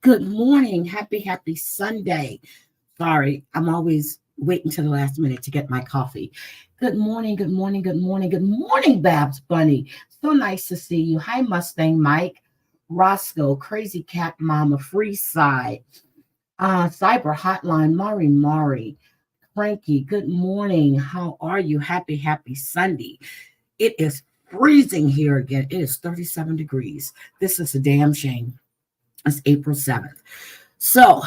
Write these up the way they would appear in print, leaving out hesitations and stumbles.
Good morning. Happy Sunday. Sorry, I'm always waiting to the last minute to get my coffee. Good morning, Babs Bunny. So nice to see you. Hi, Mustang Mike, Roscoe, Crazy Cat Mama, Free Side, Cyber Hotline, Mari, Frankie. Good morning. How are you? Happy Sunday. It is freezing here again. It is 37 degrees. This is a damn shame. It's April 7th. So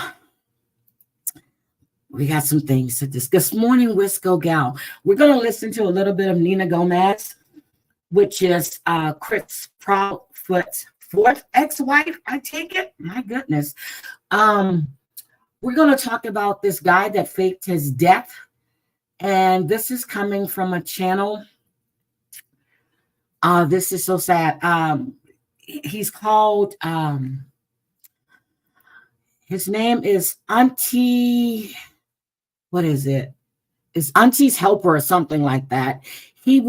we got some things to discuss. Morning, Wisco Gal. We're going to listen to a little bit of Nina Gomez, which is Chris Proudfoot's fourth ex-wife, I take it. My goodness. We're going to talk about this guy that faked his death. And this is coming from a channel. This is so sad. He's called... his name is Auntie, what is it? It's Auntie's Helper or something like that. He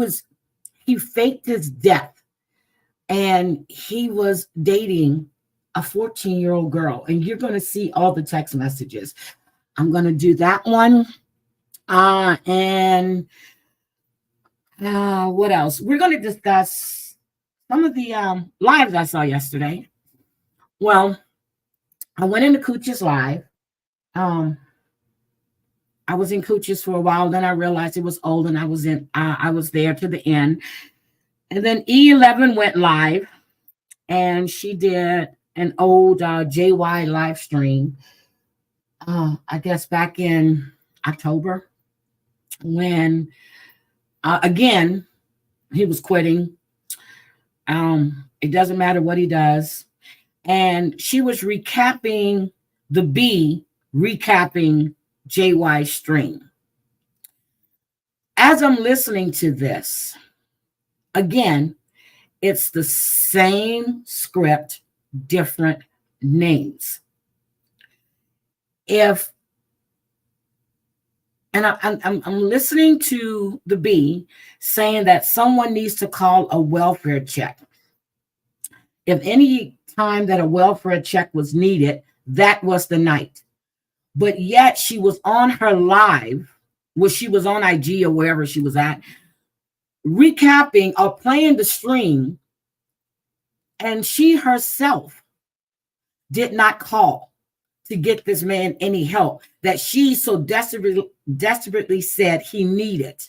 faked his death and he was dating a 14-year-old girl. And you're going to see all the text messages. I'm going to do that one. And what else? We're going to discuss some of the lives I saw yesterday. Well, I went into Cooch's live. I was in Cooch's for a while. Then I realized it was old, and I was there to the end. And then E11 went live, and she did an old JY live stream. I guess back in October, when again he was quitting. It doesn't matter what he does. And she was recapping recapping JY's stream. As I'm listening to this, again, it's the same script, different names. I'm listening to the B saying that someone needs to call a welfare check. If any time that a welfare check was needed, that was the night. But yet she was on her live, she was on IG or wherever she was at, recapping or playing the stream, and she herself did not call to get this man any help that she so desperately said he needed.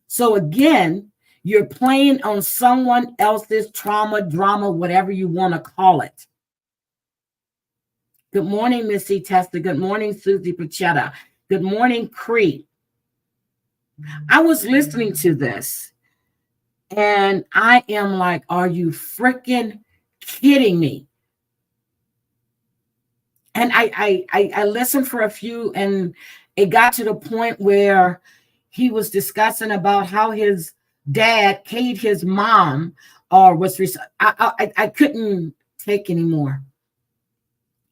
So again, you're playing on someone else's trauma, drama, whatever you want to call it. Good morning, Missy Testa. Good morning, Susie Pachetta. Good morning, Cree. I was listening to this, and I am like, are you freaking kidding me? And I listened for a few, and it got to the point where he was discussing about how his dad paid his mom or was I couldn't take anymore.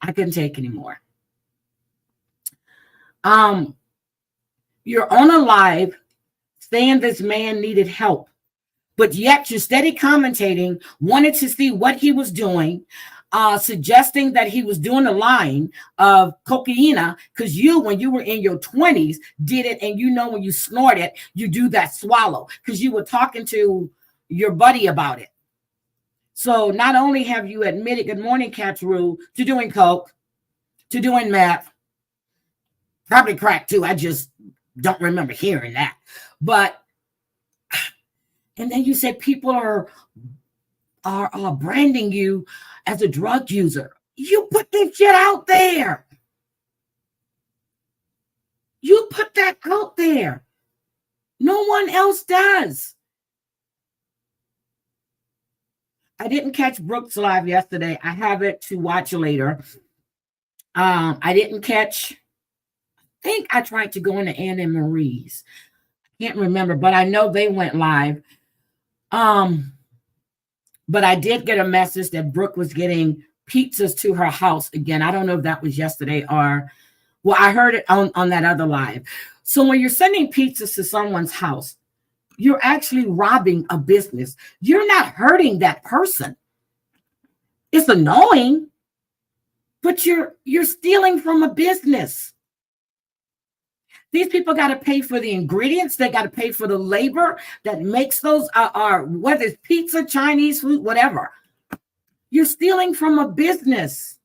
I couldn't take anymore. You're on a live saying this man needed help, but yet you're steady commentating, wanted to see what he was doing, suggesting that he was doing a line of cocaine because when you were in your 20s, did it. And when you snort it, you do that swallow because you were talking to your buddy about it. So not only have you admitted, good morning, Cat's Rule, to doing coke, to doing meth, probably crack too. I just don't remember hearing that. But, and then you said people are branding you as a drug user. You put that shit out there. You put that out there. No one else does. I didn't catch Brooke's live yesterday. I have it to watch later. I didn't catch, I think I tried to go into Anna and Marie's. I can't remember, but I know they went live. But I did get a message that Brooke was getting pizzas to her house again. I don't know if that was yesterday or, well, I heard it on that other live. So when you're sending pizzas to someone's house, you're actually robbing a business. You're not hurting that person. It's annoying, But you're stealing from a business. These people got to pay for the ingredients. They got to pay for the labor that makes those, whether it's pizza, Chinese food, whatever. You're stealing from a business.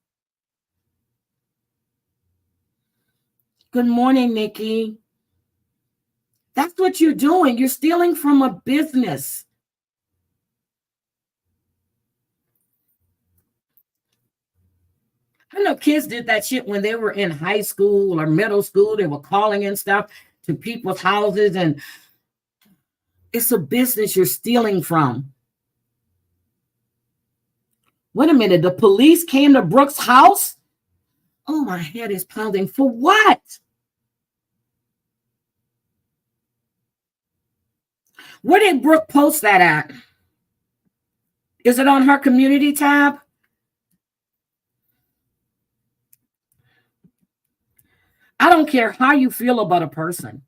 Good morning, Nikki. That's what you're doing. You're stealing from a business. I know kids did that shit when they were in high school or middle school. They were calling in stuff to people's houses, and it's a business you're stealing from. Wait a minute. The police came to Brooke's house? Oh, my head is pounding. For what? Where did Brooke post that at? Is it on her community tab? I don't care how you feel about a person.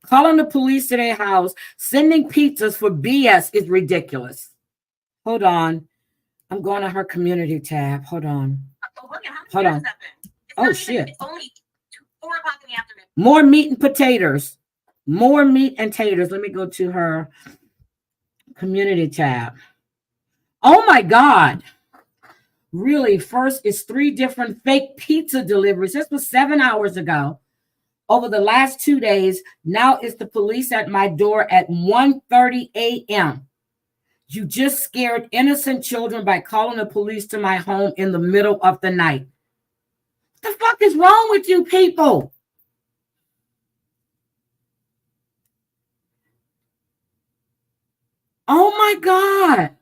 Calling the police to their house, sending pizzas for BS is ridiculous. Hold on. I'm going to her community tab. Hold on. Hold on. Oh, shit. It's only 4 o'clock in the afternoon. More meat and potatoes. More meat and taters. Let me go to her community tab. Oh, my God. Really, first is 3 different fake pizza deliveries. This was 7 hours ago. Over the last 2 days, now it's the police at my door at 1:30 a.m. You just scared innocent children by calling the police to my home in the middle of the night. What the fuck is wrong with you people? Oh, my God.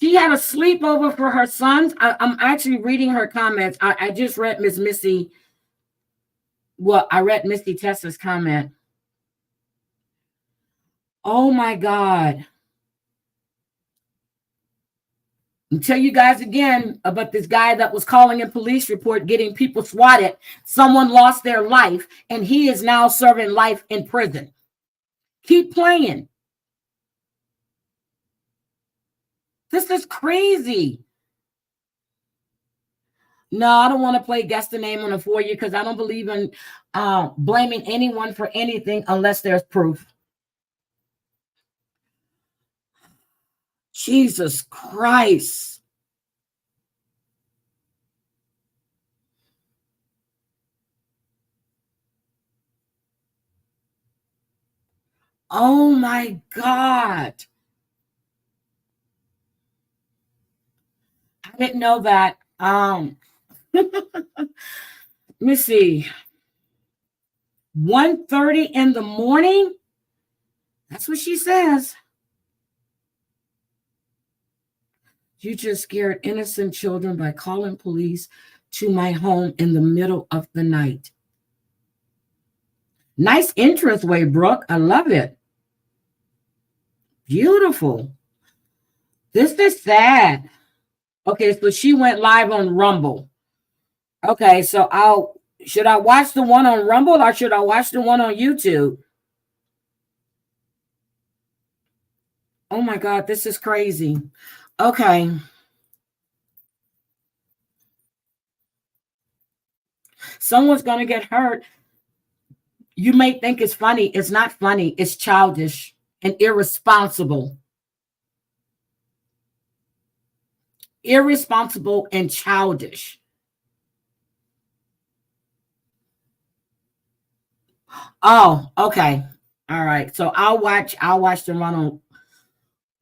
She had a sleepover for her sons. I'm actually reading her comments. I just read Miss Missy. Well, I read Missy Tessa's comment. Oh, my God. I'll tell you guys again about this guy that was calling a police report, getting people swatted. Someone lost their life, and he is now serving life in prison. Keep playing. This is crazy. No, I don't want to play guess the name on it for you because I don't believe in blaming anyone for anything unless there's proof. Jesus Christ. Oh, my God. I didn't know that. Let me see. 1:30 in the morning? That's what she says. You just scared innocent children by calling police to my home in the middle of the night. Nice interest way, Brooke. I love it. Beautiful. This is sad. Okay, so she went live on Rumble. Okay, so should I watch the one on Rumble or should I watch the one on YouTube? Oh my God, this is crazy. Okay. Someone's going to get hurt. You may think it's funny. It's not funny. It's childish and irresponsible. Irresponsible and childish. Oh, okay. All right. So I'll watch the one on.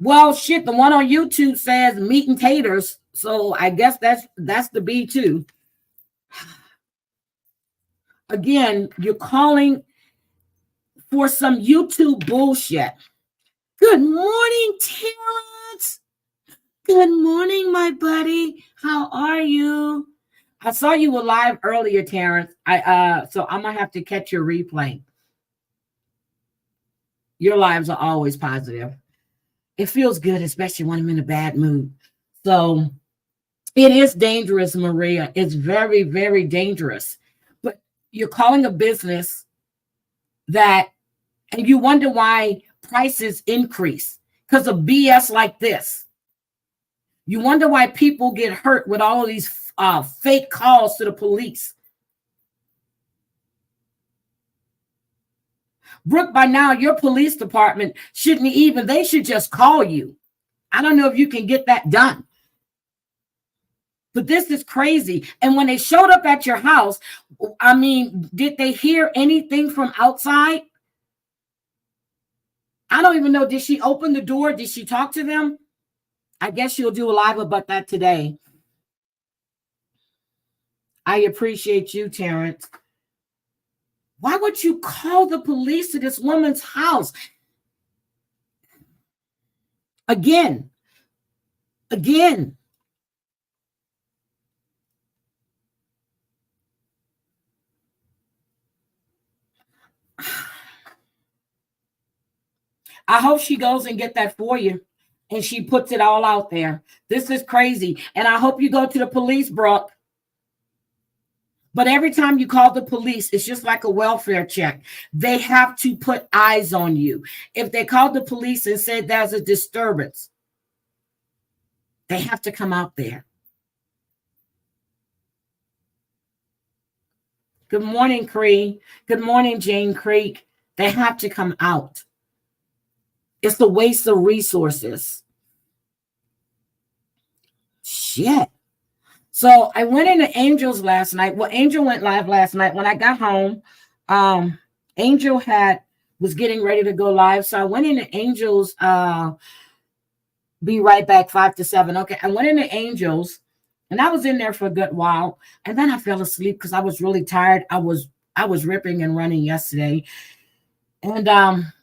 Well, shit, the one on YouTube says meat and taters. So I guess that's the B too. Again, you're calling for some YouTube bullshit. Good morning, Terrence. Good morning, my buddy. How are you? I saw you were live earlier, Terrence. So I'm gonna have to catch your replay. Your lives are always positive. It feels good, especially when I'm in a bad mood. So it is dangerous, Maria. It's very, very dangerous. But you're calling a business that And you wonder why prices increase because of BS like this. You wonder why people get hurt with all of these fake calls to the police. Brooke, by now, your police department they should just call you. I don't know if you can get that done. But this is crazy. And when they showed up at your house, I mean, did they hear anything from outside? I don't even know. Did she open the door? Did she talk to them? I guess she'll do a live about that today. I appreciate you, Terrence. Why would you call the police to this woman's house? Again. I hope she goes and get that for you and she puts it all out there. This is crazy. And I hope you go to the police, Brooke. But every time you call the police, it's just like a welfare check. They have to put eyes on you. If they called the police and said there's a disturbance, they have to come out there. Good morning, Cree. Good morning, Jane Creek. They have to come out. It's a waste of resources. Shit. So I went into Angel's last night. Well, Angel went live last night. When I got home, Angel was getting ready to go live. So I went into Angel's be right back 5 to 7. Okay. I went into Angel's and I was in there for a good while. And then I fell asleep because I was really tired. I was ripping and running yesterday. And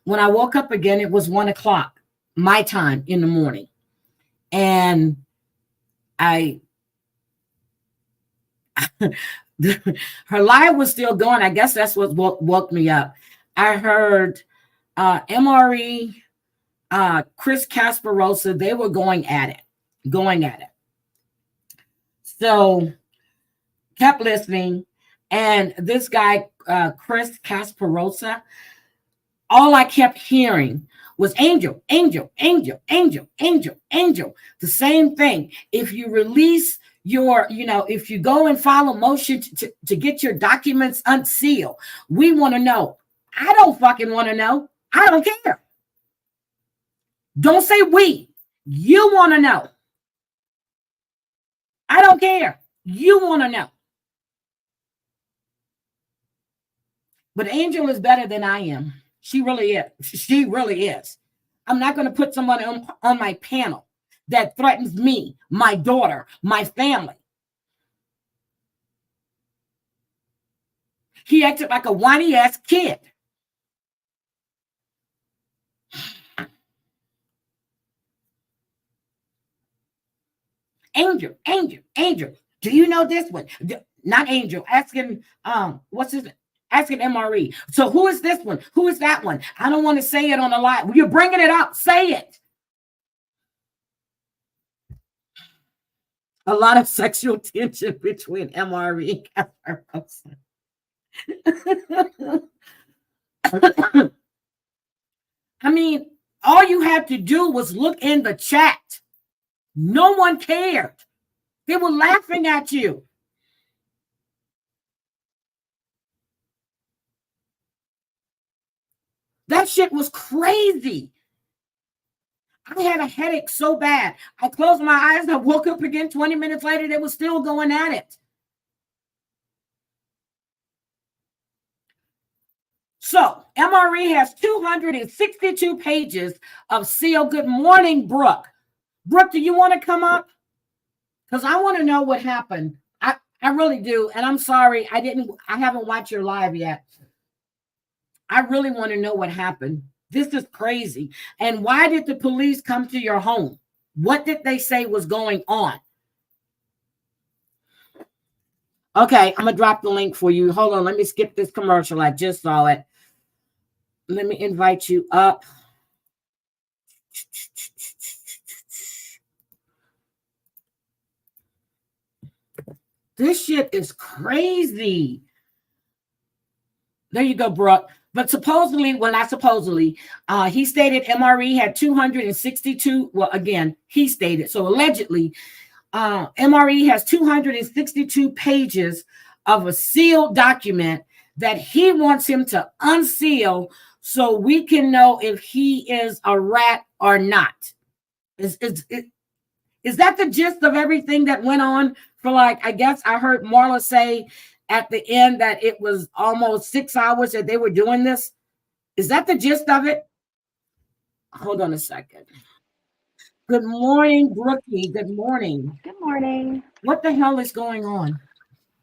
when I woke up again, it was 1 o'clock my time in the morning. And her live was still going. I guess that's what woke me up. I heard MRE, Chris Casparosa, they were going at it. So kept listening. And this guy, Chris Casparosa, all I kept hearing was angel, angel, angel, angel, angel, angel. The same thing. If you release if you go and file a motion to get your documents unsealed, we want to know. I don't fucking want to know. I don't care. Don't say we. You want to know. I don't care. You want to know. But Angel is better than I am. She really is. She really is. I'm not going to put someone on my panel that threatens me, my daughter, my family. He acted like a whiny ass kid. Angel, Angel, Angel. Do you know this one? Not Angel. Asking asking MRE. So who is this one? Who is that one? I don't want to say it on the live. You're bringing it up. Say it. A lot of sexual tension between MRE and Casparosa. I mean, all you had to do was look in the chat. No one cared. They were laughing at you. That shit was crazy. I had a headache so bad. I closed my eyes and I woke up again 20 minutes later. They were still going at it. So MRE has 262 pages of seal. Good morning, Brooke. Brooke, do you want to come up? Because I want to know what happened. I really do. And I'm sorry, I haven't watched your live yet. I really want to know what happened. This is crazy. And why did the police come to your home? What did they say was going on? Okay, I'm going to drop the link for you. Hold on. Let me skip this commercial. I just saw it. Let me invite you up. This shit is crazy. There you go, Brooke. But supposedly, well, not supposedly, he stated MRE had 262. Well, again, he stated. So allegedly, MRE has 262 pages of a sealed document that he wants him to unseal so we can know if he is a rat or not. Is that the gist of everything that went on for, like, I guess I heard Marla say at the end that it was almost 6 hours that they were doing this? Is that the gist of it? Hold on a second. Good morning, Brookie. Good morning. Good morning. What the hell is going on?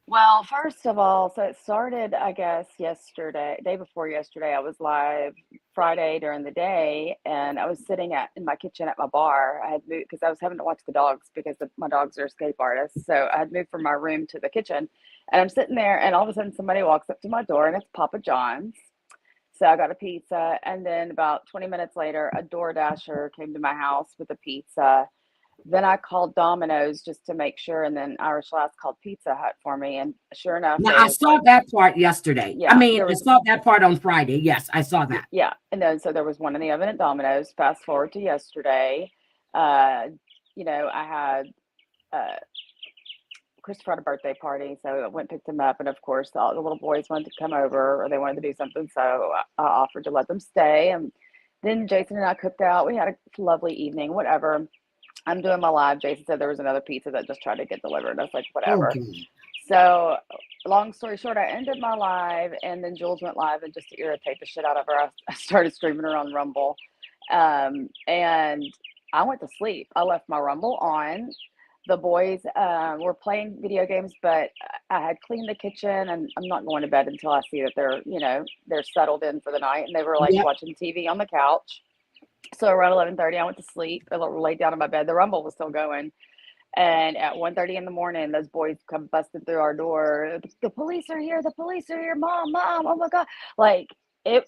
Well, first of all, so it started, I guess, yesterday, day before yesterday. I was live Friday during the day, and I was sitting in my kitchen at my bar. I had moved because I was having to watch the dogs because my dogs are escape artists. So I had moved from my room to the kitchen, and I'm sitting there, and all of a sudden somebody walks up to my door, and it's Papa John's. So I got a pizza, and then about 20 minutes later, a Door Dasher came to my house with a pizza. Then I called Domino's just to make sure, and then Irish Last called Pizza Hut for me, and sure enough, Now, there I was saw like, that part yesterday. I yeah, mean, there I was, saw that part on Friday. Yes, I saw that. yeah, and then so there was one in the oven at Domino's. Fast forward to yesterday, uh, I had Christopher had a birthday party, so I went and picked him up, and of course, all the little boys wanted to come over, or they wanted to do something, so I offered to let them stay, and then Jason and I cooked out. We had a lovely evening, whatever. I'm doing my live. Jason said there was another pizza that just tried to get delivered. I was like, whatever. Okay. So, long story short, I ended my live, and then Jules went live, and just to irritate the shit out of her, I started streaming her on Rumble, and I went to sleep. I left my Rumble on. The boys were playing video games, but I had cleaned the kitchen, and I'm not going to bed until I see that they're settled in for the night, and they were like Yep. watching TV on the couch. So around 11:30, I went to sleep. I laid down in my bed. The Rumble was still going. And at 1:30 in the morning, those boys come busting through our door. The police are here. The police are here. Mom, mom. Oh my God. Like it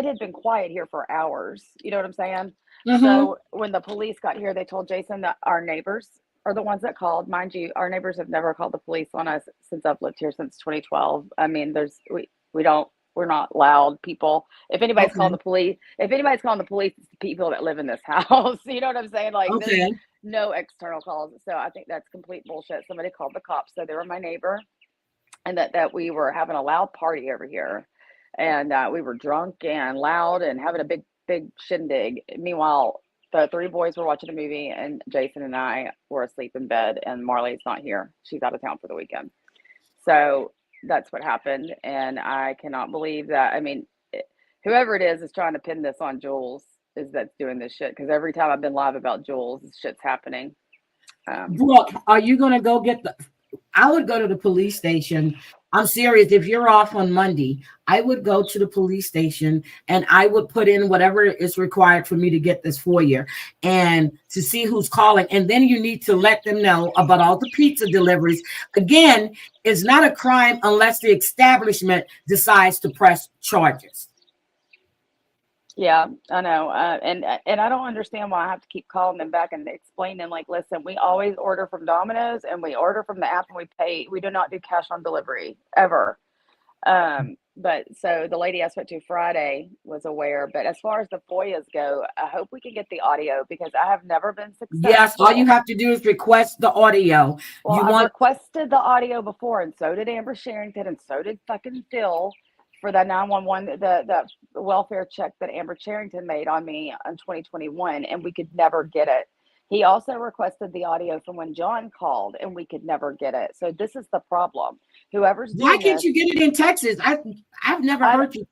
had been quiet here for hours. You know what I'm saying? Mm-hmm. So when the police got here, they told Jason that our neighbors are the ones that called. Mind you, our neighbors have never called the police on us since I've lived here since 2012. I mean, we don't, we're not loud people. Okay. If anybody's calling the police, it's the people that live in this house. You know what I'm saying? Like there's Okay. no external calls. So I think that's complete bullshit. Somebody called the cops. So they were my neighbor, and that we were having a loud party over here, and we were drunk and loud and having a big shindig. Meanwhile, the three boys were watching a movie, and Jason and I were asleep in bed. And Marley's not here; she's out of town for the weekend. So that's what happened, and I cannot believe that. I mean, whoever it is trying to pin this on Jules is that's doing this shit because every time I've been live about Jules, this shit's happening. Brooke, are you going to go get the? I would go to the police station. I'm serious. If you're off on Monday, I would go to the police station and I would put in whatever is required for me to get this for you and to see who's calling. And then you need to let them know about all the pizza deliveries. Again, it's not a crime unless the establishment decides to press charges. Yeah, I know, and I don't understand why I have to keep calling them back and explaining. Like, listen, we always order from Domino's and we order from the app and we pay. We do not do cash on delivery ever. But so the lady I spoke to Friday was aware. But as far as the FOIAs go, I hope we can get the audio because I have never been Yes, all you successful. have to do is request the audio. Well, You I've want, requested the audio before, and so did Amber Sherrington, and so did fucking Phil for that 911, the welfare check that Amber Sherrington made on me in 2021, and we could never get it. He also requested the audio from when John called, and we could never get it. So this is the problem. Whoever's why doing can't this, you get it in Texas? I've never I heard you.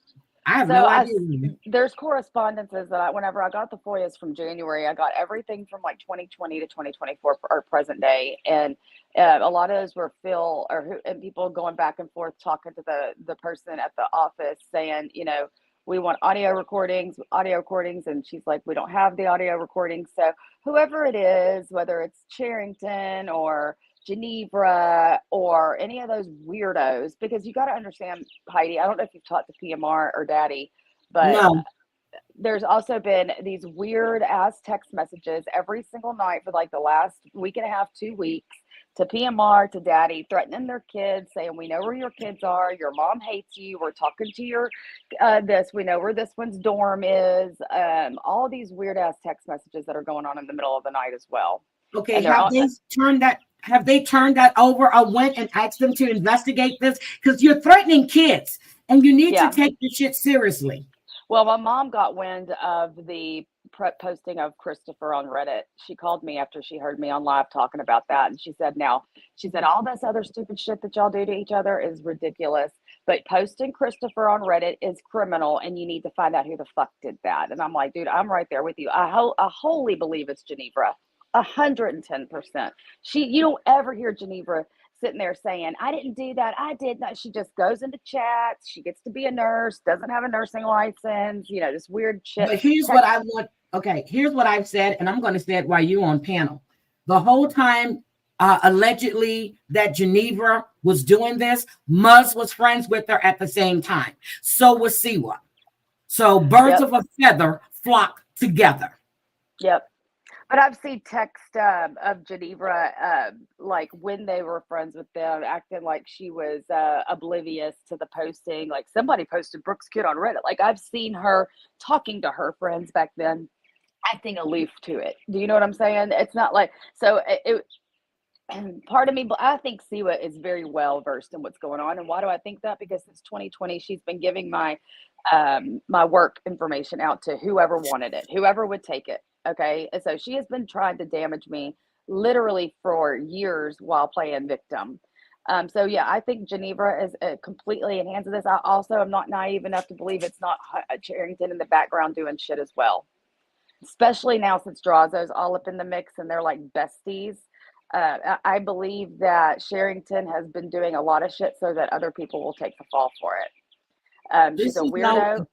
I have so no I idea. there's correspondences that whenever I got the FOIAs from January, I got everything from like 2020 to 2024 or present day, and a lot of those were Phil and people going back and forth talking to the person at the office saying, we want audio recordings, and she's like, we don't have the audio recordings. So whoever it is, whether it's Charrington or Geneva or any of those weirdos, because you got to understand, Heidi, I don't know if you've talked to PMR or Daddy, but No. there's also been these weird ass text messages every single night for like the last week and a half, 2 weeks, to PMR, to daddy, threatening their kids, saying, we know where your kids are. Your mom hates you. We're talking to your this. We know where this one's dorm is. All these weird ass text messages that are going on in the middle of the night as well. Okay, And they're all, have they turned that over or went and asked them to investigate this? Because you're threatening kids and you need to yeah. take this shit seriously. Well, my mom got wind of the posting of Christopher on Reddit. She called me after she heard me on live talking about that. And she said, all this other stupid shit that y'all do to each other is ridiculous. But posting Christopher on Reddit is criminal and you need to find out who the fuck did that. And I'm like, dude, I'm right there with you. I wholly believe it's Geneva. 110%. You don't ever hear Geneva sitting there saying, I didn't do that. I did that. She just goes into chats. She gets to be a nurse, doesn't have a nursing license, this weird shit. But here's what I want. Okay, here's what I've said, and I'm going to say it while you're on panel. The whole time, allegedly, that Geneva was doing this, Muzz was friends with her at the same time. So was Siwa. So birds of a feather flock together. Yep. But I've seen text of Geneva, like when they were friends with them, acting like she was oblivious to the posting. Like somebody posted Brooke's kid on Reddit. Like I've seen her talking to her friends back then, acting aloof to it. Do you know what I'm saying? It's not like, so part of me, but I think Siwa is very well versed in what's going on. And why do I think that? Because since 2020, she's been giving my work information out to whoever wanted it, whoever would take it. Okay. And so she has been trying to damage me literally for years while playing victim. So yeah, I think Geneva is completely in hands of this. I also am not naive enough to believe it's not Charrington in the background doing shit as well, especially now since Drazo's all up in the mix and they're like besties. I believe that Charrington has been doing a lot of shit so that other people will take the fall for it. She's a weirdo,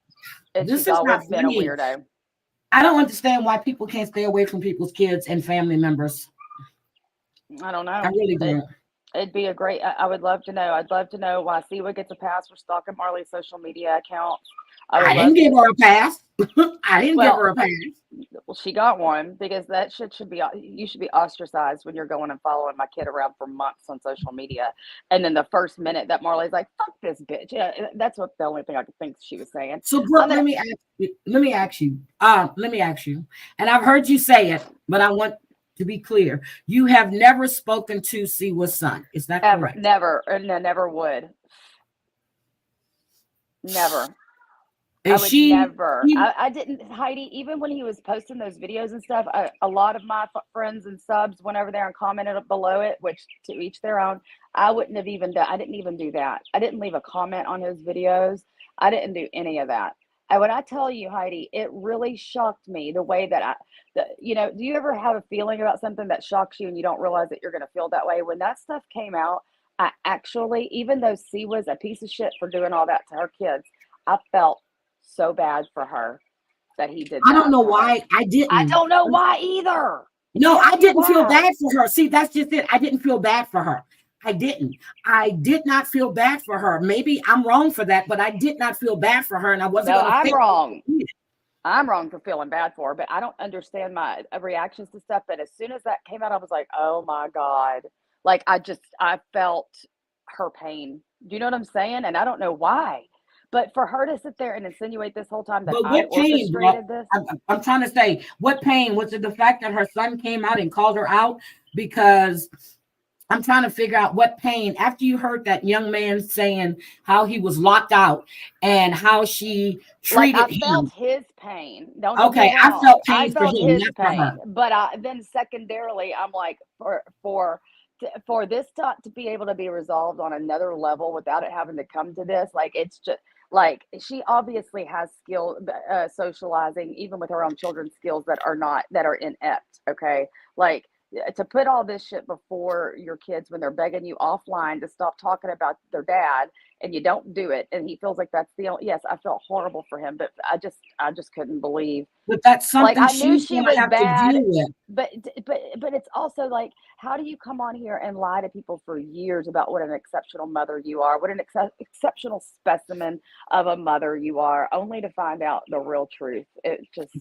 and she's always been a weirdo. I don't understand why people can't stay away from people's kids and family members. I don't know. I really don't. It'd be a great, I would love to know. I'd love to know why Siwa gets a pass for stalking Marley's social media accounts. I didn't give her a pass. I didn't give her a pass. Well, she got one because that shit you should be ostracized when you're going and following my kid around for months on social media. And then the first minute that Marley's like, fuck this bitch. Yeah, that's the only thing I could think she was saying. So Brooke, let me ask you. And I've heard you say it, but I want to be clear. You have never spoken to Siwa's son. Is that correct? Never. No, never would. Never. I didn't, Heidi, even when he was posting those videos and stuff, a lot of my friends and subs went over there and commented below it, which to each their own. I didn't even do that. I didn't leave a comment on his videos. I didn't do any of that. And when I tell you, Heidi, it really shocked me the way that do you ever have a feeling about something that shocks you and you don't realize that you're going to feel that way? When that stuff came out, I actually, even though C was a piece of shit for doing all that to her kids, I felt so bad for her that he did. I don't know why I didn't. I don't know why either. No, I didn't feel bad for her. See, that's just it. I didn't feel bad for her. I did not feel bad for her. Maybe I'm wrong for that, but I did not feel bad for her, and I wasn't. No, I'm wrong. I'm wrong for feeling bad for her, but I don't understand my reactions to stuff. But as soon as that came out, I was like, oh my God. Like I felt her pain. Do you know what I'm saying? And I don't know why. But for her to sit there and insinuate this whole time that I orchestrated this. I'm trying to say, what pain? Was it the fact that her son came out and called her out? Because I'm trying to figure out what pain, after you heard that young man saying how he was locked out and how she treated him. I felt his pain. I felt pain for him, not for her. But then secondarily, I'm like, for this to be able to be resolved on another level without it having to come to this, like it's just like she obviously has skill socializing, even with her own children's skills that are inept. Okay, like to put all this shit before your kids when they're begging you offline to stop talking about their dad, and you don't do it, and he feels like that's the only. Yes, I felt horrible for him, but I just couldn't believe. But that's Like, something I knew she's she going to was have to bad, deal with. but it's also like, how do you come on here and lie to people for years about what an exceptional mother you are, what an exceptional specimen of a mother you are, only to find out the real truth? It just,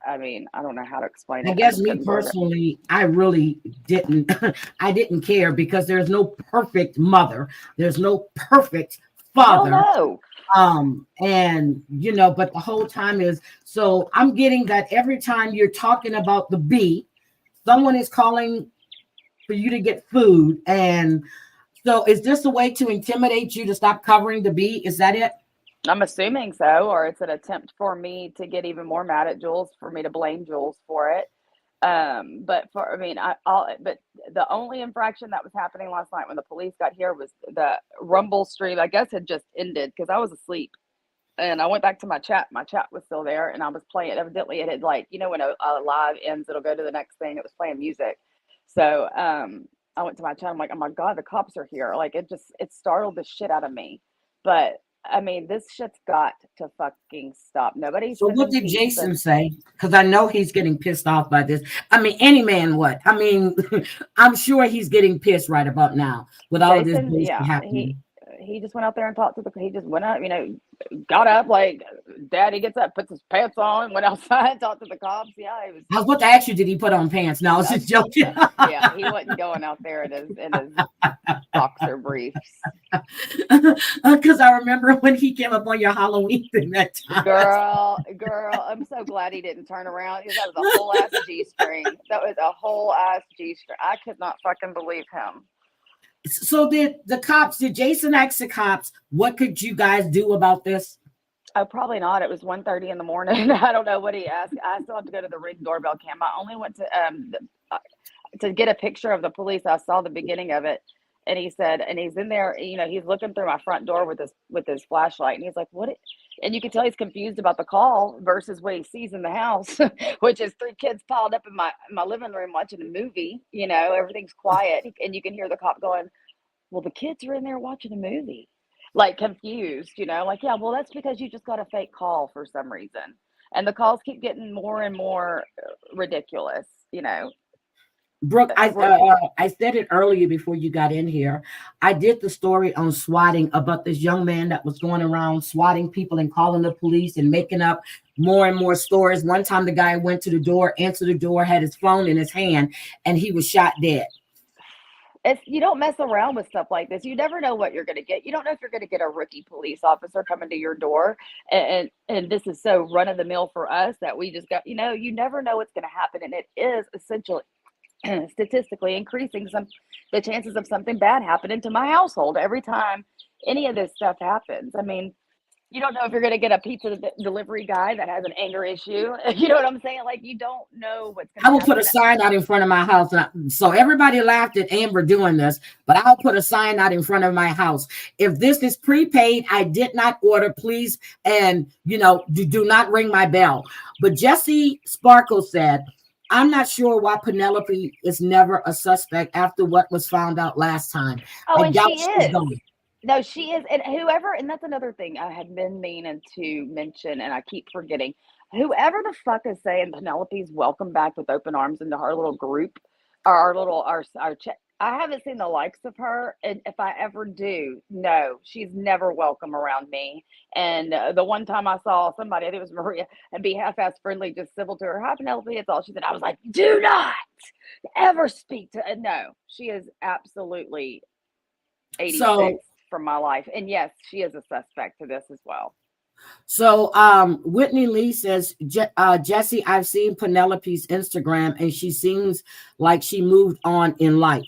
I mean, I don't know how to explain I it. I guess just me couldn't believe it. personally, I really didn't. I didn't care because there's no perfect mother. There's no perfect Hell father. no. And but the whole time is, so I'm getting that every time you're talking about the bee, someone is calling for you to get food. And so is this a way to intimidate you to stop covering the bee? Is that it? I'm assuming so, or it's an attempt for me to get even more mad at Jules, for me to blame Jules for it. But for, I mean, but the only infraction that was happening last night when the police got here was the Rumble stream, I guess, had just ended because I was asleep. And I went back to my chat. My chat was still there, and I was playing. Evidently, it had, like, when a live ends, it'll go to the next thing. It was playing music. So I went to my chat. I'm like, oh my God, the cops are here. Like, it startled the shit out of me. But I mean, this shit's got to fucking stop. Nobody's So what sending did pizza. Jason say? Because I know he's getting pissed off by this. I mean, any man would. I mean, I'm sure he's getting pissed right about now with all of this Jason, bullshit yeah, happening. he just went out there and talked to he just went out, got up like daddy gets up, puts his pants on, went outside, talked to the cops. Yeah, he was. I was about to ask you, did he put on pants? No, I was just joking. Yeah, he wasn't going out there in his boxer briefs. Because I remember when he came up on your Halloween thing that time. Girl, I'm so glad he didn't turn around, because that was a whole ass G-string. That was a whole ass G-string. I could not fucking believe him. So did Jason ask the cops, what could you guys do about this? Oh, probably not. It was 1:30 in the morning. I don't know what he asked. I still have to go to the Ring doorbell cam. I only went to get a picture of the police. I saw the beginning of it, and he said, and he's in there. He's looking through my front door with his flashlight, and he's like, "What?" And you can tell he's confused about the call versus what he sees in the house, which is 3 kids piled up in my living room watching a movie. Everything's quiet, and you can hear the cop going, "Well, the kids are in there watching a movie." Like, confused, like, yeah, well, that's because you just got a fake call for some reason. And the calls keep getting more and more ridiculous. Brooke, I said it earlier before you got in here. I did the story on swatting about this young man that was going around swatting people and calling the police and making up more and more stories. One time the guy went to the door, answered the door, had his phone in his hand, and he was shot dead. You don't mess around with stuff like this. You never know what you're going to get. You don't know if you're going to get a rookie police officer coming to your door, and this is so run of the mill for us that we just got. You never know what's going to happen, and it is essentially statistically increasing the chances of something bad happening to my household every time any of this stuff happens. I mean, you don't know if you're going to get a pizza delivery guy that has an anger issue. You know what I'm saying? Like, you don't know what's going to happen. I will put a sign out in front of my house. So everybody laughed at Amber doing this, but I'll put a sign out in front of my house. If this is prepaid, I did not order, please. And, do not ring my bell. But Jesse Sparkle said, I'm not sure why Penelope is never a suspect after what was found out last time. Oh, I and doubt she she's is. gone. No, she is. And that's another thing I had been meaning to mention, and I keep forgetting. Whoever the fuck is saying Penelope's welcome back with open arms into her little group, or our chat. I haven't seen the likes of her, and if I ever do, no, she's never welcome around me. And the one time I saw somebody, I think it was Maria, and be half-ass friendly, just civil to her, "Hi, Penelope," it's all she said. I was like, do not ever speak to. No, she is absolutely 86 from my life. And yes, she is a suspect to this as well. So Whitney Lee says, Jesse, I've seen Penelope's Instagram and she seems like she moved on in life.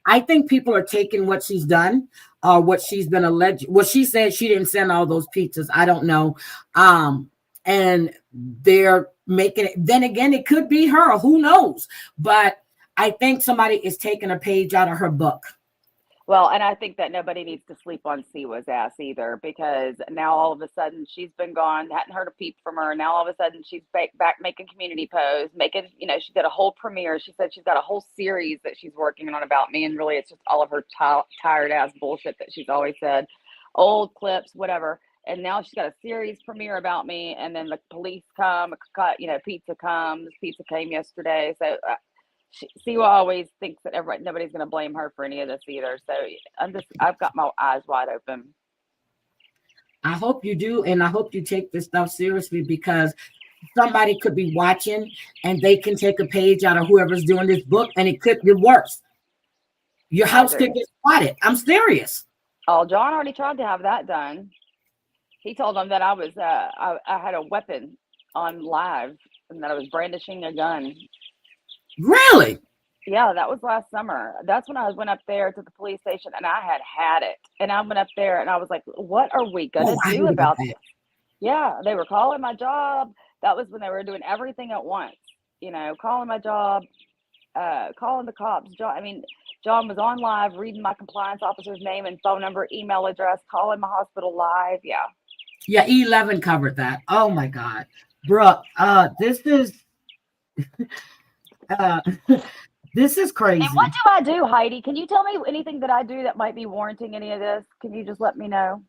I think people are taking what she's done, what she's been alleged. Well, she said she didn't send all those pizzas. I don't know. And they're making it. Then again, it could be her. Who knows? But I think somebody is taking a page out of her book. Well, and I think that nobody needs to sleep on Siwa's ass either, because now all of a sudden she's been gone, hadn't heard a peep from her. Now all of a sudden she's back making community posts, making, she did a whole premiere. She said she's got a whole series that she's working on about me. And really, it's just all of her tired ass bullshit that she's always said, old clips, whatever. And now she's got a series premiere about me. And then the police come, pizza comes. Pizza came yesterday. So, Siwa always thinks that nobody's going to blame her for any of this either. So I've got my eyes wide open. I hope you do, and I hope you take this stuff seriously, because somebody could be watching and they can take a page out of whoever's doing this book, and it could get worse. Your house could get spotted. I'm serious. Oh, John already tried to have that done. He told them that I was I had a weapon on live and that I was brandishing a gun. Really? Yeah, that was last summer. That's when I went up there to the police station and I had it. And I went up there and I was like, what are we going to do about this? Yeah, they were calling my job. That was when they were doing everything at once. Calling my job, calling the cops. John was on live reading my compliance officer's name and phone number, email address, calling my hospital live. Yeah. Yeah, 11 covered that. Oh my God. Brooke, this is this is crazy. And what do I do, Heidi? Can you tell me anything that I do that might be warranting any of this? Can you just let me know?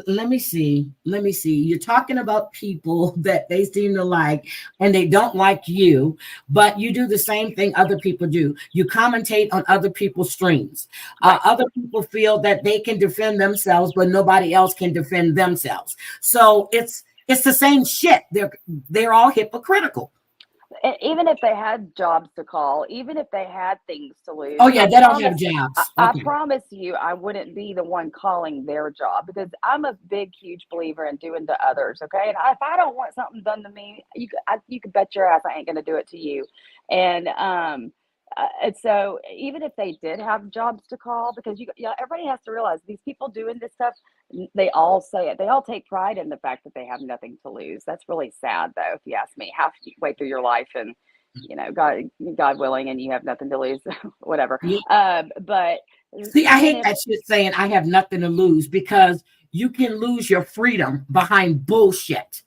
Let me see. You're talking about people that they seem to like and they don't like you, but you do the same thing other people do. You commentate on other people's streams. Right. Other people feel that they can defend themselves, but nobody else can defend themselves. So it's the same shit. They're all hypocritical. Even if they had jobs to call, even if they had things to lose. Oh yeah, they don't have jobs. I promise you, I wouldn't be the one calling their job, because I'm a big, huge believer in doing to others. Okay, and if I don't want something done to me, you could bet your ass I ain't going to do it to you. And so even if they did have jobs to call, because everybody has to realize these people doing this stuff, they all say it. They all take pride in the fact that they have nothing to lose. That's really sad, though, if you ask me. Halfway through your life, and God willing, and you have nothing to lose, whatever. Yeah. But see, I hate that shit saying I have nothing to lose, because you can lose your freedom behind bullshit.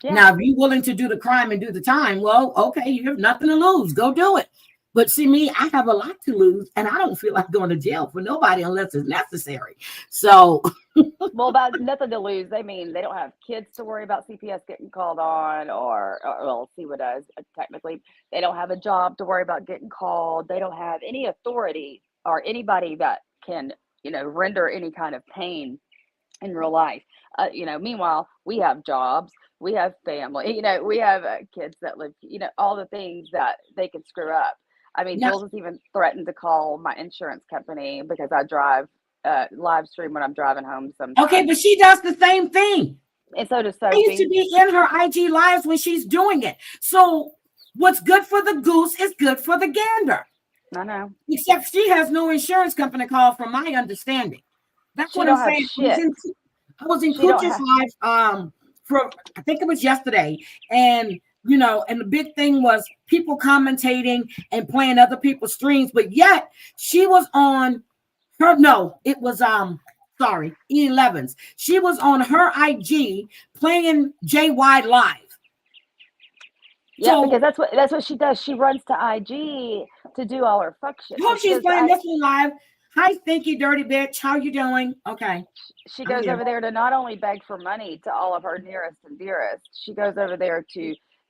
Yeah. Now, if you're willing to do the crime and do the time, well, okay, you have nothing to lose. Go do it. But see, me, I have a lot to lose, and I don't feel like going to jail for nobody unless it's necessary. So, well, about nothing to lose, they mean they don't have kids to worry about CPS getting called on, or well, Siwa does technically. They don't have a job to worry about getting called. They don't have any authority or anybody that can, render any kind of pain in real life. Meanwhile, we have jobs, we have family, we have kids that live, all the things that they can screw up. I mean, Jules has even threatened to call my insurance company because I drive live stream when I'm driving home sometimes. Okay, but she does the same thing. And so does Sophie. I used to be in her IG lives when she's doing it. So what's good for the goose is good for the gander. I know. Except she has no insurance company call, from my understanding. That's what I'm saying. I was in Cooch's live for, I think it was yesterday, and and the big thing was people commentating and playing other people's streams, but yet she was on her, it was E11's. She was on her IG playing JY live. Yeah, because that's what she does. She runs to IG to do all her fuck shit. Oh, she's playing this one live. Hi, stinky, dirty bitch. How you doing? Okay. She goes over there to not only beg for money to all of her nearest and dearest. She goes over there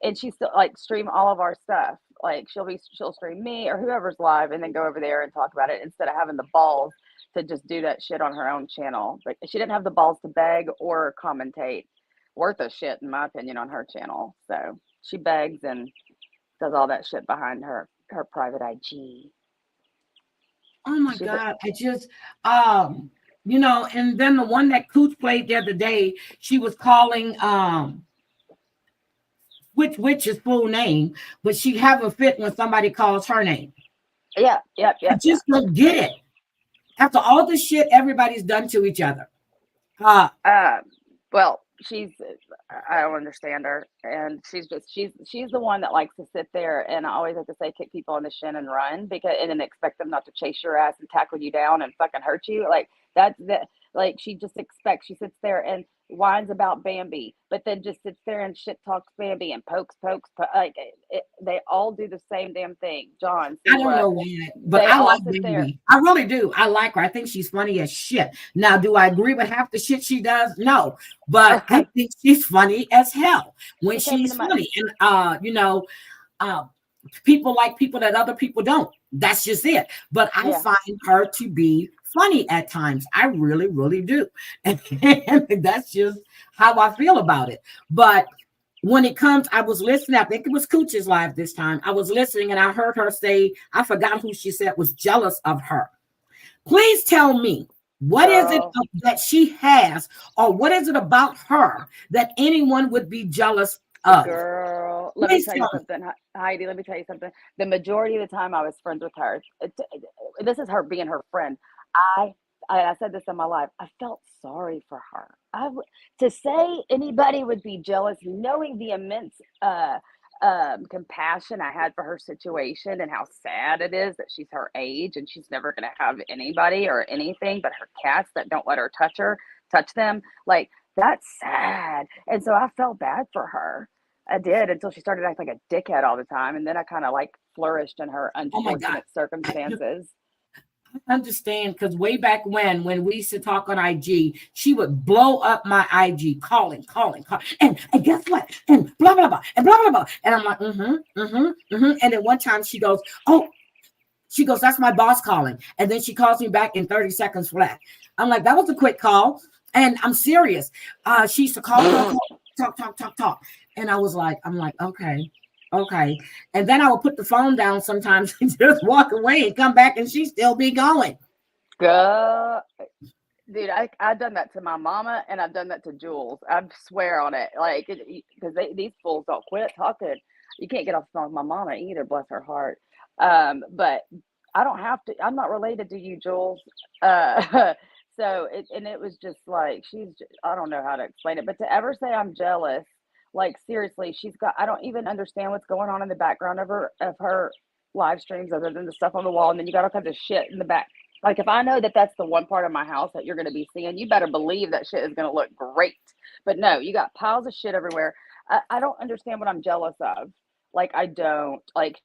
and she still stream all of our stuff. Like she'll stream me or whoever's live, and then go over there and talk about it instead of having the balls to just do that shit on her own channel. Like, she didn't have the balls to beg or commentate worth a shit, in my opinion, on her channel. So she begs and does all that shit behind her private IG. Oh my God. I just, and then the one that Cooch played the other day, she was calling, which is full name, but she have a fit when somebody calls her name. Yeah. I just don't get it. After all the shit everybody's done to each other. Well, she's I don't understand her, and she's the one that likes to sit there, and I always have to say kick people on the shin and run, because and then expect them not to chase your ass and tackle you down and fucking hurt you. Like that's that like she just expects, she sits there and whines about Bambi, but then just sits there and shit talks Bambi and like they all do the same damn thing. John, I don't Siwa, know why, but they I all like sit there. Baby. I really do. I like her. I think she's funny as shit. Now, do I agree with half the shit she does? No, but I think she's funny as hell when It's happened she's to my funny. And uh, people like people that other people don't. That's just it. But I yeah. find her to be funny at times. I really, really do. And that's just how I feel about it. But when it comes, I was listening. I think it was Cooch's live this time. I was listening and I heard her say, I forgot who she said was jealous of her. Please tell me, what is it Girl. that she has, or what is it about her that anyone would be jealous of? Girl, let me Please tell you tell me. something, Heidi. Let me tell you something. The majority of the time, I was friends with her. This is her being her friend. I, I said this in my life. I felt sorry for her. To say anybody would be jealous, knowing the immense compassion I had for her situation and how sad it is that she's her age and she's never going to have anybody or anything but her cats that don't let her touch them. Like that's sad. And so I felt bad for her. I did, until she started acting like a dickhead all the time, and then I kind of like flourished in her Oh my God. unfortunate circumstances. Understand, because way back when we used to talk on IG, she would blow up my IG, calling, and guess what? And blah blah blah, and blah blah blah. And I'm like, And then one time she goes, oh, that's my boss calling. And then she calls me back in 30 seconds flat. I'm like, that was a quick call. And I'm serious. She used to call, talk. And I was like, okay. And then I would put the phone down sometimes and just walk away and come back and she still be going. Girl, dude, I've done that to my mama, and I've done that to Jules. I swear on it. Like, because these fools don't quit talking. You can't get off the phone with my mama either, bless her heart. But I don't have to. I'm not related to you, Jules. So it was just like I don't know how to explain it, but to ever say I'm jealous, like seriously, I don't even understand what's going on in the background of her live streams other than the stuff on the wall, and then you got all kinds of shit in the back. Like if I know that that's the one part of my house that you're going to be seeing, you better believe that shit is going to look great. But no, you got piles of shit everywhere. I don't understand what I'm jealous of. Like I don't. Like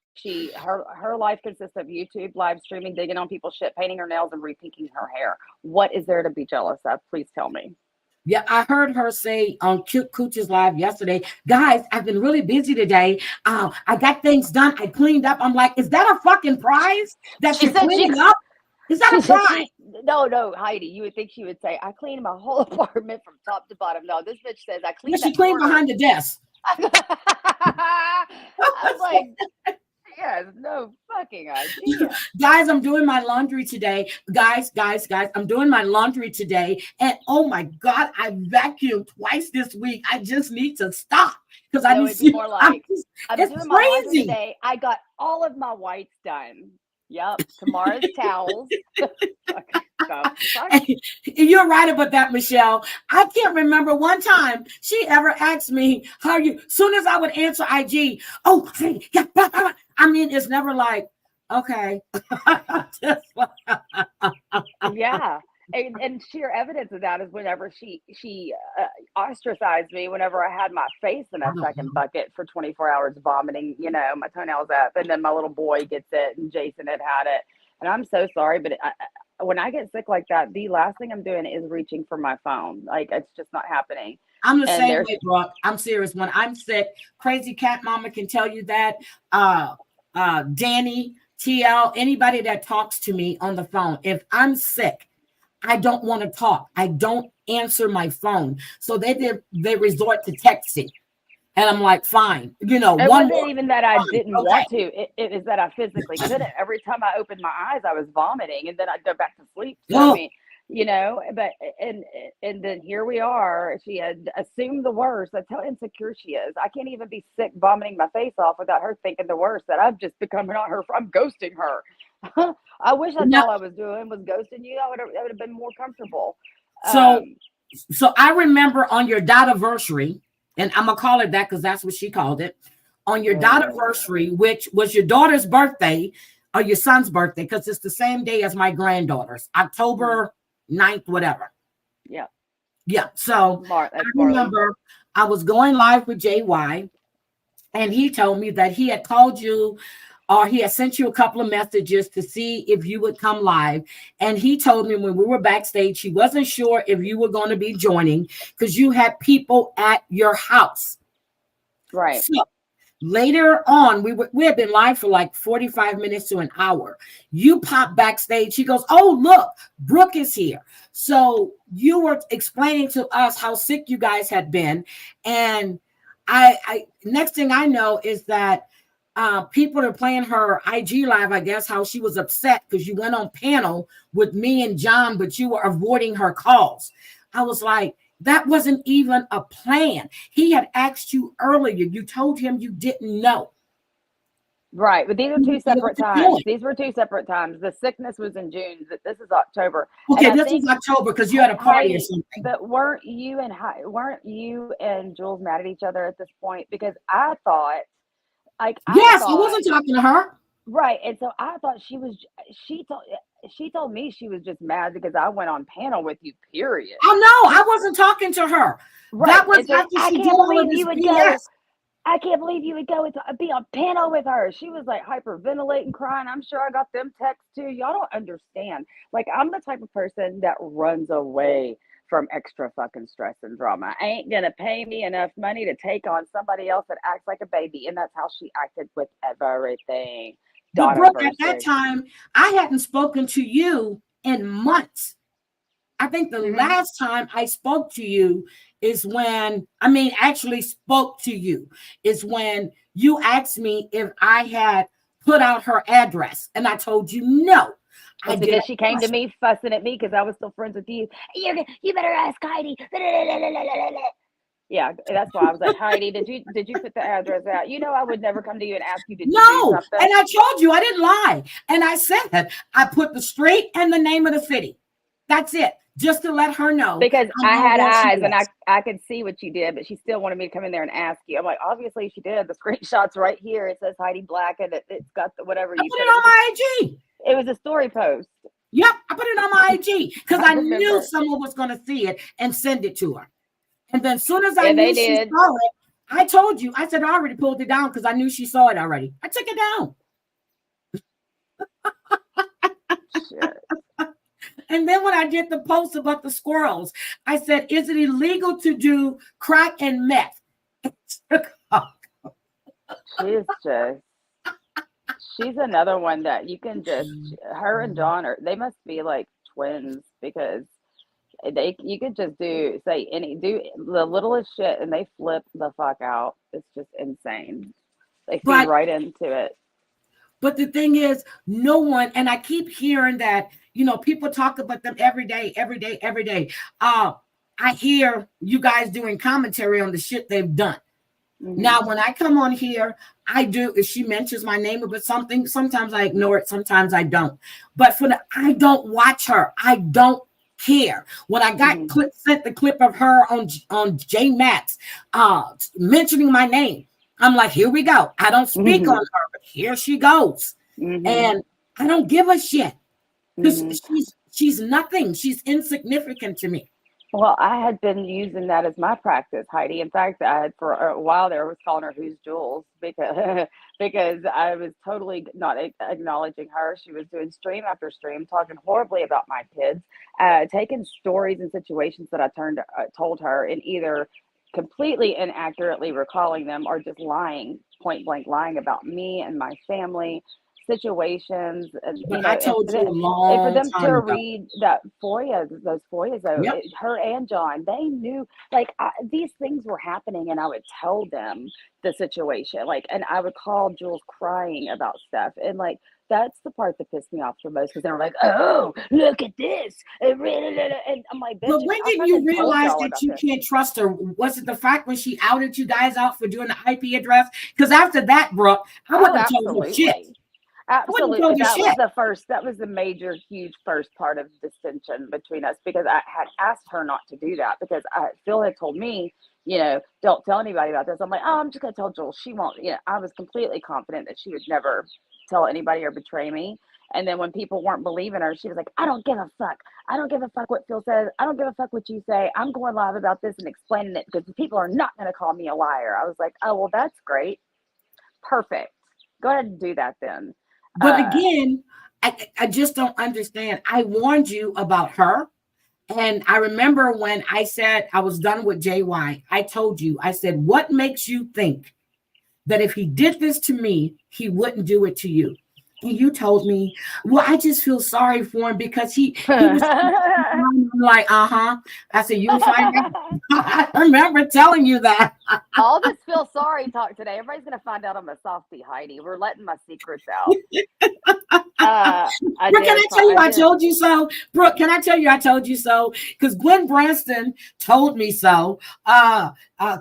her life consists of YouTube live streaming, digging on people's shit, painting her nails, and repinking her hair. What is there to be jealous of? Please tell me. Yeah, I heard her say on Cooch's live yesterday, guys, I've been really busy today. I got things done. I cleaned up. I'm like, is that a fucking prize that She you're said cleaning up? Is that she a said prize? no, Heidi, you would think she would say, I cleaned my whole apartment from top to bottom. No, this bitch says I Yeah, cleaned she that cleaned corner. behind the desk. I'm like, yes, no fucking idea. Guys, I'm doing my laundry today. Guys, I'm doing my laundry today. And oh my God, I vacuumed twice this week. I just need to stop because I No, need it'd be to. more like, I'm It's doing my laundry crazy. today. I got all of my whites done. Yep, tomorrow's towels. Fuck. You're right about that, Michelle. I can't remember one time she ever asked me how you. Soon as I would answer IG, oh, hey, yeah, blah, blah, blah. I mean, it's never like, okay. Yeah. And sheer evidence of that is whenever she ostracized me whenever I had my face in a fucking bucket for 24 hours vomiting, my toenails up, and then my little boy gets it and Jason had it, and I'm so sorry, but when I get sick like that, the last thing I'm doing is reaching for my phone. Like it's just not happening. I'm the And same there's way, Brooke. I'm serious. When I'm sick, Crazy Cat Mama can tell you that. Danny, TL, anybody that talks to me on the phone, if I'm sick, I don't want to talk. I don't answer my phone. So they resort to texting. And I'm like, fine. it one wasn't more. even that I Fine. didn't Okay. want to. It is that I physically couldn't. Every time I opened my eyes, I was vomiting, and then I'd go back to sleep. So I mean, but and then here we are. She had assumed the worst. That's how insecure she is. I can't even be sick, vomiting my face off without her thinking the worst. That I've just becoming on her. I'm ghosting her. I wish that's No, all I was doing was ghosting you. That would have been more comfortable. so Um, So I remember on your dativersary, and I'm gonna call it that because that's what she called it. On your dativersary, which was your daughter's birthday or your son's birthday, because it's the same day as my granddaughter's, October 9th, whatever. Yeah. Yeah. So I remember I was going live with JY, and he told me that he had called you or he had sent you a couple of messages to see if you would come live. And he told me when we were backstage, he wasn't sure if you were going to be joining because you had people at your house. Right. So later on, we had been live for like 45 minutes to an hour. You popped backstage. He goes, "Oh, look, Brooke is here." So you were explaining to us how sick you guys had been. And I next thing I know is that people are playing her IG live, I guess, how she was upset because you went on panel with me and John, but you were avoiding her calls. I was like, that wasn't even a plan. He had asked you earlier. You told him you didn't know. Right. But these are two separate times. These were two separate times. The sickness was in June. This is October. Okay, this is October because you had a party or something. But weren't you and Jules mad at each other at this point? Because I thought, I wasn't talking to her. Right. And so I thought she told me she was just mad because I went on panel with you, period. Oh no, I wasn't talking to her. Right. That was after she did all of this BS. I can't believe you would go be on panel with her. She was like hyperventilating, crying. I'm sure I got them texts too. Y'all don't understand. Like, I'm the type of person that runs away from extra fucking stress and drama. Ain't gonna pay me enough money to take on somebody else that acts like a baby. And that's how she acted with everything. But Brooke, at that time, I hadn't spoken to you in months. I think the last time I spoke to you is when, actually spoke to you, is when you asked me if I had put out her address. And I told you no. Because she came to me fussing at me because I was still friends with you. You better ask Heidi. Yeah, that's why I was like, Heidi, did you put the address out? You know, I would never come to you and ask you, did you do something? And I told you, I didn't lie. And I said, I put the street and the name of the city. That's it. Just to let her know. Because I had eyes and I could see what you did, but she still wanted me to come in there and ask you. I'm like, obviously she did. The screenshot's right here. It says Heidi Black and it's got the whatever you put it on my IG. It was a story post. Yep, I put it on my IG because I knew someone was going to see it and send it to her. And then as soon as I knew she saw it, I told you, I said, I already pulled it down because I knew she saw it already. I took it down. Shit. And then when I did the post about the squirrels, I said, is it illegal to do crack and meth? She's another one that you can her and John they must be like twins because you could just do the littlest shit and they flip the fuck out. It's just insane. They feed right into it. But the thing is, no one, and I keep hearing that, people talk about them every day. I hear you guys doing commentary on the shit they've done. Mm-hmm. Now, when I come on here, I do, if she mentions my name about something, sometimes I ignore it, sometimes I don't. But I don't watch her. I don't care. When I got sent the clip of her on J Max mentioning my name, I'm like, here we go. I don't speak on her, but here she goes. And I don't give a shit. Because she's nothing. She's insignificant to me. Well, I had been using that as my practice, Heidi. In fact, I had for a while there was calling her "Who's Jules" because I was totally not acknowledging her. She was doing stream after stream, talking horribly about my kids, taking stories and situations that I told her, and either completely inaccurately recalling them or just lying, point blank lying about me and my family. Situations, but I told you a long and for them time to ago. Read those FOIAs, though, her and John, they knew these things were happening, and I would tell them the situation, and I would call Jules crying about stuff, and that's the part that pissed me off the most because they were like, "Oh, look at this," and I'm like, but when did you realize that you can't trust her? Was it the fact when she outed you guys out for doing the IP address? Because after that, Brooke, I wouldn't have told her shit. I wouldn't have Absolutely. told you shit. That was the major, huge first part of distinction between us because I had asked her not to do that because Phil had told me, don't tell anybody about this. I'm like, oh, I'm just going to tell Jules. She won't, I was completely confident that she would never tell anybody or betray me. And then when people weren't believing her, she was like, I don't give a fuck. I don't give a fuck what Phil says. I don't give a fuck what you say. I'm going live about this and explaining it because people are not going to call me a liar. I was like, oh, well, that's great. Perfect. Go ahead and do that then. But again, I just don't understand. I warned you about her. And I remember when I said I was done with JY, I told you, I said, what makes you think that if he did this to me, he wouldn't do it to you? And you told me, well, I just feel sorry for him because he was I'm like, uh-huh. I said, you'll find out. I remember telling you that. All this feel sorry talk today. Everybody's gonna find out I'm a softie, Heidi. We're letting my secrets out. Brooke, can I tell you I told you so? Brooke, can I tell you I told you so? Because Gwen Branston told me so. A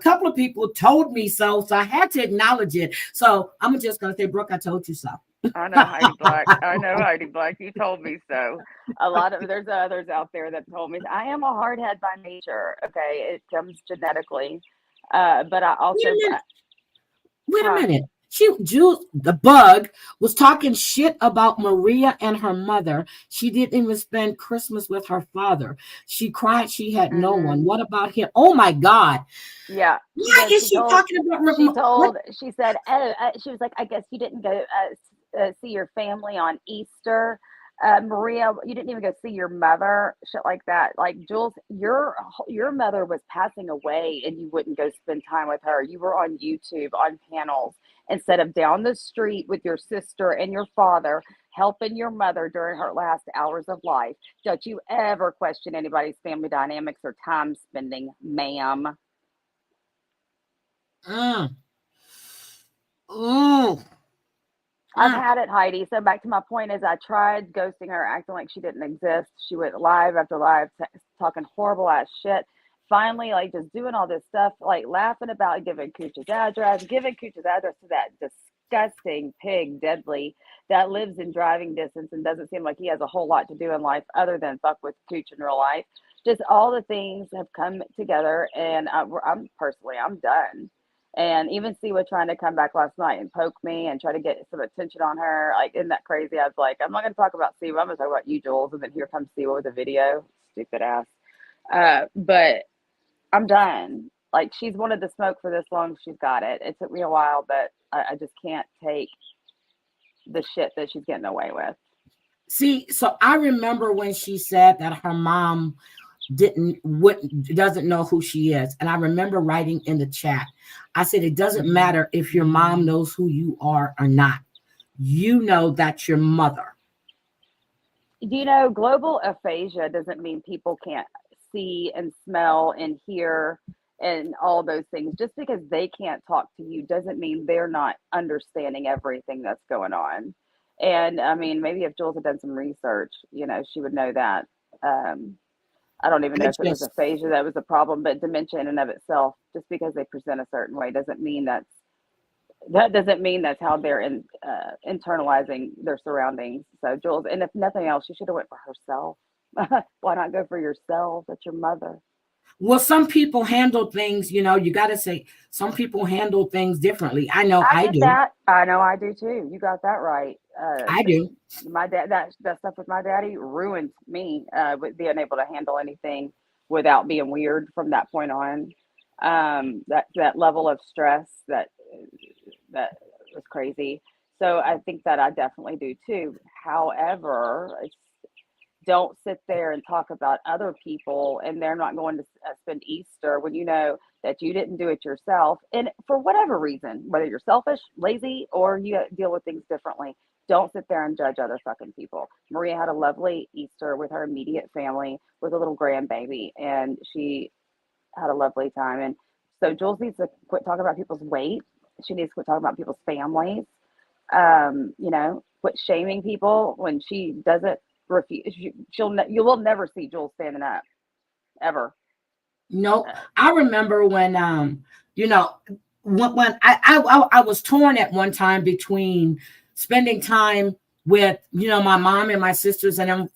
couple of people told me so. So I had to acknowledge it. So I'm just gonna say, Brooke, I told you so. I know Heidi Black. I know Heidi Black. You told me so. There's others out there that told me I am a hardhead by nature. Okay, it comes genetically, but I also wait a minute. Jules, the bug, was talking shit about Maria and her mother. She didn't even spend Christmas with her father. She cried she had no one. What about him? Oh my God. Yeah. Why is she talking about? She said, she was like, I guess you didn't go see your family on Easter. Maria, you didn't even go see your mother, shit like that. Like, Jules, your mother was passing away and you wouldn't go spend time with her. You were on YouTube on panels instead of down the street with your sister and your father helping your mother during her last hours of life. Don't you ever question anybody's family dynamics or time spending, ma'am. Oh. I've had it, Heidi. So back to my point is I tried ghosting her, acting like she didn't exist. She went live after live, talking horrible ass shit. Finally, like, just doing all this stuff, like laughing about giving Cooch's address to that disgusting pig, Deadly, that lives in driving distance and doesn't seem like he has a whole lot to do in life other than fuck with Cooch in real life. Just all the things have come together, and I'm done. And even Siwa trying to come back last night and poke me and try to get some attention on her. Like, isn't that crazy? I was like, I'm not going to talk about Siwa. I'm going to talk about you, Jules. And then here comes Siwa with a video. Stupid ass. But I'm done. Like, she's wanted the smoke for this long. She's got it. It took me a while, but I just can't take the shit that she's getting away with. See, so I remember when she said that her mom doesn't know who she is. And I remember writing in the chat, I said, it doesn't matter if your mom knows who you are or not. You know that's your mother. Global aphasia doesn't mean people can't see and smell and hear and all those things. Just because they can't talk to you doesn't mean they're not understanding everything that's going on. And I mean, maybe if Jules had done some research, she would know that. I don't even know if it was aphasia that was a problem, but dementia in and of itself, just because they present a certain way, doesn't mean that's how they're internalizing their surroundings. So Jules, and if nothing else, she should have went for herself. Why not go for yourself? That's your mother. Well, some people handle things, you got to say some people handle things differently. I know I do. I know I do too. You got that right. I do. My dad, that stuff with my daddy ruined me with being able to handle anything without being weird from that point on. That level of stress that was crazy. So I think that I definitely do too. However, don't sit there and talk about other people and they're not going to spend Easter when you know that you didn't do it yourself. And for whatever reason, whether you're selfish, lazy, or you deal with things differently, don't sit there and judge other fucking people. Maria had a lovely Easter with her immediate family with a little grandbaby, and she had a lovely time. And so Jules needs to quit talking about people's weight. She needs to quit talking about people's families. Quit shaming people when she doesn't refuse. You will never see Jules standing up ever. No, I remember when when I was torn at one time between spending time with, my mom and my sisters and them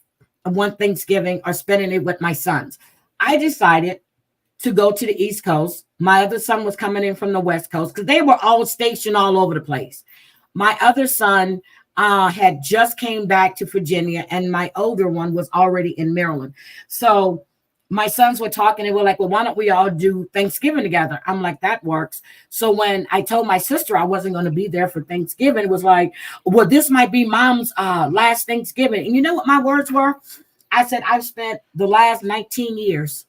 one Thanksgiving or spending it with my sons. I decided to go to the East Coast. My other son was coming in from the West Coast because they were all stationed all over the place. My other son had just came back to Virginia, and my older one was already in Maryland. So my sons were talking, and were like, well, why don't we all do Thanksgiving together? I'm like, that works. So when I told my sister I wasn't going to be there for Thanksgiving, it was like, well, this might be mom's last Thanksgiving. And you know what my words were? I said, I've spent the last 19 years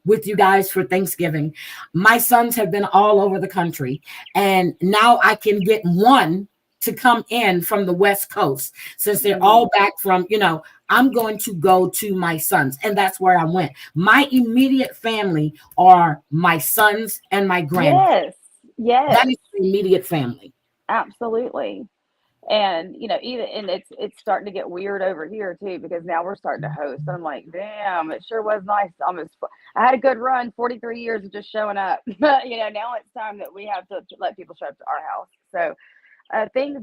with you guys for Thanksgiving. My sons have been all over the country, and now I can get one to come in from the West Coast since they're all back from, I'm going to go to my sons. And that's where I went. My immediate family are my sons and my grandkids. Yes. That is the immediate family. Absolutely. And even it's starting to get weird over here too, because now we're starting to host. I'm like, damn, it sure was nice. I had a good run, 43 years of just showing up. But now it's time that we have to let people show up to our house. So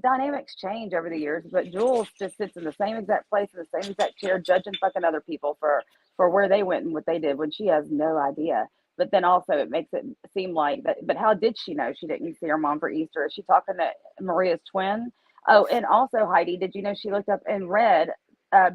dynamics change over the years, but Jules just sits in the same exact place in the same exact chair, judging fucking other people for where they went and what they did when she has no idea. But then also it makes it seem like that. But how did she know she didn't see her mom for Easter? Is she talking to Maria's twin? Oh, and also, Heidi, did you know she looked up and read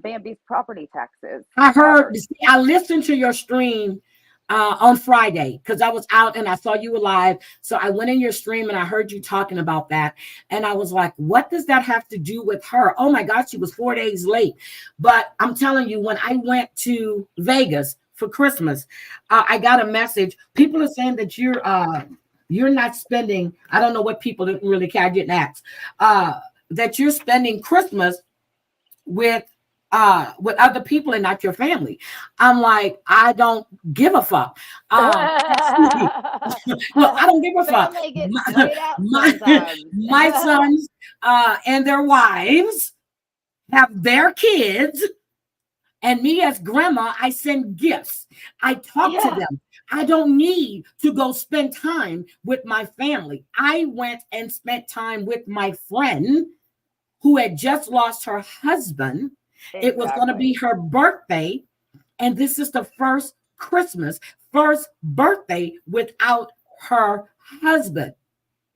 Bambi's property taxes? I heard, I listened to your stream on Friday because I was out and I saw you were live. So I went in your stream and I heard you talking about that. And I was like, what does that have to do with her? Oh my God, she was 4 days late. But I'm telling you, when I went to Vegas for Christmas, I got a message. People are saying that you're not spending, I don't know what people didn't really care, I didn't ask, that you're spending Christmas with other people and not your family. I'm like, I don't give a fuck. Well, I don't give a fuck. My sons and their wives have their kids, and me as grandma, I send gifts. I talk to them. I don't need to go spend time with my family. I went and spent time with my friend who had just lost her husband. Exactly. It was going to be her birthday. And this is the first birthday without her husband.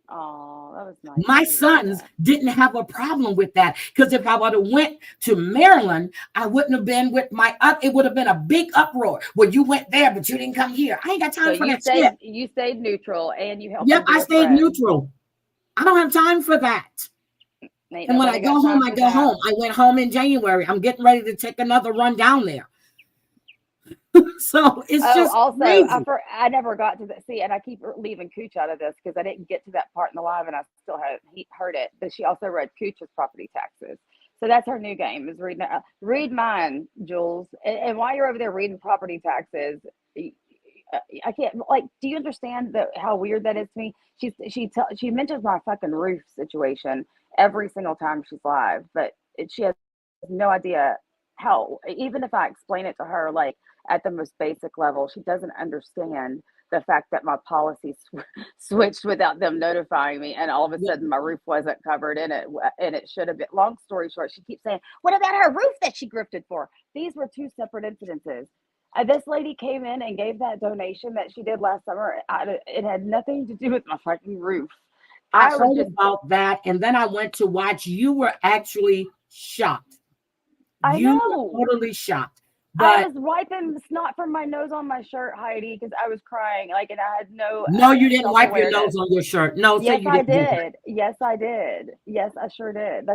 Oh, that was nice. My sons didn't have a problem with that, because if I would have went to Maryland, I wouldn't have been with it would have been a big uproar. Well, you went there, but you didn't come here. I ain't got time for that shit. You stayed neutral and you helped. Yep, I stayed neutral. I don't have time for that. And when I go home, I go home. I went home in January. I'm getting ready to take another run down there. So it's just also crazy. I never got to that. See, and I keep leaving Cooch out of this because I didn't get to that part in the live, and I still heard it. But she also read Cooch's property taxes. So that's her new game, is read mine, Jules. And while you're over there reading property taxes, I can't, do you understand how weird that is to me? She mentions my fucking roof situation every single time she's live, but she has no idea how, even if I explain it to her, at the most basic level, she doesn't understand the fact that my policy switched without them notifying me, and all of a sudden my roof wasn't covered in it, and it should have been. Long story short, she keeps saying, what about her roof that she grifted for? These were two separate incidences. This lady came in and gave that donation that she did last summer. It had nothing to do with my fucking roof. I heard about that, and then I went to watch. You were actually shocked. You were totally shocked. But I was wiping the snot from my nose on my shirt, Heidi, because I was crying. And I had no. No, you didn't wipe your nose on your shirt. No, yes, I did. Yes, I did. Yes, I sure did.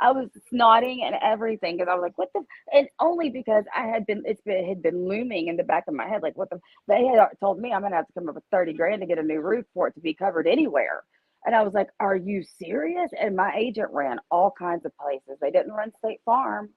I was snotting and everything because I was like, "What the?" And only because I had been. It had been looming in the back of my head, like, "What the?" They had told me I'm gonna have to come up with $30,000 to get a new roof for it to be covered anywhere. And I was like, "Are you serious?" And my agent ran all kinds of places. They didn't run State Farm.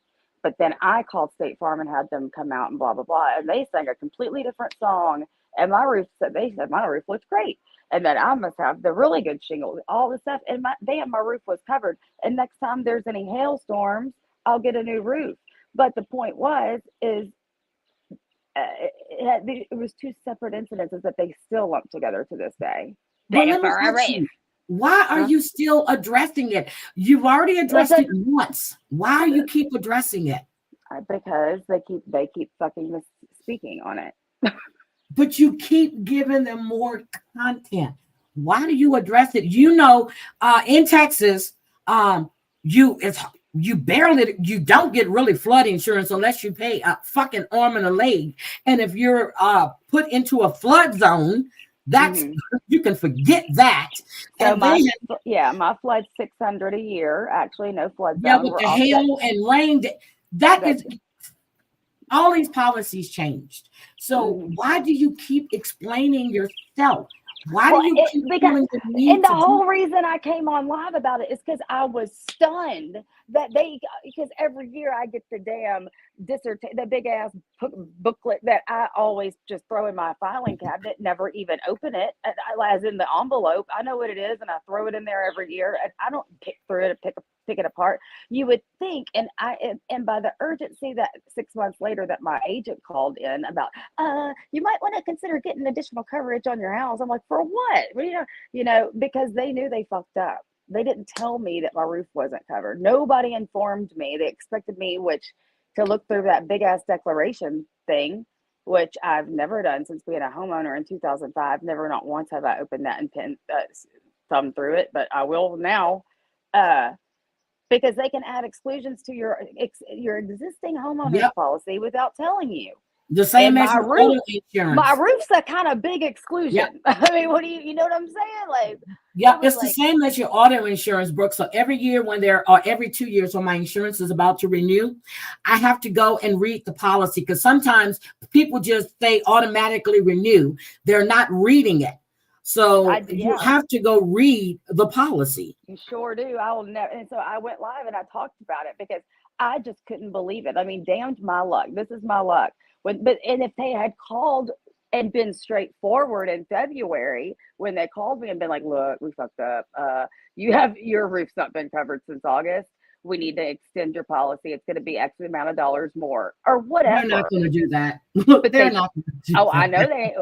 But then I called State Farm and had them come out and blah, blah, blah. And they sang a completely different song. And they said my roof looks great. And then I must have the really good shingles, all the stuff. And my roof was covered. And next time there's any hailstorms, I'll get a new roof. But the point it was two separate incidences that they still lump together to this day. Why are Huh? you still addressing it? You've already It's addressed a it once. Why do you keep addressing it? because they keep fucking speaking on it. But you keep giving them more content. Why do you address it? You know, in Texas, you it's you barely you don't get really flood insurance unless you pay a fucking arm and a leg. And if you're put into a flood zone, that's Hmm. you can forget that. So And then my flood's 600 a year. Actually, no flood yeah, zone. with We're the offset. hail and rain, that That is all these policies changed. So mhm. why do you keep explaining yourself? Why Well, do you keep because feeling the and need the to do? whole reason I came on live about it is because I was stunned that because every year I get the damn dissertation, the big ass booklet that I always just throw in my filing cabinet, never even open it, as in the envelope. I know what it is, and I throw it in there every year, and I don't pick through it, pick it apart. You would think, and by the urgency that 6 months later that my agent called in about, you might want to consider getting additional coverage on your house. I'm like, for what? What do because they knew they fucked up. They didn't tell me that my roof wasn't covered. Nobody informed me. They expected me, to look through that big ass declaration thing, which I've never done since being a homeowner in 2005. Never, not once have I opened that and thumbed through it, but I will now. Uh, because they can add exclusions to your existing homeowner's Yep. policy without telling you. The And same as my your roof, auto my insurance. roof's a kind of big Yep. exclusion. I mean, what do you know what I'm saying? Like, I Yep. was It's the like, same as your auto insurance, Brooke. So every year when there or every 2 years when my insurance is about to renew, I have to go and read the policy because sometimes people just they automatically renew. They're not reading it. So you yeah, have to go read the policy. you sure do. I will never. And so I went live and I talked about it because I just couldn't believe it. I mean, damned my luck. This is my luck. And if they had called and been straightforward in February when they called me and been like, "Look, we fucked up. Your roof's not been covered since August. We need to extend your policy. It's going to be X amount of dollars more, or They're not whatever." going to do that. But They're they not going to do Oh, I know that. they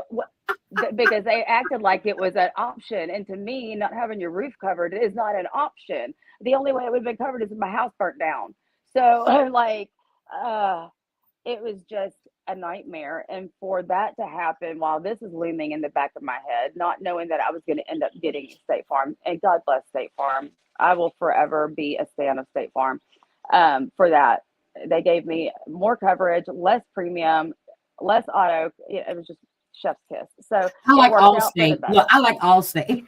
because they acted like it was an option, and to me, not having your roof covered is not an option. The only way it would have been covered is if my house burnt down. So, like, uh, it was just a nightmare. And for that to happen while this is looming in the back of my head, not knowing that I was going to end up getting State Farm, and God bless State Farm, I will forever be a fan of State Farm. For that, they gave me more coverage, less premium, less auto. It was just chef's kiss. So I it like worked out for the Allstate. Look, better. I like Allstate.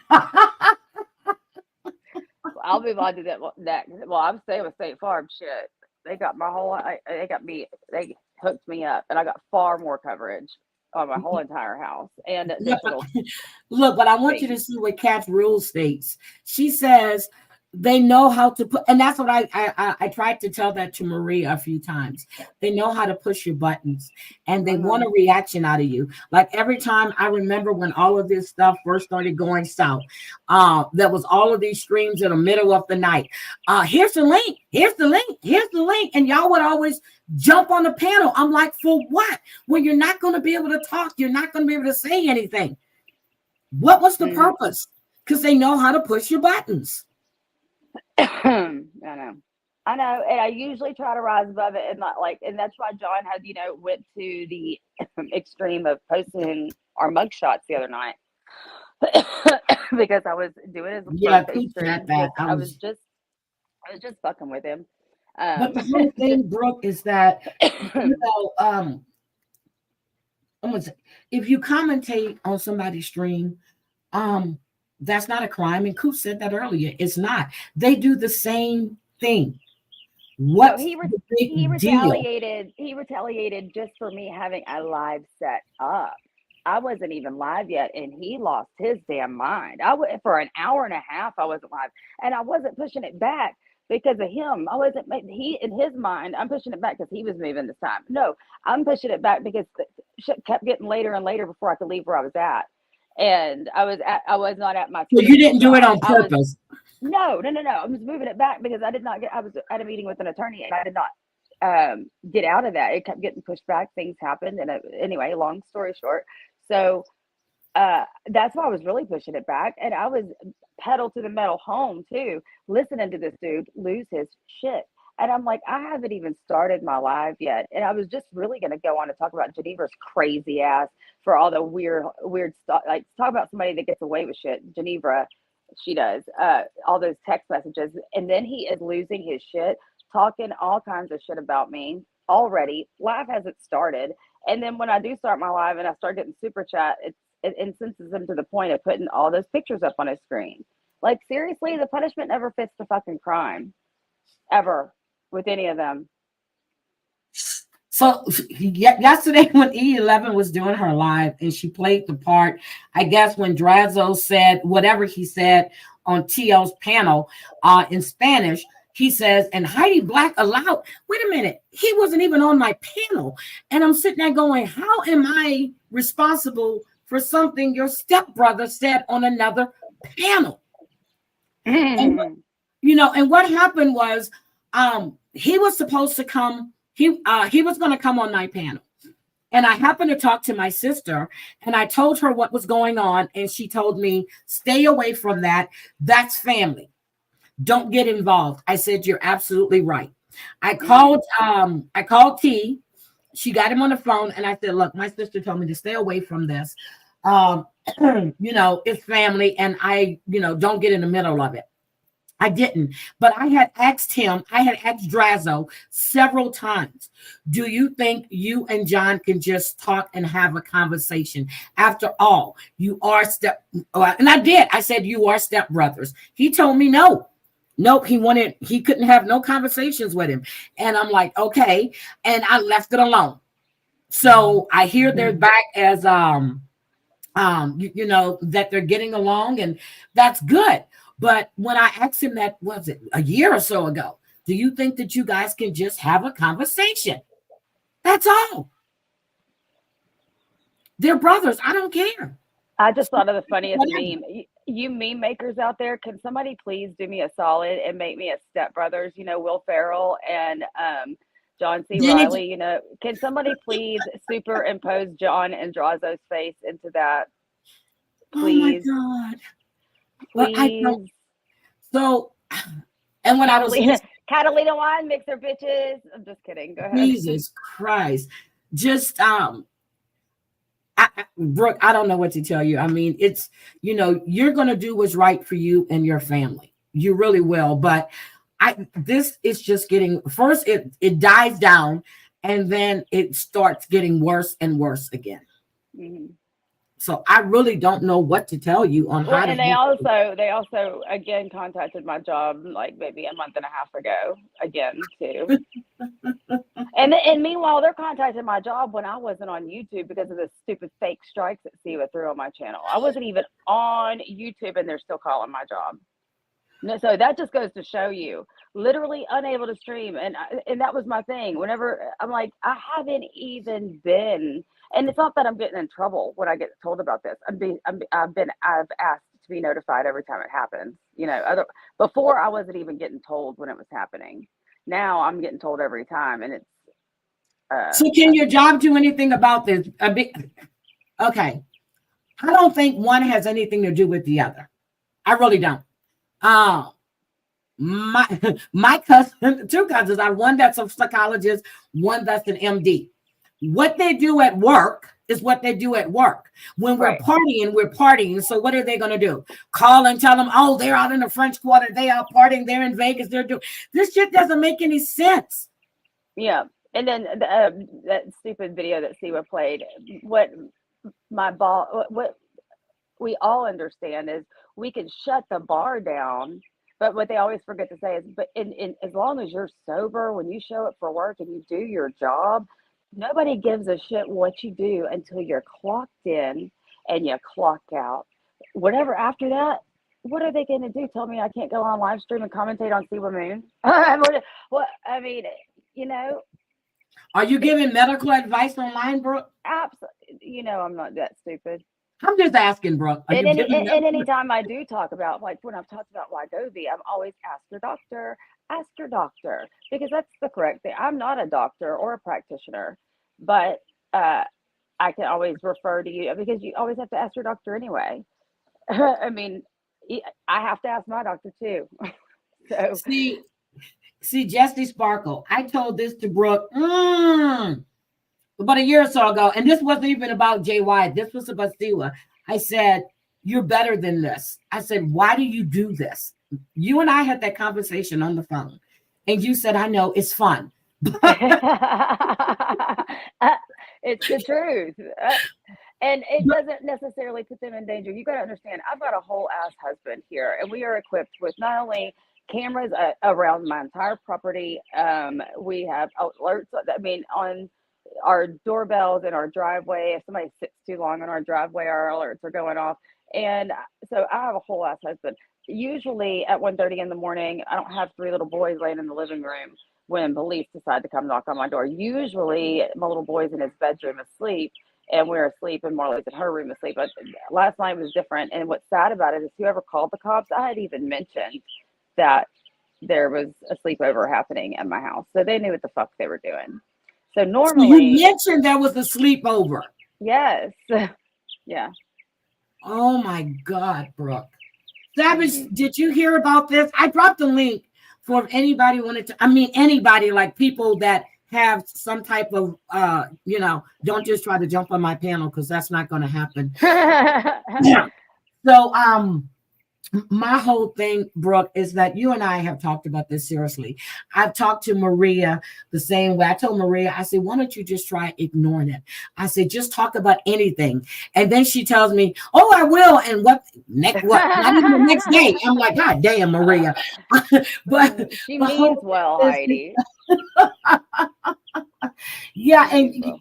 I'll move on to that. Well, I'm staying with State Farm. Shit, they got my whole. They got me. They hooked me up, and I got far more coverage on my whole entire house and Yeah, but additional look, but I want you to things. see what Kat's rule states. She says they know how to put, and that's what I tried to tell that to Maria a few times. They know how to push your buttons, and they want Hmm. a reaction out of you. Like every time I remember when all of this stuff first started going south, there was all of these streams in the middle of the night. Here's the link. Here's the link. Here's the link, and y'all would always jump on the panel. I'm like, for what? When you're not going to be able to talk, you're not going to be able to say anything. What was the Hmm. purpose? Because they know how to push your buttons. I know. I know, and I usually try to rise above it, and not like, and that's why John had, went to the extreme of posting our mugshots the other night because I was doing his Yeah, birthday Coop said stream. that. Just I was just fucking with him. But the whole Just thing, Brooke, is that you know, I'm gonna say, if you commentate on somebody's stream, um, that's not a crime. And Coop said that earlier. It's not. They do the same thing. no, What's the he big deal? retaliated. He retaliated just for me having a live set up. I wasn't even live yet, and he lost his damn mind. For an hour and a half. I wasn't live, and I wasn't pushing it back because of him. I wasn't. He in his mind, I'm pushing it back because he was moving this time. No, I'm pushing it back because the shit kept getting later and later before I could leave where I was at, and I was not at my So you typical didn't do it shop. on purpose. No, no, no, no. I was moving it back because I was at a meeting with an attorney and I did not get out of that. It kept getting pushed back. Things happened. And anyway, long story short. So That's why I was really pushing it back. And I was pedal to the metal home too, listening to this dude lose his shit. And I'm like, I haven't even started my live yet. And I was just really going to go on and talk about Geneva's crazy ass for all the weird stuff. Like, talk about somebody that gets away with shit. Geneva, she does all those text messages. And then he is losing his shit, talking all kinds of shit about me already. Live hasn't started. And then when I do start my live and I start getting super chat, it incenses him to the point of putting all those pictures up on his screen. Like, seriously, the punishment never fits the fucking crime, ever, with any of them. So yesterday when E11 was doing her live and she played the part, I guess when Drazzo said whatever he said on TL's panel in Spanish, he says, and Heidi Black allowed, wait a minute, he wasn't even on my panel. And I'm sitting there going, how am I responsible for something your stepbrother said on another panel? And, and what happened was he was supposed to come, he was going to come on my panel. And I happened to talk to my sister and I told her what was going on. And she told me, stay away from that. That's family. Don't get involved. I said, you're absolutely right. I called T. She got him on the phone and I said, look, my sister told me to stay away from this. It's family and I, don't get in the middle of it. I didn't, but I had asked Drazzo several times, do you think you and John can just talk and have a conversation? After all, you are and I did. I said, you are stepbrothers. He told me no. Nope, he couldn't have no conversations with him. And I'm like, okay. And I left it alone. So I hear they're back as that they're getting along, and that's good. But when I asked him that, was it a year or so ago, do you think that you guys can just have a conversation? That's all. They're brothers. I don't care. I just thought of the funniest meme. You meme makers out there, can somebody please do me a solid and make me a stepbrothers, Will Ferrell and John C. Reilly, can somebody please superimpose John and Drazzo's face into that? Please. Oh my God. Please. Well, I don't. So, and when Catalina wine mixer, bitches. I'm just kidding. Go ahead. Jesus Christ. Just, Brooke, I don't know what to tell you. I mean, it's, you're going to do what's right for you and your family. You really will. But this is just getting, first it dies down and then it starts getting worse and worse again. Mm-hmm. So I really don't know what to tell you on how to. And they also again contacted my job like maybe a month and a half ago again too. and meanwhile they're contacting my job when I wasn't on YouTube because of the stupid fake strikes that Siwa threw on my channel. I wasn't even on YouTube and they're still calling my job. So that just goes to show you, literally unable to stream. And that was my thing. Whenever I'm like, I haven't even been. And it's not that I'm getting in trouble when I get told about this. I've asked to be notified every time it happens. Before I wasn't even getting told when it was happening. Now I'm getting told every time, and it's. So can your job do anything about this? Okay, I don't think one has anything to do with the other. I really don't. My cousin, two cousins. I have one that's a psychologist, one that's an MD. What they do at work is what they do at work. When we're partying, we're partying. So what are they going to do? Call and tell them, oh, they're out in the French Quarter. They are partying. They're in Vegas. They're doing this shit doesn't make any sense. Yeah. And then that stupid video that Siwa played, what we all understand is we can shut the bar down. But what they always forget to say is, but in as long as you're sober, when you show up for work and you do your job, nobody gives a shit what you do until you're clocked in and you clock out. Whatever after that, what are they going to do? Tell me I can't go on live stream and commentate on Siwa Moon? What I mean, Are you giving medical advice online, Brooke? Absolutely. I'm not that stupid. I'm just asking, Brooke. And anytime I do talk about, like when I've talked about Wegovy, I'm always ask your doctor, because that's the correct thing. I'm not a doctor or a practitioner, but I can always refer to you because you always have to ask your doctor anyway. I mean, I have to ask my doctor too. So See, Jesse Sparkle. I told this to Brooke about a year or so ago, and this wasn't even about JY. This was about Siwa. I said, "You're better than this." I said, "Why do you do this?" You and I had that conversation on the phone, and you said, "I know it's fun." it's the truth. And it doesn't necessarily put them in danger. You got to understand, I've got a whole ass husband here, and we are equipped with not only cameras around my entire property. We have alerts. I mean, on our doorbells in our driveway. If somebody sits too long in our driveway, our alerts are going off. And so I have a whole ass husband. Usually at 1:30 in the morning, I don't have three little boys laying in the living room when police decide to come knock on my door. Usually my little boy's in his bedroom asleep, and we're asleep, and Marley's in her room asleep. But last night was different. And what's sad about it is whoever called the cops, I had even mentioned that there was a sleepover happening at my house. So they knew what the fuck they were doing. So So you normally, mentioned there was a sleepover. yes. Yeah. Oh my God, Brooke. Savage, did you hear about this? I dropped a link for if anybody wanted to. I mean, anybody, like people that have some type of, don't just try to jump on my panel because that's not going to happen. So, my whole thing, Brooke, is that you and I have talked about this seriously. I've talked to Maria the same way. I told Maria, I said, why don't you just try ignoring it? I said, just talk about anything. And then she tells me, oh, I will. And what? Not even the next day. I'm like, God damn, Maria. but she means well, Heidi. Yeah, and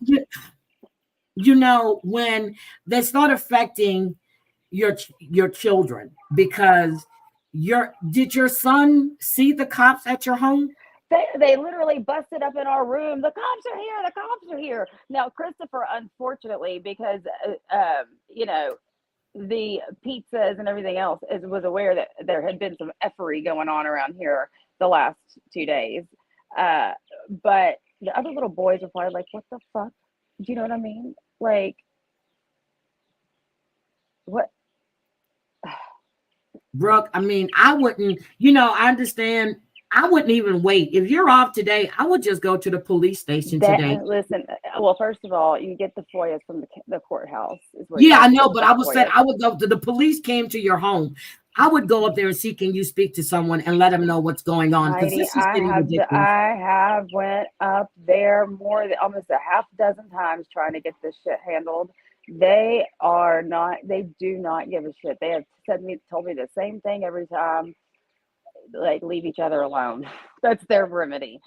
when they start affecting your children, because did your son see the cops at your home? They literally busted up in our room. The cops are here. The cops are here. Now, Christopher, unfortunately, because the pizzas and everything else, was aware that there had been some effery going on around here the last 2 days. But the other little boys were probably like, "What the fuck?" Do you know what I mean? Like, what? Brooke, I mean, I wouldn't, I understand. I wouldn't even wait. If you're off today, I would just go to the police station today. Listen, well, first of all, you get the FOIAs from the courthouse. Yeah, I know, but I would say I would go to the police came to your home. I would go up there and see, can you speak to someone and let them know what's going on? Because this is getting ridiculous. I have went up there more than almost a half dozen times trying to get this shit handled. They do not give a shit. They have told me the same thing every time. Like, leave each other alone. That's their remedy.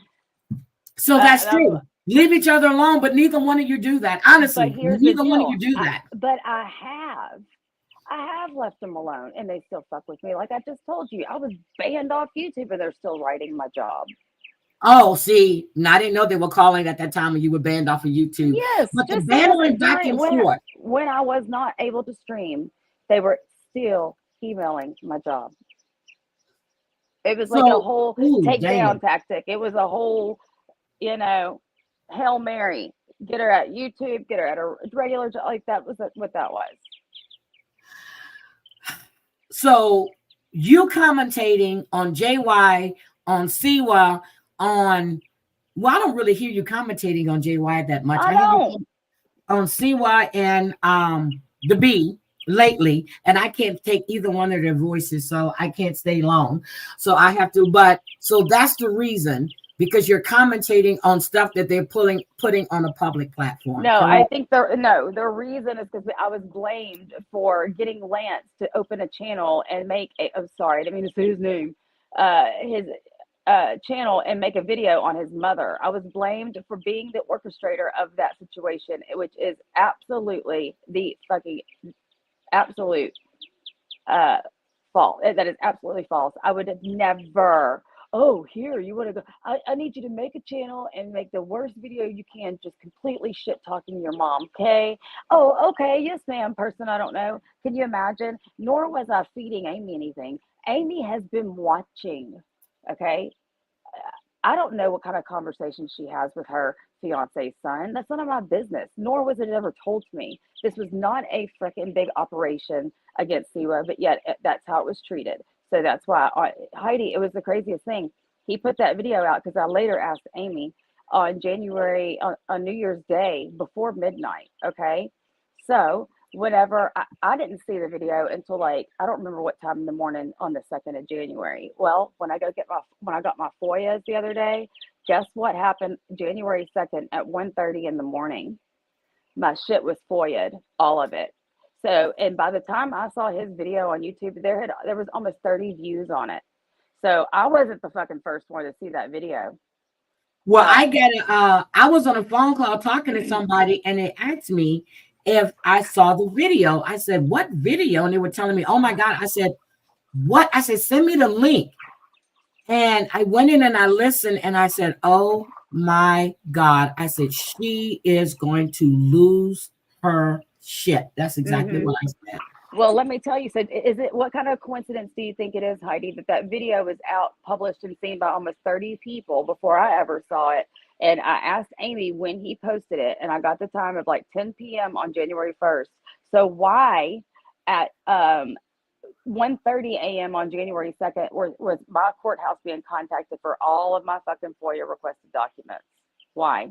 So that's true. Leave each other alone, but neither one of you do that. Honestly, neither one of you do that. But I have left them alone, and they still fuck with me. Like I just told you, I was banned off YouTube, and they're still writing my job. Oh, see, I didn't know they were calling at that time when you were banned off of YouTube. Yes, but the bannering back and forth. When I was not able to stream, they were still emailing my job. It was like a whole takedown tactic. It was a whole, Hail Mary. Get her at YouTube, get her at a regular job. Like, that was what that was. So you commentating on JY, on Siwa, I don't really hear you commentating on JY that much. I don't. On Siwa and the B lately, and I can't take either one of their voices, so I can't stay long. So I have to, so that's the reason, because you're commentating on stuff that they're putting on a public platform. No, correct? I think the reason is because I was blamed for getting Lance to open a channel and make I'm sorry, I didn't mean to say his name. His channel and make a video on his mother. I was blamed for being the orchestrator of that situation, which is absolutely the fucking absolute false. That is absolutely false. I would have never. Oh, here, you want to go? I need you to make a channel and make the worst video you can, just completely shit talking your mom, okay? Oh, okay, yes, ma'am, person I don't know. Can you imagine? Nor was I feeding Amy anything. Amy has been watching, okay? I don't know what kind of conversation she has with her fiance's son. That's none of my business, nor was it ever told to me. This was not a freaking big operation against Siwa, but yet that's how it was treated. So that's why, Heidi, it was the craziest thing. He put that video out because I later asked Amy on January, on New Year's Day before midnight. Okay. So whenever I didn't see the video until like, I don't remember what time in the morning on the 2nd of January. Well, when I got my FOIAs the other day, guess what happened January 2nd at 1:30 in the morning? My shit was FOIA'd, all of it. So, and by the time I saw his video on YouTube, there was almost 30 views on it. So I wasn't the fucking first one to see that video. Well, I was on a phone call talking to somebody and they asked me if I saw the video. I said, what video? And they were telling me, oh my God. I said, what? I said, send me the link. And I went in and I listened and I said, oh my God. I said, she is going to lose her shit. That's exactly what I said. Well, let me tell you, so what kind of coincidence do you think it is, Heidi, that video was out, published, and seen by almost 30 people before I ever saw it? And I asked Amy when he posted it, and I got the time of like 10 p.m. on January 1st. So why at 1:30 a.m. on January 2nd was my courthouse being contacted for all of my fucking FOIA requested documents? Why?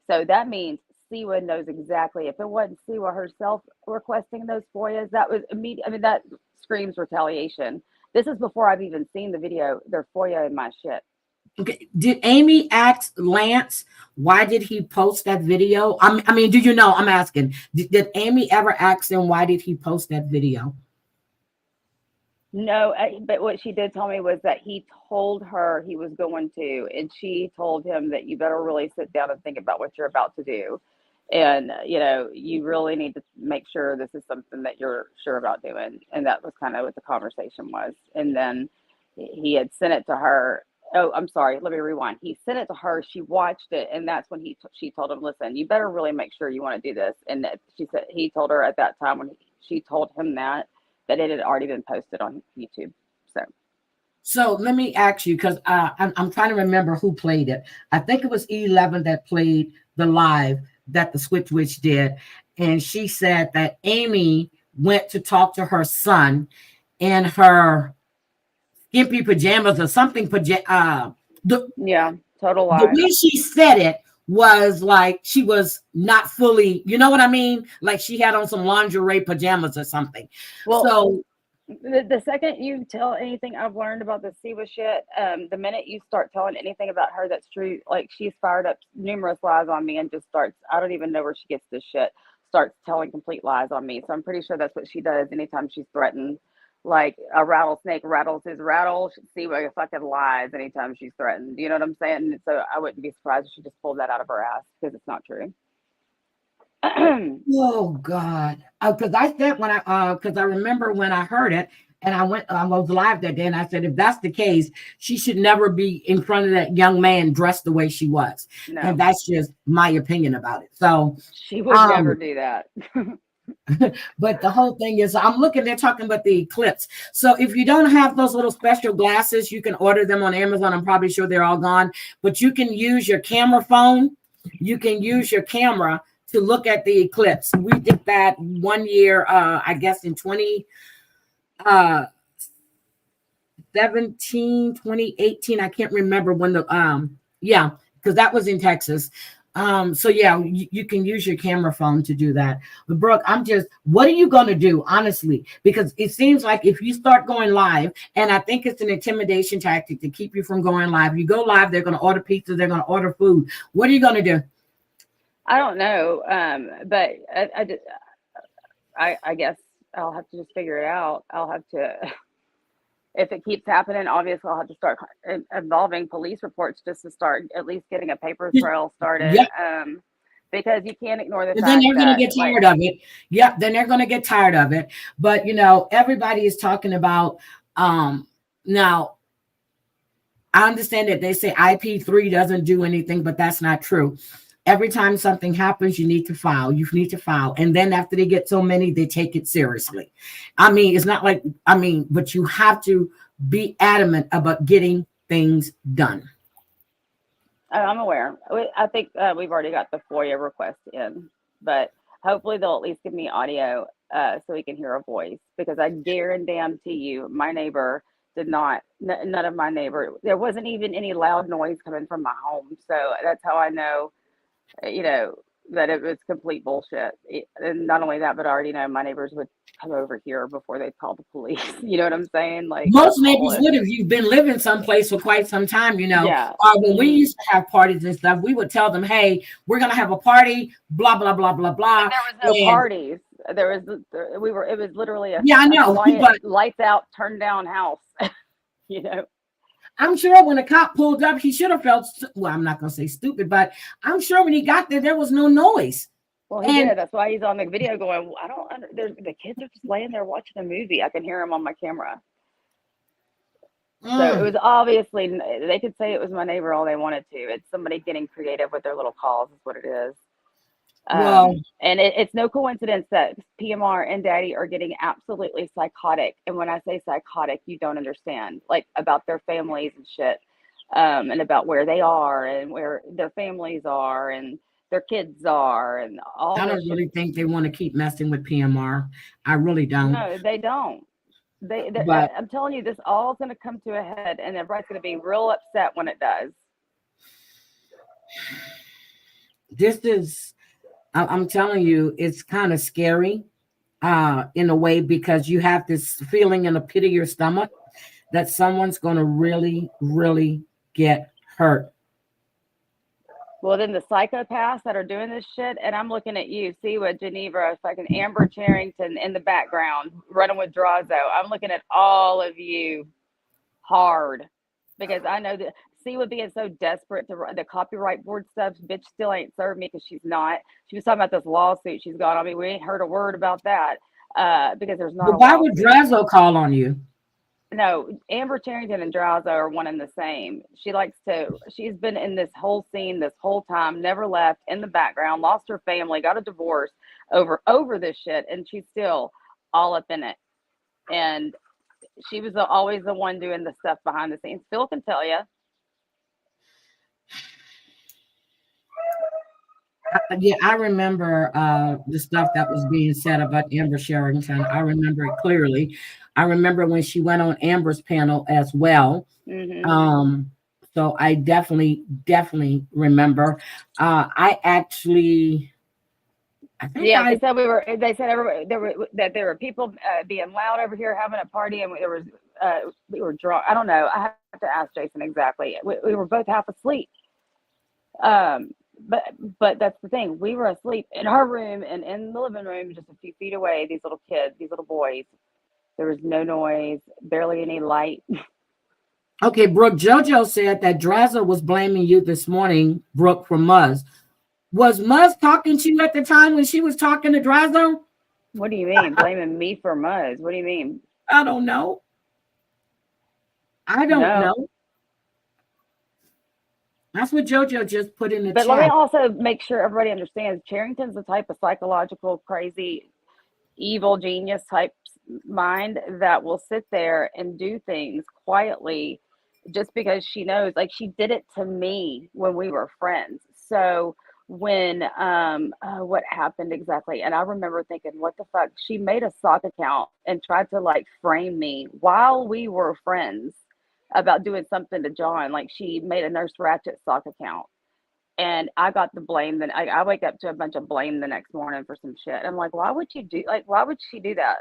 So that means Siwa knows exactly. If it wasn't Siwa herself requesting those FOIAs, that was immediate. I mean, that screams retaliation. This is before I've even seen the video. They're FOIA in my shit. Okay. Did Amy ask Lance why did he post that video? I mean, do you know? I'm asking. Did Amy ever ask him why did he post that video? No, but what she did tell me was that he told her he was going to, and she told him that you better really sit down and think about what you're about to do. And, you really need to make sure this is something that you're sure about doing. And that was kind of what the conversation was. And then he had sent it to her. Oh, I'm sorry. Let me rewind. He sent it to her. She watched it. And that's when she told him, listen, you better really make sure you want to do this. And she said, he told her at that time when she told him that it had already been posted on YouTube. So let me ask you, because I'm trying to remember who played it. I think it was E11 that played the live that the Switch Witch did. And she said that Amy went to talk to her son in her skimpy pajamas or something. Yeah, total lie. The way she said it was like she was not fully, you know what I mean? Like she had on some lingerie pajamas or something. Well, so the second you tell anything I've learned about the Siwa shit, the minute you start telling anything about her that's true, like she's fired up numerous lies on me and just starts, I don't even know where she gets this shit, starts telling complete lies on me. So I'm pretty sure that's what she does anytime she's threatened. Like a rattlesnake rattles his rattle, Siwa fucking lies anytime she's threatened. You know what I'm saying? So I wouldn't be surprised if she just pulled that out of her ass because it's not true. Oh God! Because I said because I remember when I heard it, and I was live that day, and I said, if that's the case, she should never be in front of that young man dressed the way she was, and that's just my opinion about it. So she would never do that. But the whole thing is, I'm looking, they're talking about the eclipse. So if you don't have those little special glasses, you can order them on Amazon. I'm probably sure they're all gone, but you can use your camera phone. You can use your camera to look at the eclipse. We did that one year, I guess in 2018. I can't remember when because that was in Texas. So yeah, you can use your camera phone to do that. But Brooke, what are you going to do, honestly? Because it seems like if you start going live, and I think it's an intimidation tactic to keep you from going live. You go live, they're going to order pizza, they're going to order food. What are you going to do? I don't know. But I guess I'll have to just figure it out. I'll have to, if it keeps happening, obviously I'll have to start involving police reports just to start at least getting a paper trail started. Yep. Because you can't ignore the fact then they're going to get tired of it. Yep. Then they're going to get tired of it. But, everybody is talking about, now, I understand that they say IP3 doesn't do anything, but that's not true. Every time something happens, you need to file. You need to file. And then after they get so many, they take it seriously. I mean, it's not but you have to be adamant about getting things done. I'm aware. I think we've already got the FOIA request in, but hopefully they'll at least give me audio so we can hear a voice because I guarantee you, my neighbor did not, none of my neighbor, there wasn't even any loud noise coming from my home. So that's how I know, you know, that it was complete bullshit. And not only that, but I already know my neighbors would come over here before they called the police. You know what I'm saying? Like, Most all neighbors it. would if you've been living someplace for quite some time, Yeah. when we Hmm. used to have parties and stuff, we would tell them, hey, we're going to have a party, blah, blah, blah, blah, And blah. there was no And parties. There was we were it was literally yeah, I a know. quiet But lights out, turned down house. You know. I'm sure when the cop pulled up, he should have felt, well, I'm not going to say stupid, but I'm sure when he got there, there was no noise. Well, he And did. That's why he's on the video going. I don't. The kids are just laying there watching a movie. I can hear him on my camera. So it mm, was obviously they could say it was my neighbor all they wanted to. It's somebody getting creative with their little calls. Is what it is. well, And it's no coincidence that PMR and Daddy are getting absolutely psychotic. And when I say psychotic, you don't understand, like about their families and shit, and about where they are and where their families are and their kids are and all I this don't shit. really think they want to keep messing with PMR. I really don't. No, they don't. But I'm telling you, this all is going to come to a head, and everybody's going to be real upset when it does. this is, I'm telling you, it's kind of scary in a way because you have this feeling in the pit of your stomach that someone's going to really, really get hurt. Well, then the psychopaths that are doing this shit, and I'm looking at you, see what Geneva, fucking Amber Charrington in the background, running with Drazo. I'm looking at all of you hard because I know that C would being so desperate to run the copyright board stuff. Bitch still ain't served me because she's not. She was talking about this lawsuit she's got on me. We ain't heard a word about that because there's not But a why would lawsuit. Drazo call on you? No, Amber Charrington and Drowso are one and the same. She likes to, she's been in this whole scene this whole time, never left, in the background, lost her family, got a divorce over this shit, and she's still all up in it. And she was always the one doing the stuff behind the scenes. Phil can tell you. Yeah, I remember the stuff that was being said about Amber Sherrington. I remember it clearly. I remember when she went on Amber's panel as well. Hmm. Um, so I definitely remember. I actually, I think Yeah, I, they said we were. They said everybody that there were people being loud over here having a party, and there was we were drunk. I don't know. I have to ask Jason exactly. We were both half asleep. Um, but that's the thing. We were asleep in our room and in the living room, just a few feet away. These little kids, these little boys. There was no noise, barely any light. okay, Brooke, JoJo said that Draza was blaming you this morning, Brooke, for Muzz. Was Muzz talking to you at the time when she was talking to Drazo? What do you mean? Blaming me for Muzz? What do you mean? I don't know. I don't No. know. That's what JoJo just put in the But let me chat. also make sure everybody understands Charrington's the type of psychological, crazy, evil genius type mind that will sit there and do things quietly just because she knows, like she did it to me when we were friends. So when what happened exactly, and I remember thinking, what the fuck, she made a sock account and tried to like frame me while we were friends about doing something to John. Like she made a Nurse Ratchet sock account, and I got the blame. Then I wake up to a bunch of blame the next morning for some shit. I'm like, why would you do, like, why would she do that?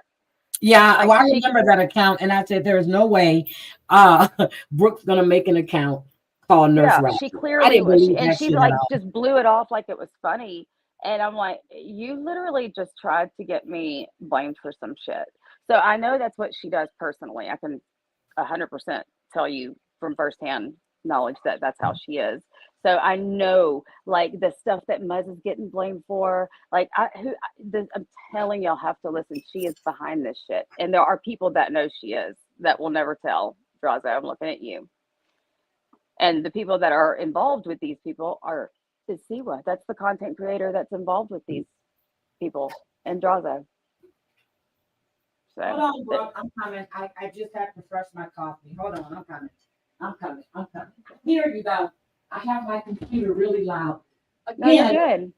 Yeah, Like well, I she remember that account, and I said there is no way uh Brooke's gonna make an account called Nurse Yeah, she Ratchet. I clearly didn't was, believe and that she shit at like all. just blew it off like it was funny. And I'm like, you literally just tried to get me blamed for some shit. So I know that's what she does personally. I can 100% tell you from firsthand knowledge that that's how she is. So I know like the stuff that Muzz is getting blamed for. Like I'm telling y'all have to listen. She is behind this shit, and there are people that know she is that will never tell. Draza, I'm looking at you. And the people that are involved with these people are is Siwa. That's the content creator that's involved with these people and Draza. Hold So on, Brooke. I'm coming. I just have to fresh my coffee. Hold on, I'm coming. I'm coming. I'm coming. Here you go. I have my computer really loud. No, you're Again, good.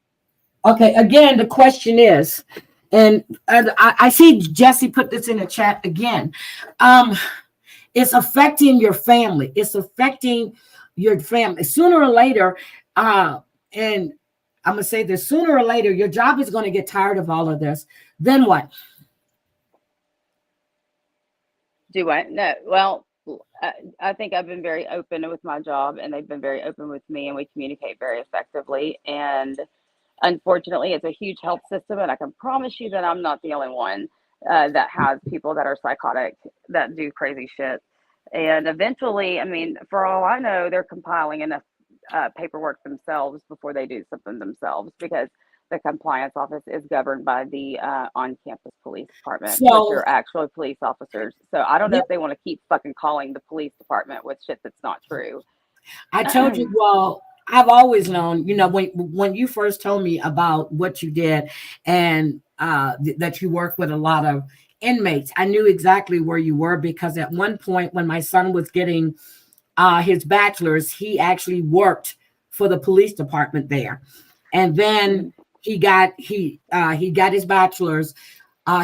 okay, again, the question is, and I see Jesse put this in the chat again. Um, it's affecting your family. It's affecting your family. Sooner or later, and I'm gonna say this, sooner or later, your job is gonna get tired of all of this. Then what? Do I? No. Well, I think I've been very open with my job, and they've been very open with me, and we communicate very effectively. And unfortunately, it's a huge health system, and I can promise you that I'm not the only one that has people that are psychotic that do crazy shit. And eventually, I mean, for all I know, they're compiling enough paperwork themselves before they do something themselves because the compliance office is governed by the on-campus police department, which So, are actual police officers. So I don't know yep, if they want to keep fucking calling the police department with shit that's not true. I told you. Well, I've always known. When you first told me about what you did, and that you work with a lot of inmates, I knew exactly where you were because at one point when my son was getting his bachelor's, he actually worked for the police department there, and then Mhm. he got his bachelor's.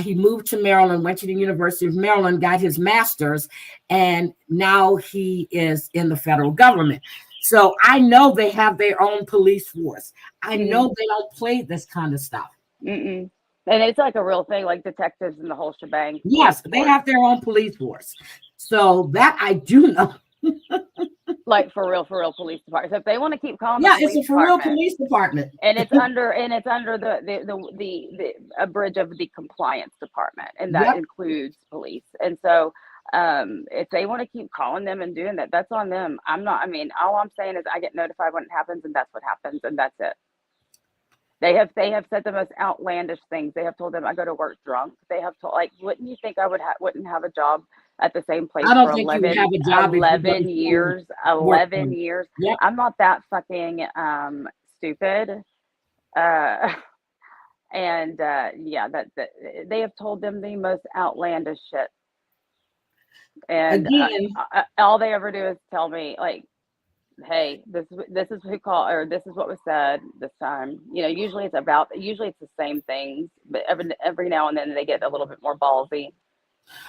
He moved to Maryland, went to the University of Maryland, got his master's, and now he is in the federal government. So I know they have their own police force. I Mhm. know they don't play this kind of stuff. Mm-mm. And it's like a real thing, like detectives and the whole shebang, police Yes, they force. have their own police force. So that I do know. Like for real police department. So if they want to keep calling the Yeah, it's police a for real department, police department. and it's under the a bridge of the compliance department, and that Yep. includes police. And so if they want to keep calling them and doing that, that's on them. I'm not. I mean, all I'm saying is I get notified when it happens, and that's what happens, and that's it. They have said the most outlandish things. They have told them I go to work drunk. They have told, like, wouldn't you think I wouldn't have a job at the same place I for don't think you would have a job if you 11 wasn't doing years? work. 11 years. Yep. I'm not that fucking stupid. Uh, and yeah, that they have told them the most outlandish shit. And Again, all they ever do is tell me, like, hey, this is who called, or this is what was said this time. Usually it's the same things, but every now and then they get a little bit more ballsy.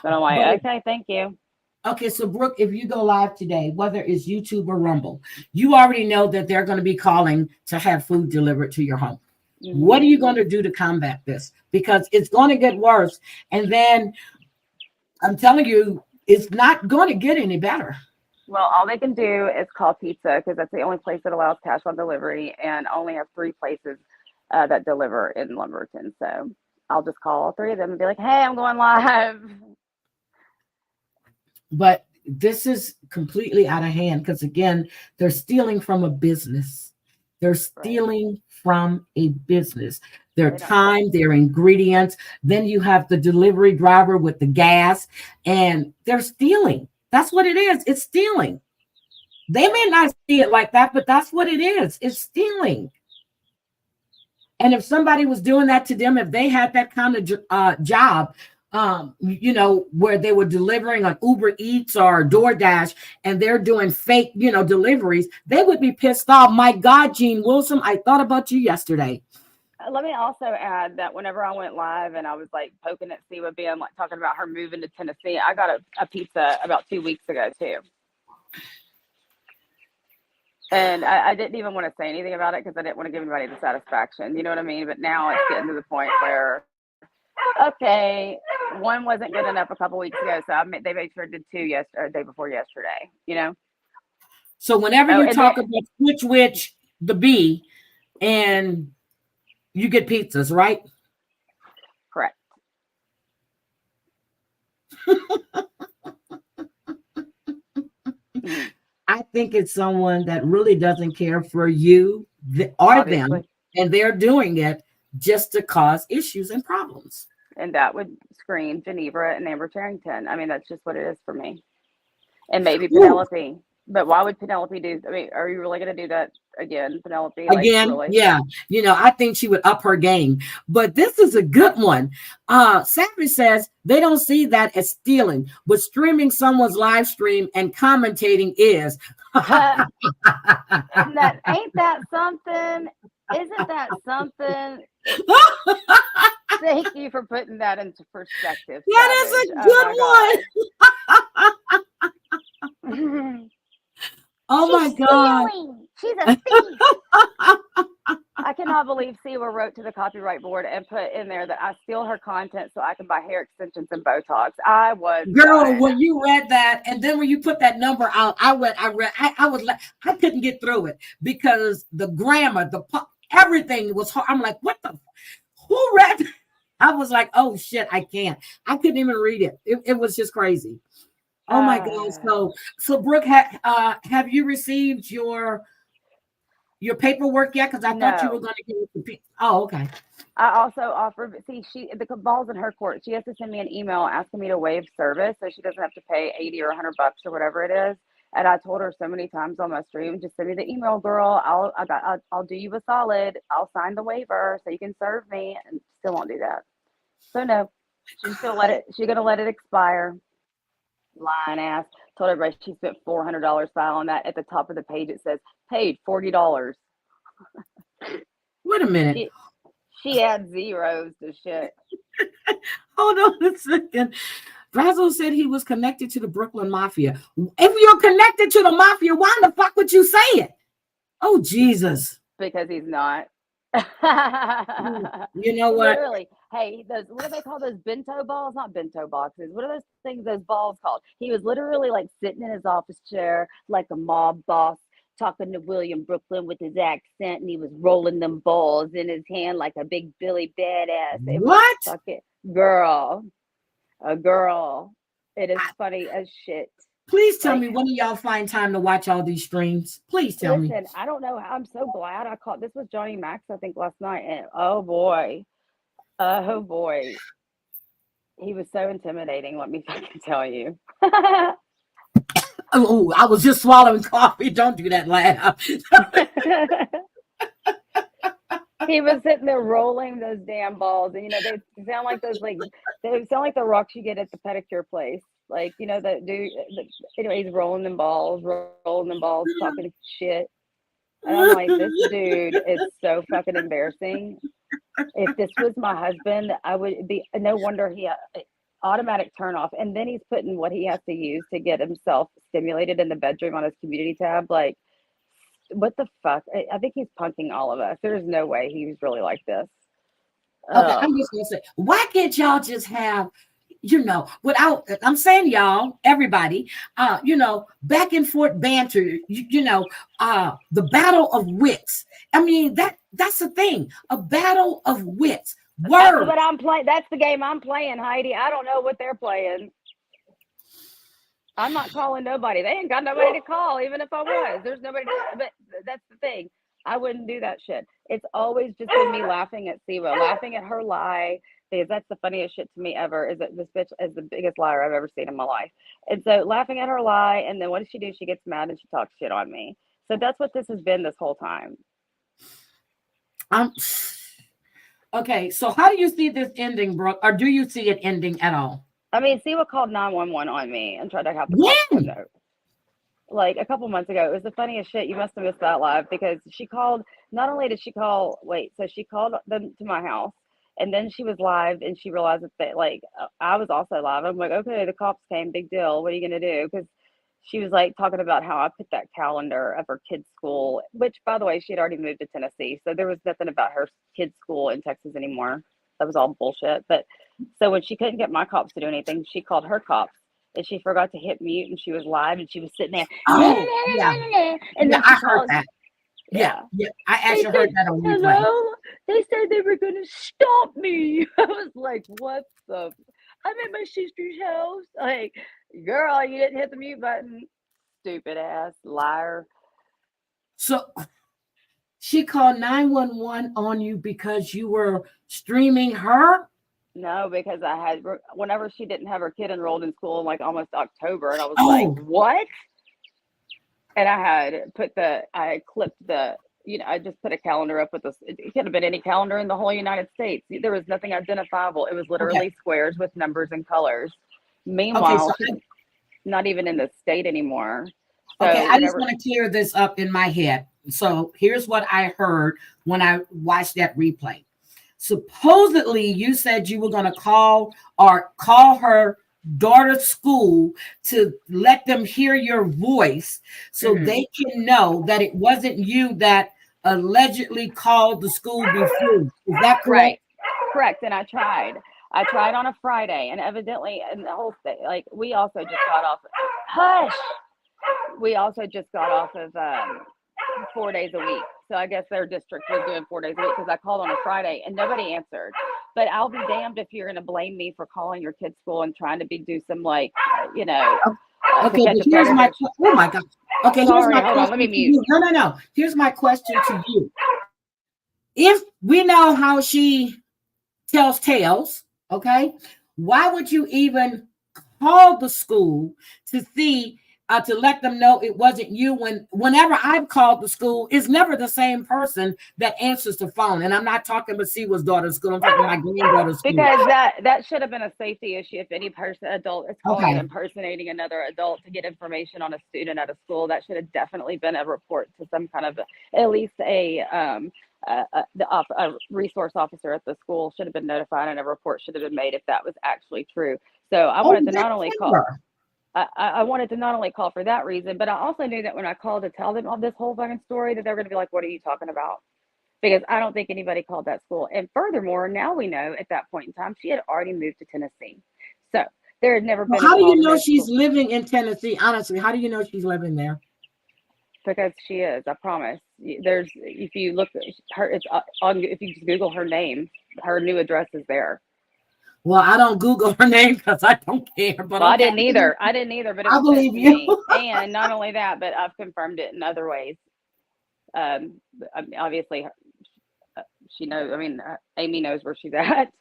But I'm but like, okay, thank you. okay, so Brooke, if you go live today, whether it's YouTube or Rumble, you already know that they're going to be calling to have food delivered to your home. What are Hmm. you going to do to combat this? Because it's going to get worse. And then I'm telling you, it's not going to get any better. Well, all they can do is call pizza because that's the only place that allows cash on delivery, and only have three places that deliver in Lumberton. So I'll just call all three of them and be like, hey, I'm going live. But this is completely out of hand because, again, they're stealing from a business. They're Right. stealing from a business. Their They don't care. time, their ingredients. Then you have the delivery driver with the gas, and they're stealing. That's what it is. It's stealing. They may not see it like that, but that's what it is. It's stealing. And if somebody was doing that to them, if they had that kind of job, where they were delivering on Uber Eats or DoorDash, and they're doing fake, deliveries, they would be pissed off. My God, Gene Wilson, I thought about you yesterday. Let me also add that whenever I went live and I was like poking at Siwa being like talking about her moving to Tennessee, I got a pizza about 2 weeks ago too. And I didn't even want to say anything about it because I didn't want to give anybody the satisfaction. You know what I mean? But now it's getting to the point where, okay, one wasn't good enough a couple weeks ago, so they made sure I did two day before yesterday. So whenever Oh, you and then talk about which the B, and you get pizzas, right? correct. Mhm. I think it's someone that really doesn't care for you or them, Obviously, and they're doing it just to cause issues and problems. and that would scream Geneva and Amber Charrington. I mean, that's just what it is for me. And maybe Ooh, Penelope. But why would Penelope do? I mean, are you really going to do that again, Penelope? Like, Again, really? yeah, I think she would up her game. But this is a good one. Savage says they don't see that as stealing, but streaming someone's live stream and commentating is. Ain't that something? Isn't that something? Thank you for putting that into perspective. That is Savage. a good one. Oh my God. Stealing. She's a thief. I cannot believe Siwa wrote to the copyright board and put in there that I steal her content so I can buy hair extensions and Botox. I was Girl, done. when you read that, and then when you put that number out, I couldn't get through it because the grammar, everything was hard. I'm like, what the, who read? I was like, oh shit, I couldn't even read it. It was just crazy. Oh my God. So Brooke, have you received your paperwork yet? Because I thought you were going to give it to. Oh, okay. I also offered, but see, the ball's in her court. She has to send me an email asking me to waive service, so she doesn't have to pay 80 or $100 or whatever it is. And I told her so many times on my stream, just send me the email, girl. I'll do you a solid. I'll sign the waiver so you can serve me, and still won't do that. So no, she's gonna let it expire. Lying ass. Told everybody she spent $400 filing that. At the top of the page it says paid $40. Wait a minute. She adds zeros to shit. Hold on a second. Brazo said he was connected to the Brooklyn Mafia. If you're connected to the Mafia, why in the fuck would you say it? Oh, Jesus. Because he's not. You know what? Literally. Hey, what do they call those bento balls? Not bento boxes. What are those things, those balls called? He was literally like sitting in his office chair like a mob boss, talking to William Brooklyn with his accent, and he was rolling them balls in his hand like a big Billy badass. What? Girl. A girl. It is funny as shit. Please tell me when do y'all find time to watch all these streams? Please tell me. Listen, I don't know. I'm so glad I caught this was Johnny Max, I think, last night. And oh boy. He was so intimidating, let me fucking tell you. Oh, I was just swallowing coffee. Don't do that laugh. He was sitting there rolling those damn balls, and they sound like they sound like the rocks you get at the pedicure place. Like, that dude. Anyway, he's rolling them balls, talking shit. And I'm like, this dude is so fucking embarrassing. If this was my husband, I would be. No wonder he automatic turn off. And then he's putting what he has to use to get himself stimulated in the bedroom on his community tab. Like, what the fuck? I think he's punking all of us. There's no way he's really like this. Okay, I'm just gonna say, why can't y'all just have, without, I'm saying y'all, everybody, back and forth banter, the battle of wits. I mean, that's the thing, a battle of wits. That's what I'm playing. That's the game I'm playing, Heidi. I don't know what they're playing. I'm not calling nobody. They ain't got nobody to call, even if I was. There's nobody. But that's the thing. I wouldn't do that shit. It's always just been me laughing at Siwa, laughing at her lie, because that's the funniest shit to me ever, is that this bitch is the biggest liar I've ever seen in my life. And so laughing at her lie, and then what does she do? She gets mad and she talks shit on me. So that's what this has been this whole time. Okay, so how do you see this ending, Brooke? Or do you see it ending at all? I mean, Siwa called 911 on me and tried to have the cops know. Like a couple months ago. It was the funniest shit. You must have missed that live, because she called. Not only did she call, so she called them to my house, and then she was live, and she realized that I was also live. I'm like, okay, the cops came, big deal. What are you gonna do? Because she was like talking about how I put that calendar of her kids' school, which, by the way, she had already moved to Tennessee, so there was nothing about her kids' school in Texas anymore. That was all bullshit. But so when she couldn't get my cops to do anything, she called her cops. And she forgot to hit mute, and she was live, and she was sitting there. Oh, yeah. And then I heard that. Yeah. I actually heard that on replay. Hello? They said they were going to stop me. I was like, what the? I'm at my sister's house. Like, girl, you didn't hit the mute button. Stupid ass liar. So she called 911 on you because you were streaming her? No, because whenever she didn't have her kid enrolled in school in like almost October, and I was like, what? And I clipped I just put a calendar up with this. It could have been any calendar in the whole United States. There was nothing identifiable. It was Okay. literally squares with numbers and colors. Okay. So Meanwhile, she's not even in the state anymore. okay, So I just whatever. want to clear this up in my head. So here's what I heard when I watched that replay. Supposedly, you said you were going to call her daughter's school to let them hear your voice so Mhm. they can know that it wasn't you that allegedly called the school before. Is that correct? Right. Correct. And I tried. I tried on a Friday, and evidently, and the whole thing, like we also just got off. Hush. We also just got off of 4 days a week. So I guess their district was doing 4 days a week because I called on a Friday and nobody answered. But I'll be damned if you're going to blame me for calling your kid's school and trying to do some like, to Okay, catch but a here's my predator. oh my God. Okay, here's Sorry, my hold on. Let question me to mute. you. No, no, no. Here's my question to you. If we know how she tells tales, okay, why would you even call the school to see to let them know it wasn't you whenever I've called the school, it's never the same person that answers the phone. And I'm not talking about Siwa's daughter's school, I'm talking about my granddaughter's school. Because that should have been a safety issue. If any adult is calling and Okay. impersonating another adult to get information on a student at a school, that should have definitely been a report to some kind of at least a resource officer at the school should have been notified, and a report should have been made if that was actually true. So I Oh, wanted to not only that's call. fair. I wanted to not only call for that reason, but I also knew that when I called to tell them all this whole fucking story, that they were going to be like, "What are you talking about?" Because I don't think anybody called that school. And furthermore, now we know at that point in time, she had already moved to Tennessee. So there had never Well, been a how do call you to know their she's school living in Tennessee? Honestly, how do you know she's living there? because she is. I promise. There's if you look at her, it's on. If you just Google her name, her new address is there. Well, I don't Google her name because I don't care, but Well, I okay, didn't either. I didn't either, but it I was sent believe to you. me. And not only that, but I've confirmed it in other ways. Um, obviously, she knows. I mean, Amy knows where she's at.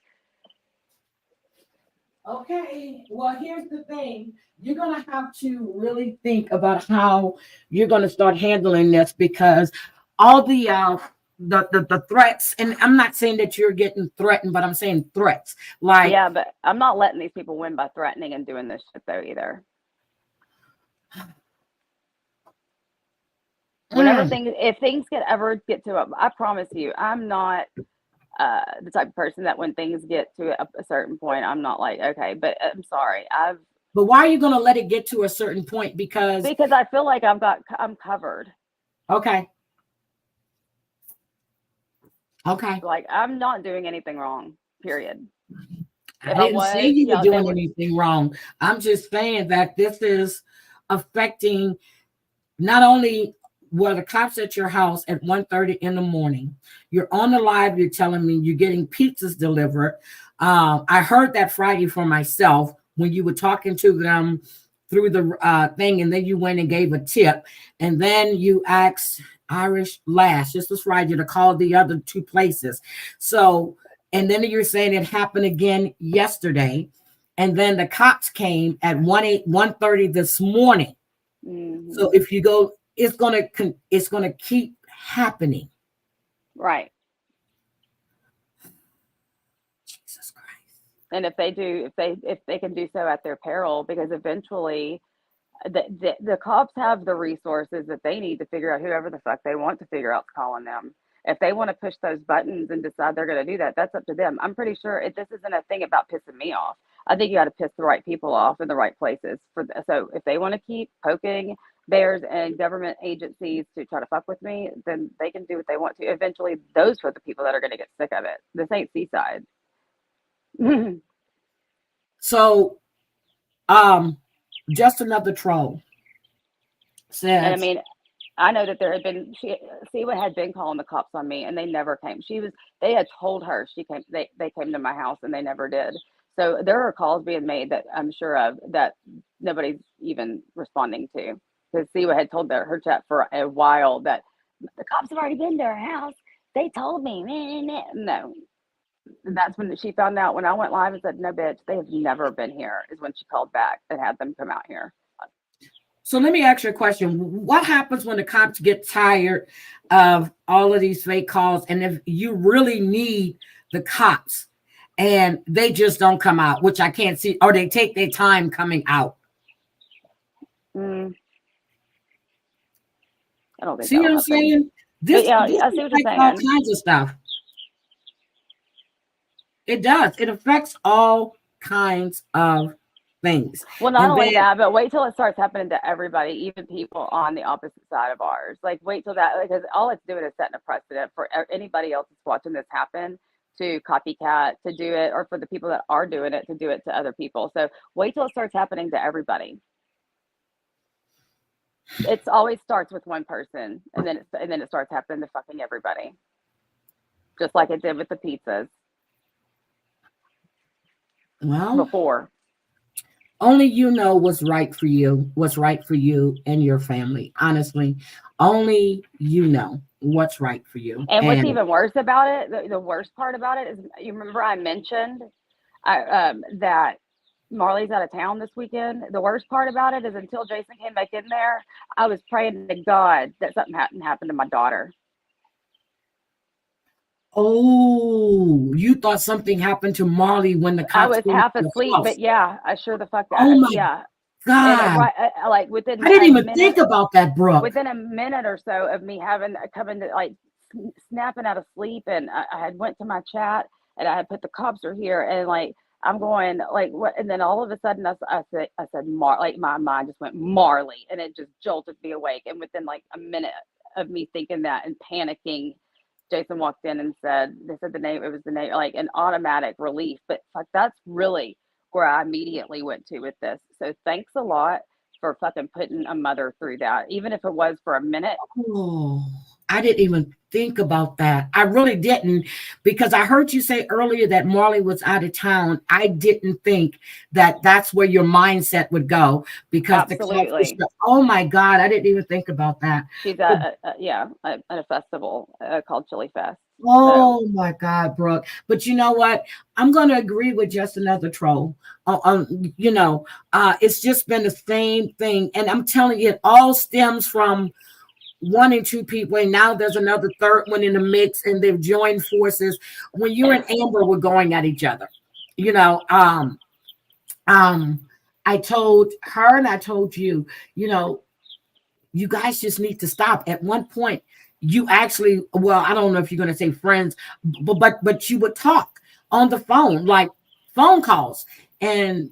Okay, well, here's the thing. You're going to have to really think about how you're going to start handling this because all the threats, and I'm not saying that you're getting threatened, but I'm saying threats. Like, Yeah, but I'm not letting these people win by threatening and doing this shit though either. Whenever mm, if things get to I promise you, I'm not the type of person that when things get to a certain point, I'm not like, okay, but I'm sorry. but why are you going to let it get to a certain point? Because, Because I feel like I'm covered. okay, okay. Like I'm not doing anything wrong, period. I If I didn't say was, you were they doing would. anything wrong. I'm just saying that this is affecting not only were the cops at your house at 1:30 in the morning, you're on the live, you're telling me you're getting pizzas delivered. I heard that Friday for myself when you were talking to them through the thing, and then you went and gave a tip, and then you asked Irish Lash, this was Friday, to call the other two places. So, and then you're saying it happened again yesterday, and then the cops came at 1:30 this morning. So Mm-hmm. if you go, it's gonna keep happening. Right. Jesus Christ. And if they can do so at their peril, because eventually the cops have the resources that they need to figure out whoever the fuck they want to figure out's calling them. If they want to push those buttons and decide they're going to do that, that's up to them. I'm pretty sure this isn't a thing about pissing me off. I think you got to piss the right people off in the right places. So if they want to keep poking bears and government agencies to try to fuck with me, then they can do what they want to. Eventually, those are the people that are going to get sick of it. This ain't Seaside. And So just another troll I says, mean, I know that there had been Siwa had been calling the cops on me, and they never came. They had told her she came. They came to my house, and they never did. So there are calls being made that I'm sure of that nobody's even responding to. Because Siwa had told her chat for a while that the cops have already been to her house. They told me, no. And that's when she found out when I went live and said, no, bitch, they have never been here, is when she called back and had them come out here. So let me ask you a question. What happens when the cops get tired of all of these fake calls? And if you really need the cops and they just don't come out, which I can't see, or they take their time coming out. Mm, I don't think See that'll what I'm happen. saying? But yeah, This I see what you're affects all saying. kinds of stuff. It does. It affects all kinds of things. Well, not And only then, that, but wait till it starts happening to everybody, even people on the opposite side of ours. Like, wait till that, because all it's doing is setting a precedent for anybody else that's watching this happen to copycat, to do it, or for the people that are doing it to do it to other people. So wait till it starts happening to everybody. It's always starts with one person, and then it starts happening to fucking everybody, just like it did with the pizzas well, before. only you know what's right for you and your family. Honestly, only you know what's right for you. And what's And even worse about it, the worst part about it is, you remember I mentioned that Marley's out of town this weekend. The worst part about it is until Jason came back in there, I was praying to God that something hadn't happened to my daughter. oh, you thought something happened to Marley when the I cops was came to half the asleep, house. but yeah, I sure the fuck, Oh my yeah. And God. right, like I didn't even think about that, Brooke. within a minute or so of me having coming to like snapping out of sleep, and I had went to my chat and I had put the cops are here, and like I'm going like what, and then all of a sudden I said like my mind just went Marley, and it just jolted me awake, and within like a minute of me thinking that and panicking, Jason walked in and said, they said the name, it was the name, like an automatic relief. But like that's really where I immediately went to with this. So thanks a lot for fucking putting a mother through that, even if it was for a minute. Oh, I didn't even think about that. I really didn't, because I heard you say earlier that Marley was out of town. I didn't think that that's where your mindset would go, because the cops were Absolutely. still, oh my God, I didn't even think about that. She's But at a festival called Chili Fest. So oh my God, Brooke. But you know what? I'm going to agree with just another troll. It's just been the same thing. And I'm telling you, it all stems from one and two people, and now there's another third one in the mix, and they've joined forces. When you and Amber were going at each other, you know, I told her and I told you, you guys just need to stop. At one point, you actually, well, I don't know if you're going to say friends, but you would talk on the phone, like phone calls, and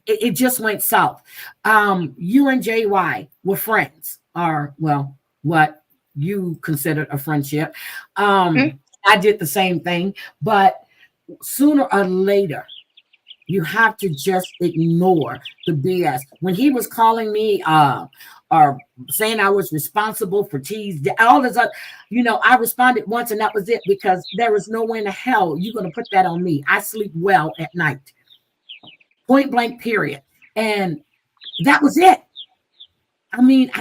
it just went south. You and JY were friends, or well, what you considered a friendship. I did the same thing, but sooner or later, you have to just ignore the BS. When he was calling me, or saying I was responsible for T's, all this other, I responded once and that was it, because there is no way in the hell you're going to put that on me. I sleep well at night, point blank, period. And that was it. I mean,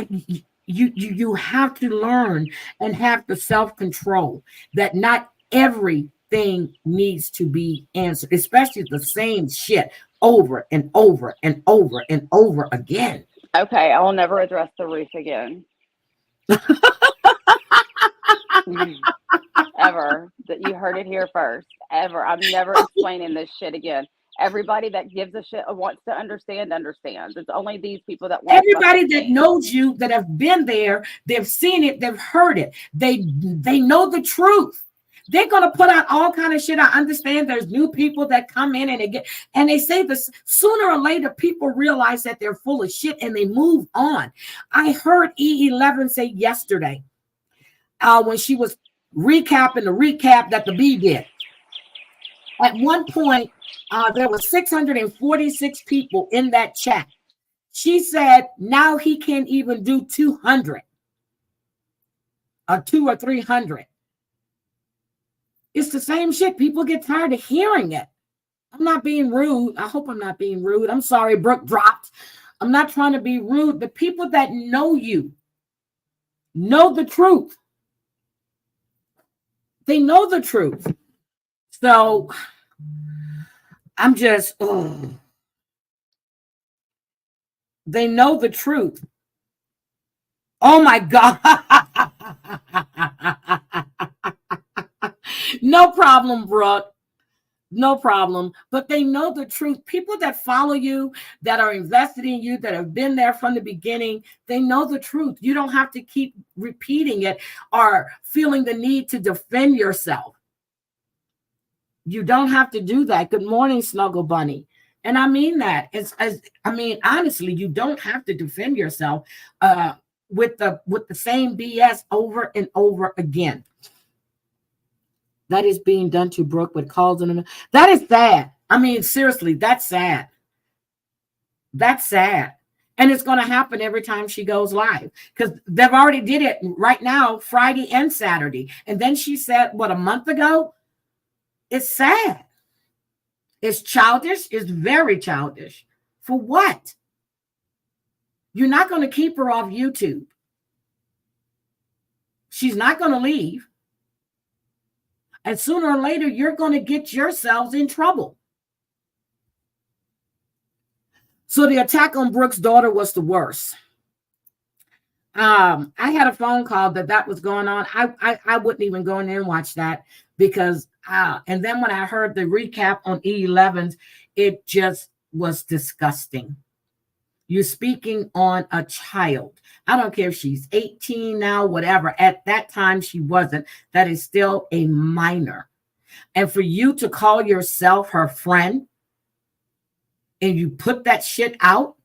you have to learn and have the self-control that not everything needs to be answered, especially the same shit over and over and over and over again. okay, I will never address the roof again. Ever. That you heard it here first. Ever. I'm never explaining this shit again. Everybody that gives a shit wants to understand understands. It's only these people that won't Everybody fucking that see. knows you, that have been there, they've seen it, they've heard it, they know the truth. They're gonna put out all kind of shit. I understand there's new people that come in and they say this. Sooner or later, people realize that they're full of shit and they move on. I heard E11 say yesterday, when she was recapping the recap that the B did. At one point, there were 646 people in that chat. She said now he can't even do 200 or 200 or 300. It's the same shit. People get tired of hearing it. I'm not being rude. I hope I'm not being rude. I'm sorry, Brooke dropped. I'm not trying to be rude. The people that know you know the truth. They know the truth. So I'm just, they know the truth. Oh my God. No problem, Brooke. No problem. But they know the truth. People that follow you, that are invested in you, that have been there from the beginning, they know the truth. You don't have to keep repeating it or feeling the need to defend yourself. You don't have to do that. Good morning, Snuggle Bunny. And I mean that. Honestly, you don't have to defend yourself with the same BS over and over again. That is being done to Brooke with calls on them. That is sad. I mean, seriously, that's sad. That's sad. And it's going to happen every time she goes live because they've already did it right now, Friday and Saturday. And then she said, what, a month ago? It's sad. It's childish. It's very childish. For what? You're not going to keep her off YouTube. She's not going to leave. And sooner or later, you're going to get yourselves in trouble. So the attack on Brooke's daughter was the worst. I had a phone call that was going on. I wouldn't even go in there and watch that because, and then when I heard the recap on E11s, it just was disgusting. You're speaking on a child. I don't care if she's 18 now, whatever. At that time, she wasn't. That is still a minor. And for you to call yourself her friend and you put that shit out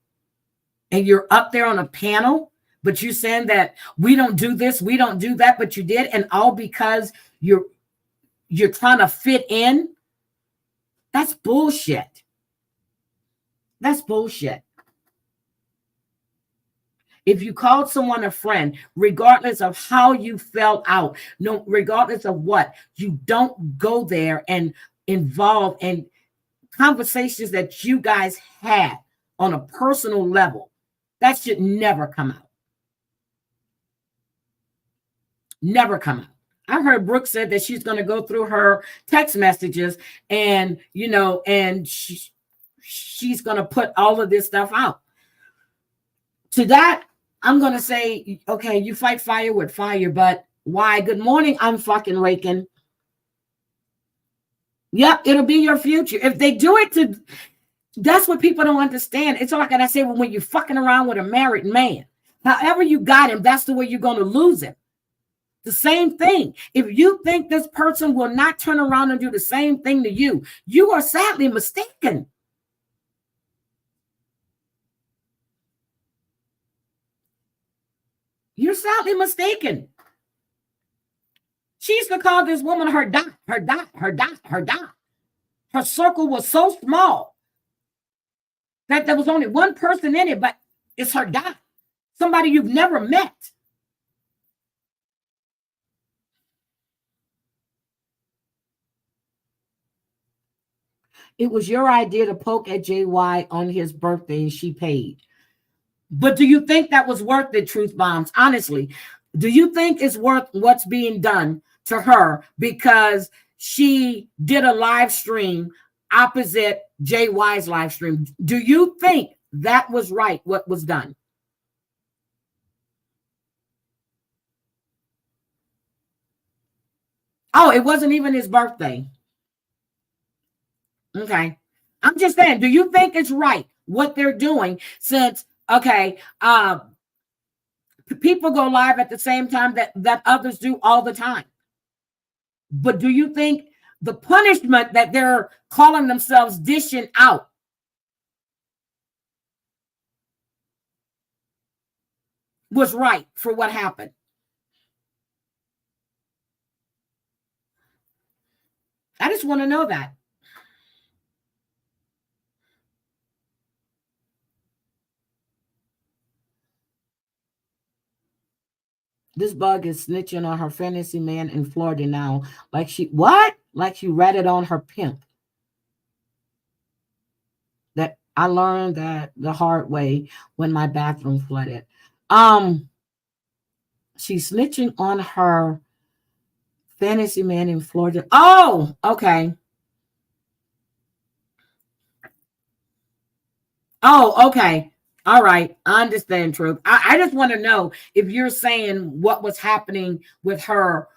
and you're up there on a panel, but you're saying that we don't do this, we don't do that, but you did. And all because you're trying to fit in. That's bullshit. That's bullshit. If you called someone a friend, regardless of how you fell out, no, regardless of what, you don't go there and involve in conversations that you guys had on a personal level. That should never come out. Never come out. I heard Brooke said that she's going to go through her text messages and, and she's going to put all of this stuff out. To that, I'm going to say, okay, you fight fire with fire, but why? Good morning, I'm fucking raking. Yep, it'll be your future. If they do it that's what people don't understand. It's like I say, when you're fucking around with a married man, however you got him, that's the way you're going to lose him. The same thing. If you think this person will not turn around and do the same thing to you, you are sadly mistaken. You're sadly mistaken. She used to call this woman her dot, her dot, her dot, her dot. Her circle was so small that there was only one person in it, but it's her dot. Somebody you've never met. It was your idea to poke at JY on his birthday and she paid. But do you think that was worth it, Truth Bombs? Honestly, do you think it's worth what's being done to her because she did a live stream opposite JY's live stream? Do you think that was right, what was done? Oh, it wasn't even his birthday. Okay. I'm just saying, do you think it's right what they're doing since, okay, people go live at the same time that others do all the time? But do you think the punishment that they're calling themselves dishing out was right for what happened? I just want to know that. This bug is snitching on her fantasy man in Florida now. Like she ratted on her pimp. That I learned that the hard way when my bathroom flooded. She's snitching on her fantasy man in Florida. Oh, okay. Oh, okay. All right, I understand, Truth. I just want to know if you're saying what was happening with her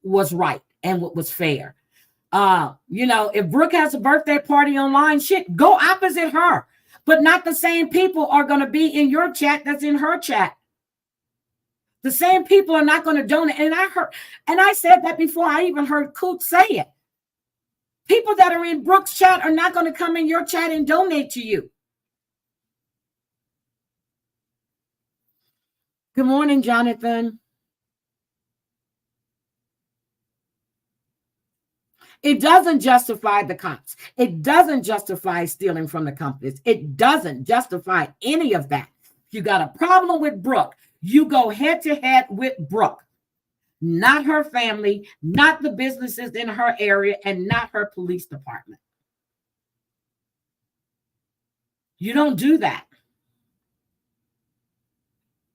was right and what was fair. If Brooke has a birthday party online, shit, go opposite her. But not the same people are going to be in your chat that's in her chat. The same people are not going to donate. And I said that before I even heard Coop say it. People that are in Brooke's chat are not going to come in your chat and donate to you. Good morning, Jonathan. It doesn't justify the cops. It doesn't justify stealing from the companies. It doesn't justify any of that. If you got a problem with Brooke, you go head to head with Brooke, not her family, not the businesses in her area, and not her police department. You don't do that.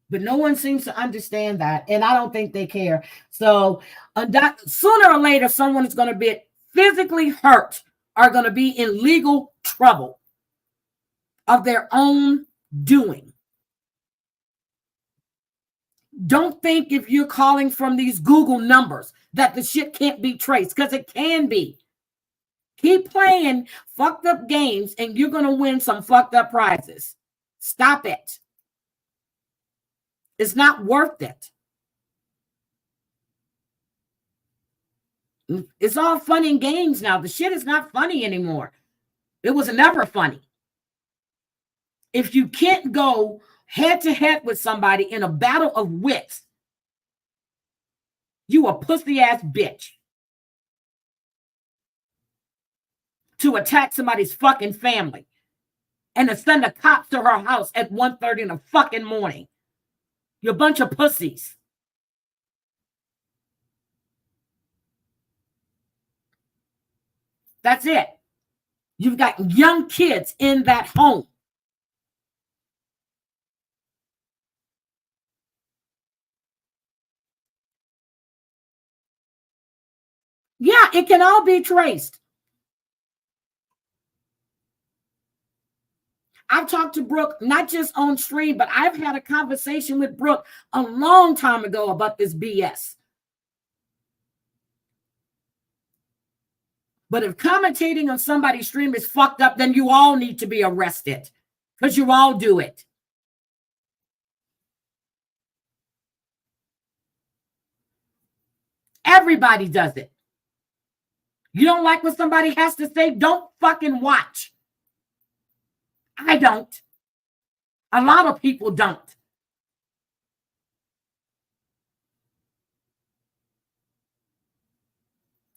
But no one seems to understand that, and I don't think they care. So sooner or later, someone is going to be physically hurt, are going to be in legal trouble of their own doing. Don't think if you're calling from these Google numbers that the shit can't be traced, because it can be. Keep playing fucked up games and you're going to win some fucked up prizes. Stop it. It's not worth it. It's all fun and games now. The shit is not funny anymore. It was never funny. If you can't go head to head with somebody in a battle of wits, you a pussy ass bitch. To attack somebody's fucking family and to send the cops to her house at 1:30 in the fucking morning. You're a bunch of pussies. That's it. You've got young kids in that home. Yeah, it can all be traced. I've talked to Brooke, not just on stream, but I've had a conversation with Brooke a long time ago about this BS. But if commentating on somebody's stream is fucked up, then you all need to be arrested because you all do it. Everybody does it. You don't like what somebody has to say? Don't fucking watch. I don't. A lot of people don't.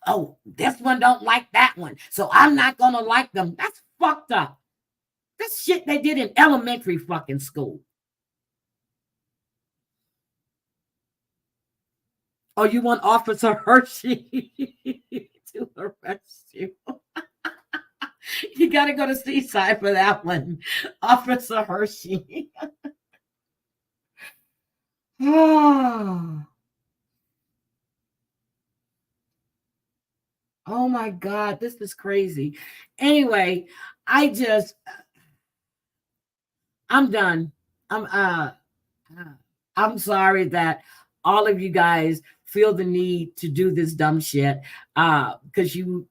Oh, this one don't like that one, so I'm not going to like them. That's fucked up. This shit they did in elementary fucking school. Oh, you want Officer Hershey to arrest you? You got to go to Seaside for that one. Officer Hershey. Oh my God, this is crazy. Anyway, I'm done. I'm sorry that all of you guys feel the need to do this dumb shit because you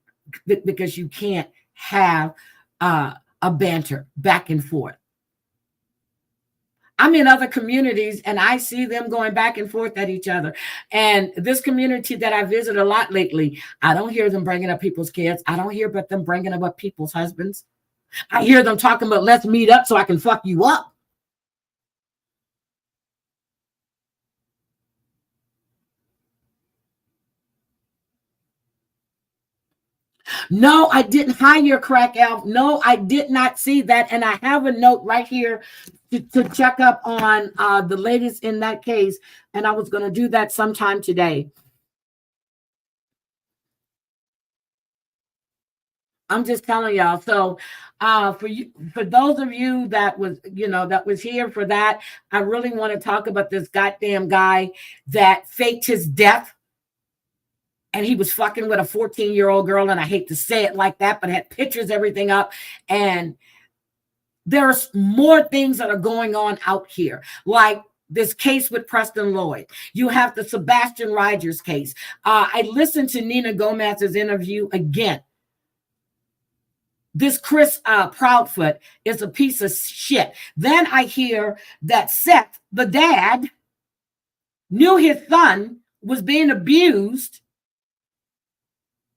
can't have a banter back and forth. I'm in other communities and I see them going back and forth at each other. And this community that I visit a lot lately, I don't hear them bringing up people's kids. I don't hear about them bringing up people's husbands. I hear them talking about let's meet up so I can fuck you up. No, I didn't hire Crack Elf. No, I did not see that. And I have a note right here to check up on the latest in that case. And I was going to do that sometime today. I'm just telling y'all. So for those of you that was here for that, I really want to talk about this goddamn guy that faked his death. And he was fucking with a 14-year-old girl. And I hate to say it like that, but had pictures, everything up. And There's more things that are going on out here, like this case with Preston Lloyd. You have the Sebastian Rogers case. I listened to Nina Gomez's interview again. This Chris Proudfoot is a piece of shit. Then I hear that Seth, the dad, knew his son was being abused,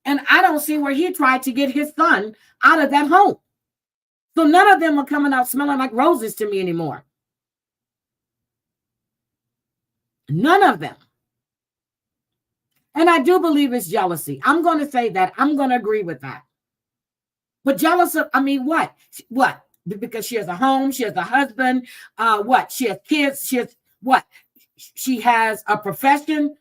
and I don't see where he tried to get his son out of that home. So none of them are coming out smelling like roses to me anymore. None of them. And I do believe it's jealousy. I'm going to say that. I'm going to agree with that. But jealous of, I mean, what? What? Because she has a home, she has a husband, what? She has kids, she has what? She has a profession.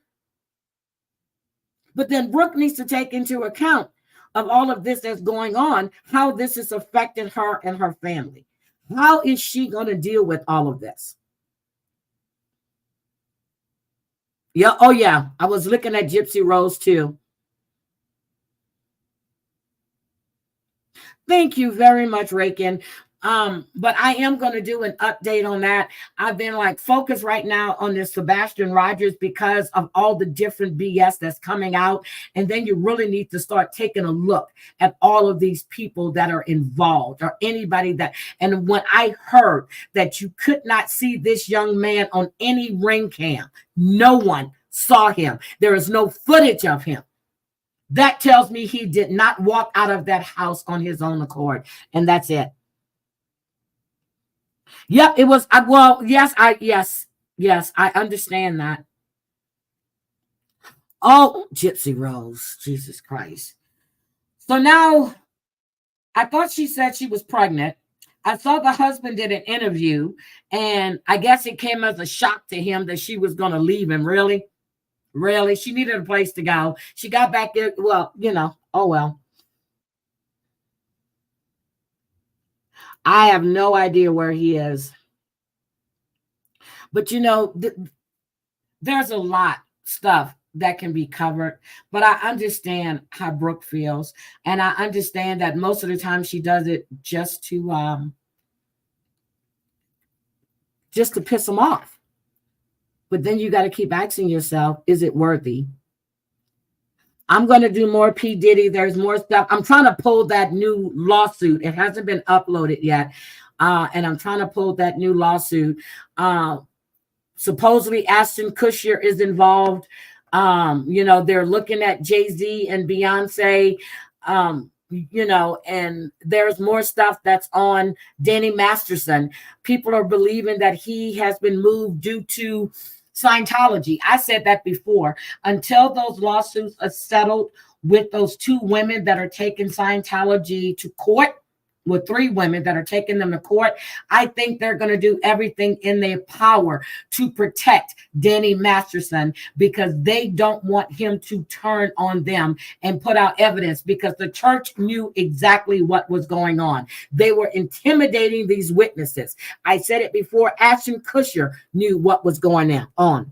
But then Brooke needs to take into account of all of this that's going on, how this has affected her and her family. How is she going to deal with all of this? Yeah, oh yeah, I was looking at Gypsy Rose too. Thank you very much, Rakin. But I am going to do an update on that. I've been like focused right now on this Sebastian Rogers because of all the different BS that's coming out. And then you really need to start taking a look at all of these people that are involved or anybody that. And when I heard that you could not see this young man on any ring cam, no one saw him. There is no footage of him. That tells me he did not walk out of that house on his own accord. And that's it. Yep, it was. Well, yes, I understand that. Oh, Gypsy Rose, Jesus Christ. So now, I thought she said she was pregnant. I saw the husband did an interview, and I guess it came as a shock to him that she was going to leave him. Really? Really? She needed a place to go. She got back there. Well, oh well. I have no idea where he is. But there's a lot stuff that can be covered. But I understand how Brooke feels. And I understand that most of the time she does it just to piss him off. But then you got to keep asking yourself, is it worthy? I'm going to do more P. Diddy. There's more stuff. I'm trying to pull that new lawsuit. It hasn't been uploaded yet. And I'm trying to pull that new lawsuit. Supposedly Ashton Kutcher is involved. They're looking at Jay-Z and Beyonce, and there's more stuff that's on Danny Masterson. People are believing that he has been moved due to Scientology. I said that before. Until those lawsuits are settled with those two women that are taking Scientology to court, with three women that are taking them to court, I think they're going to do everything in their power to protect Danny Masterson because they don't want him to turn on them and put out evidence because the church knew exactly what was going on. They were intimidating these witnesses. I said it before, Ashton Kutcher knew what was going on.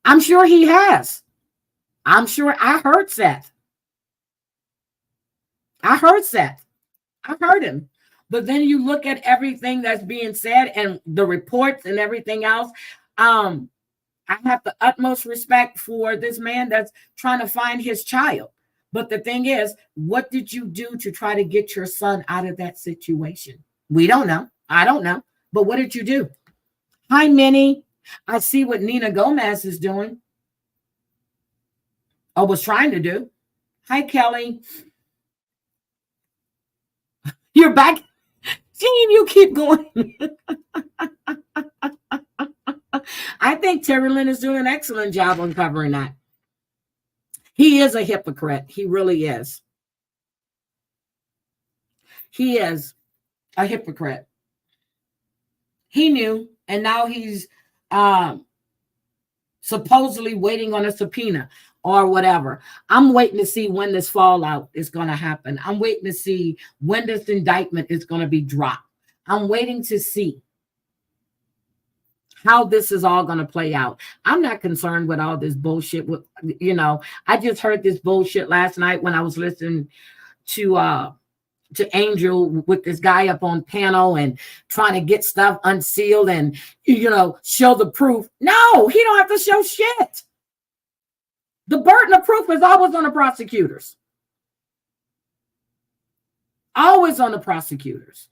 I'm sure he has. I'm sure I heard Seth. I heard him. But then you look at everything that's being said and the reports and everything else. I have the utmost respect for this man that's trying to find his child. But the thing is, what did you do to try to get your son out of that situation? We don't know. I don't know. But what did you do? Hi, Minnie. I see what Nina Gomez is doing. Or was trying to do. Hi, Kelly. You're back. Team, you keep going. I think Terry Lynn is doing an excellent job on covering that. He is a hypocrite. He really is. He is a hypocrite. He knew, and now he's supposedly waiting on a subpoena or whatever. I'm waiting to see when this fallout is going to happen. I'm waiting to see when this indictment is going to be dropped. I'm waiting to see how this is all going to play out. I'm not concerned with all this bullshit. I just heard this bullshit last night when I was listening to Angel with this guy up on panel and trying to get stuff unsealed and show the proof. No, he don't have to show shit. The burden of proof is always on the prosecutors. Always on the prosecutors.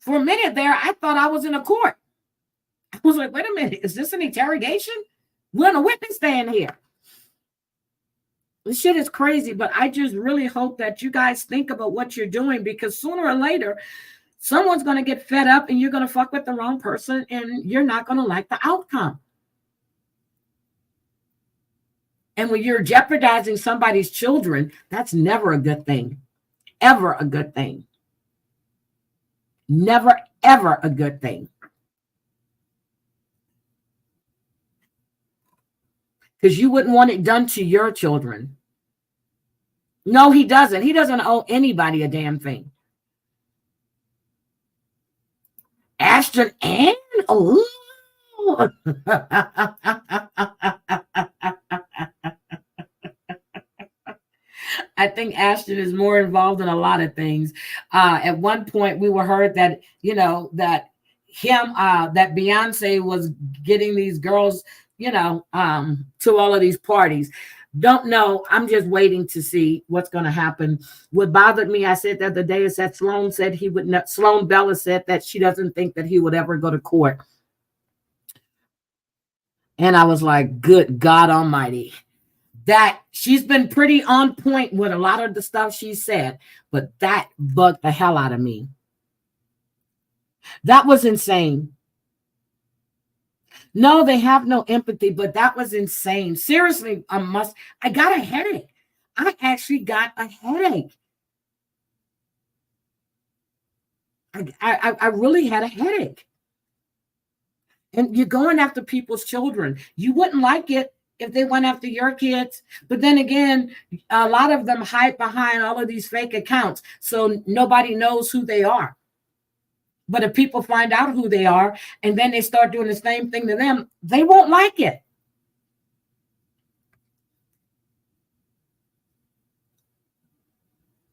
For a minute there, I thought I was in a court. I was like, wait a minute, is this an interrogation? We're in a witness stand here. This shit is crazy, but I just really hope that you guys think about what you're doing, because sooner or later, someone's going to get fed up and you're going to fuck with the wrong person and you're not going to like the outcome. And when you're jeopardizing somebody's children, that's never a good thing. Ever a good thing. Never, ever a good thing. Because you wouldn't want it done to your children. No, he doesn't. He doesn't owe anybody a damn thing. Ashton and I think Ashton is more involved in a lot of things. At one point, we were heard that that Beyonce was getting these girls, to all of these parties. Don't know. I'm just waiting to see what's going to happen. What bothered me, I said the other day, is that Sloan said he would not. Sloan Bella said that she doesn't think that he would ever go to court. And I was like, good God Almighty. That she's been pretty on point with a lot of the stuff she said, but that bugged the hell out of me. That was insane. No, they have no empathy, but that was insane. Seriously, I got a headache. I actually got a headache. I really had a headache. And you're going after people's children. You wouldn't like it if they went after your kids. But then again, a lot of them hide behind all of these fake accounts, so nobody knows who they are. But if people find out who they are and then they start doing the same thing to them, they won't like it.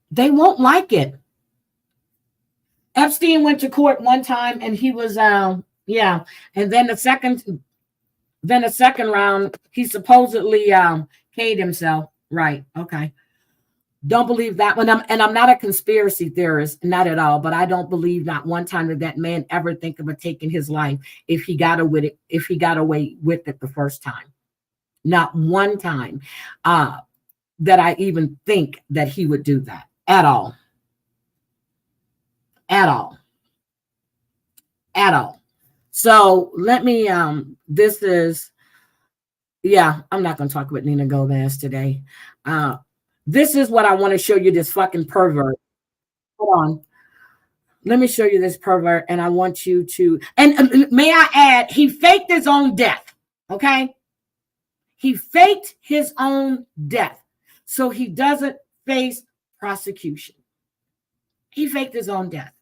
They won't like it. Epstein went to court one time and he was, and then the second round, he supposedly paid himself. Right. Okay. Don't believe that one. I'm not a conspiracy theorist, not at all, but I don't believe not one time that man ever think about taking his life if he got away with it the first time. Not one time that I even think that he would do that at all. At all. At all. So let me, this is, I'm not going to talk with Nina Gomez today. This is what I want to show you, this fucking pervert. Hold on. Let me show you this pervert, and I want you to, and may I add, he faked his own death, okay? He faked his own death so he doesn't face prosecution. He faked his own death.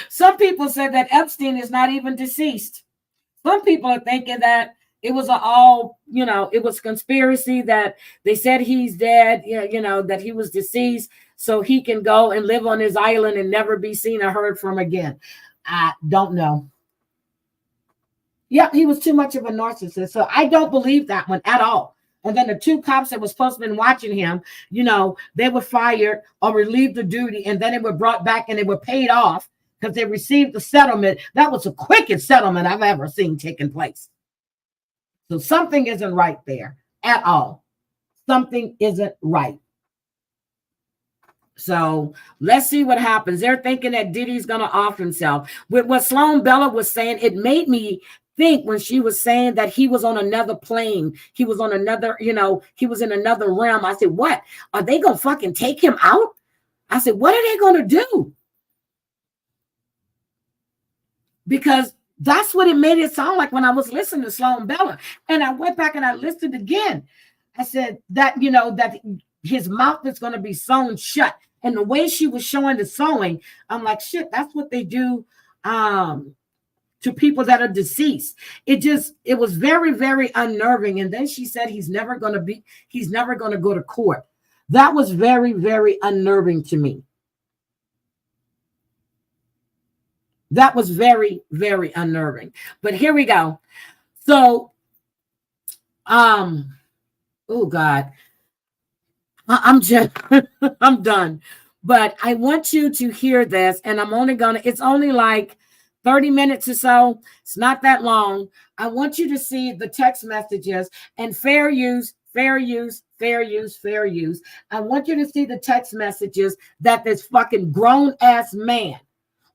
Some people said that Epstein is not even deceased. Some people are thinking that it was it was conspiracy, that they said he's dead, that he was deceased so he can go and live on his island and never be seen or heard from again. I don't know. He was too much of a narcissist. So I don't believe that one at all. And then the two cops that were supposed to have been watching him, they were fired or relieved of duty, and then they were brought back and they were paid off because they received the settlement. That was the quickest settlement I've ever seen taking place. So something isn't right there at all. Something isn't right. So let's see what happens. They're thinking that Diddy's going to off himself. With what Sloan Bella was saying, it made me think when she was saying that he was on another plane. He was on another, he was in another realm. I said, what? Are they going to fucking take him out? I said, what are they going to do? Because that's what it made it sound like when I was listening to Sloan Bella. And I went back and I listened again. I said that, that his mouth is going to be sewn shut And the way she was showing the sewing, I'm like, shit, that's what they do to people that are deceased. It was very, very unnerving. And then she said he's never going to go to court. That was very, very unnerving to me. That was very, very unnerving. But here we go. So, oh God, I'm just, I'm done. But I want you to hear this, and it's only like 30 minutes or so. It's not that long. I want you to see the text messages and fair use, fair use, fair use, fair use. I want you to see the text messages that this fucking grown ass man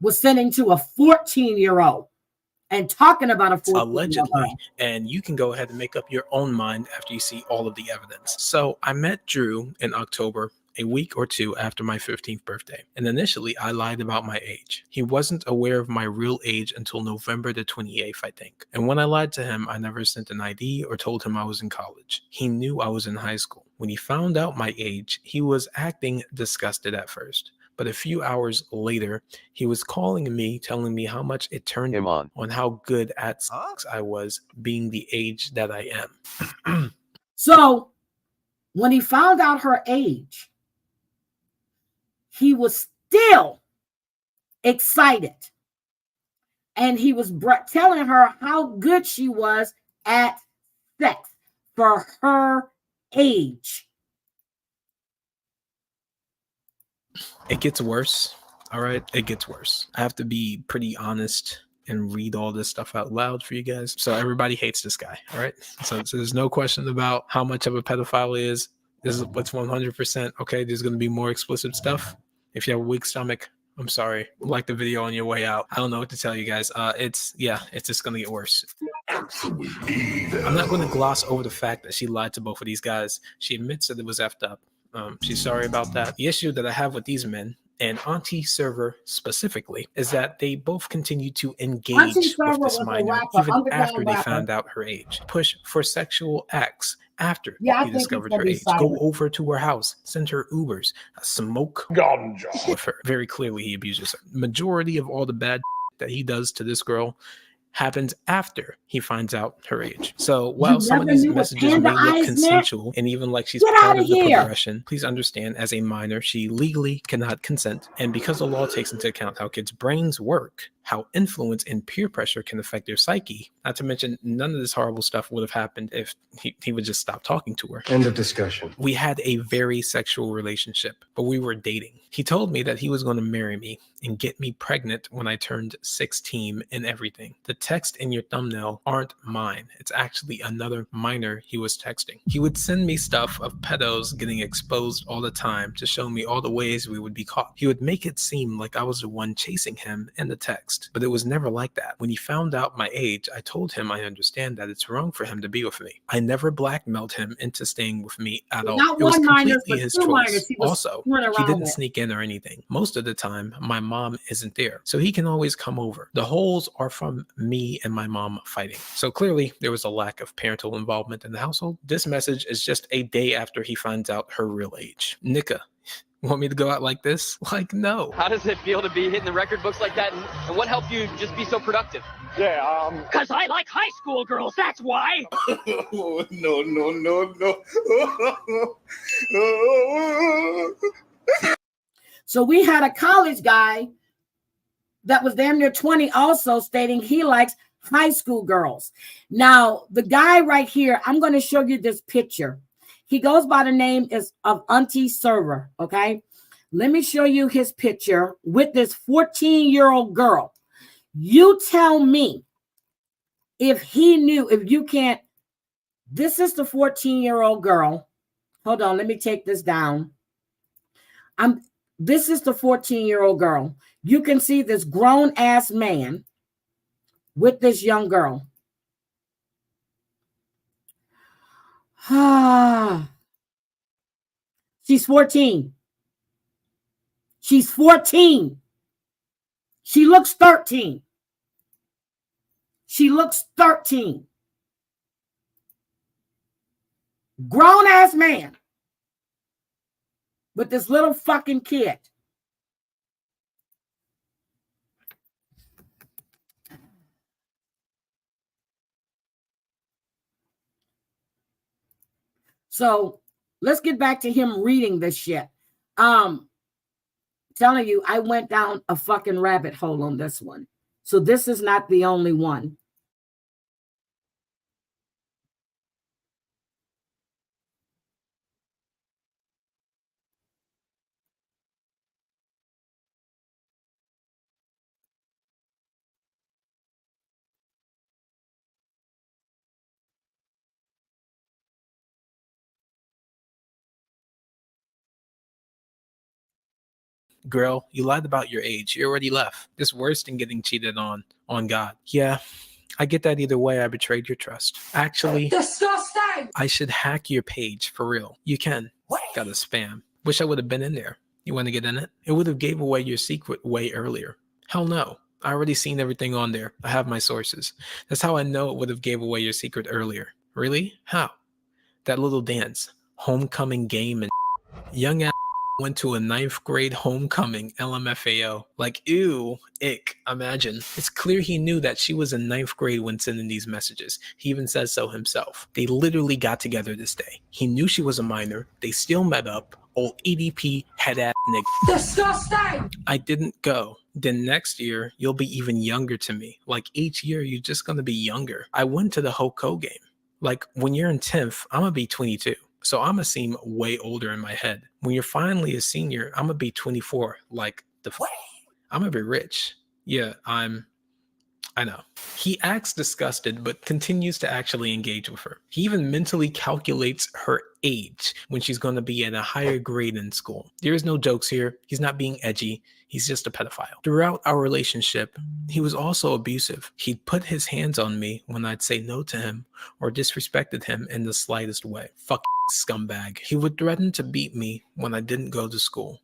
was sending to a 14-year-old and talking about a 14-year-old. Allegedly, and you can go ahead and make up your own mind after you see all of the evidence. So I met Drew in October, a week or two after my 15th birthday, and initially I lied about my age. He wasn't aware of my real age until November the 28th, I think. And when I lied to him, I never sent an ID or told him I was in college. He knew I was in high school. When he found out my age, he was acting disgusted at first. But a few hours later, he was calling me, telling me how much it turned him on how good at sex I was, being the age that I am. So when he found out her age, he was still excited. And he was telling her how good she was at sex for her age. It gets worse. All right. It gets worse. I have to be pretty honest and read all this stuff out loud for you guys. So everybody hates this guy. All right. So there's no question about how much of a pedophile he is. This is what's 100%. Okay. There's going to be more explicit stuff. If you have a weak stomach, I'm sorry. Like the video on your way out. I don't know what to tell you guys. It's just going to get worse. I'm not going to gloss over the fact that she lied to both of these guys. She admits that it was effed up. She's sorry about that. The issue that I have with these men, and Auntie Server specifically, is that they both continue to engage with this minor even after they found out her age. Push for sexual acts after he discovered her age. Go over to her house, send her Ubers, smoke ganja with her. Very clearly he abuses her. Majority of all the bad that he does to this girl happens after he finds out her age. So while some of these messages may look consensual and even like she's part of the progression, please understand, as a minor, she legally cannot consent. And because the law takes into account how kids' brains work, how influence and peer pressure can affect their psyche, not to mention none of this horrible stuff would have happened if he would just stop talking to her. End of discussion. We had a very sexual relationship, but we were dating. He told me that he was going to marry me and get me pregnant when I turned 16 and everything. The text in your thumbnail aren't mine. It's actually another minor he was texting. He would send me stuff of pedos getting exposed all the time to show me all the ways we would be caught. He would make it seem like I was the one chasing him in the text, but it was never like that. When he found out my age, I told him I understand that it's wrong for him to be with me. I never blackmailed him into staying with me at all. It was completely his choice. Also, he didn't sneak in or anything. Most of the time, my mom isn't there, so he can always come over. The holes are from me and my mom fighting. So clearly, there was a lack of parental involvement in the household. This message is just a day after he finds out her real age. Nika, want me to go out like this? Like, no. How does it feel to be hitting the record books like that? And what helped you just be so productive? Yeah, Because I like high school girls, that's why! no. So we had a college guy that was damn near 20 also stating he likes high school girls. Now, the guy right here, I'm going to show you this picture. He goes by the name of Auntie Server, okay? Let me show you his picture with this 14-year-old girl. You tell me if he knew, if you can't. This is the 14-year-old girl. Hold on, let me take this down. This is the 14-year-old girl. You can see this grown-ass man with this young girl. She's 14. She's 14. She looks 13. She looks 13. Grown-ass man with this little fucking kid. So let's get back to him reading this shit. Telling you, I went down a fucking rabbit hole on this one. So this is not the only one. Girl, you lied about your age. You already left. It's worse than getting cheated on God. Yeah, I get that either way. I betrayed your trust. Actually, disgusting. I should hack your page for real. You can. Got a spam. Wish I would have been in there. You want to get in it? It would have gave away your secret way earlier. Hell no. I already seen everything on there. I have my sources. That's how I know it would have gave away your secret earlier. Really? How? That little dance, homecoming game, and young ass went to a 9th grade homecoming LMFAO. Like, ew, ick, imagine. It's clear he knew that she was in 9th grade when sending these messages. He even says so himself. They literally got together this day. He knew she was a minor. They still met up. Old EDP head ass nigga. Disgusting! I didn't go. Then next year, you'll be even younger to me. Like, each year, you're just gonna be younger. I went to the Hoko game. Like, when you're in 10th, I'm gonna be 22. So I'm gonna seem way older in my head. When you're finally a senior, I'm gonna be 24. Like, I'm gonna be rich. Yeah, I know. He acts disgusted, but continues to actually engage with her. He even mentally calculates her age when she's going to be at a higher grade in school. There is no jokes here. He's not being edgy. He's just a pedophile. Throughout our relationship, he was also abusive. He'd put his hands on me when I'd say no to him or disrespected him in the slightest way. Fucking scumbag. He would threaten to beat me when I didn't go to school.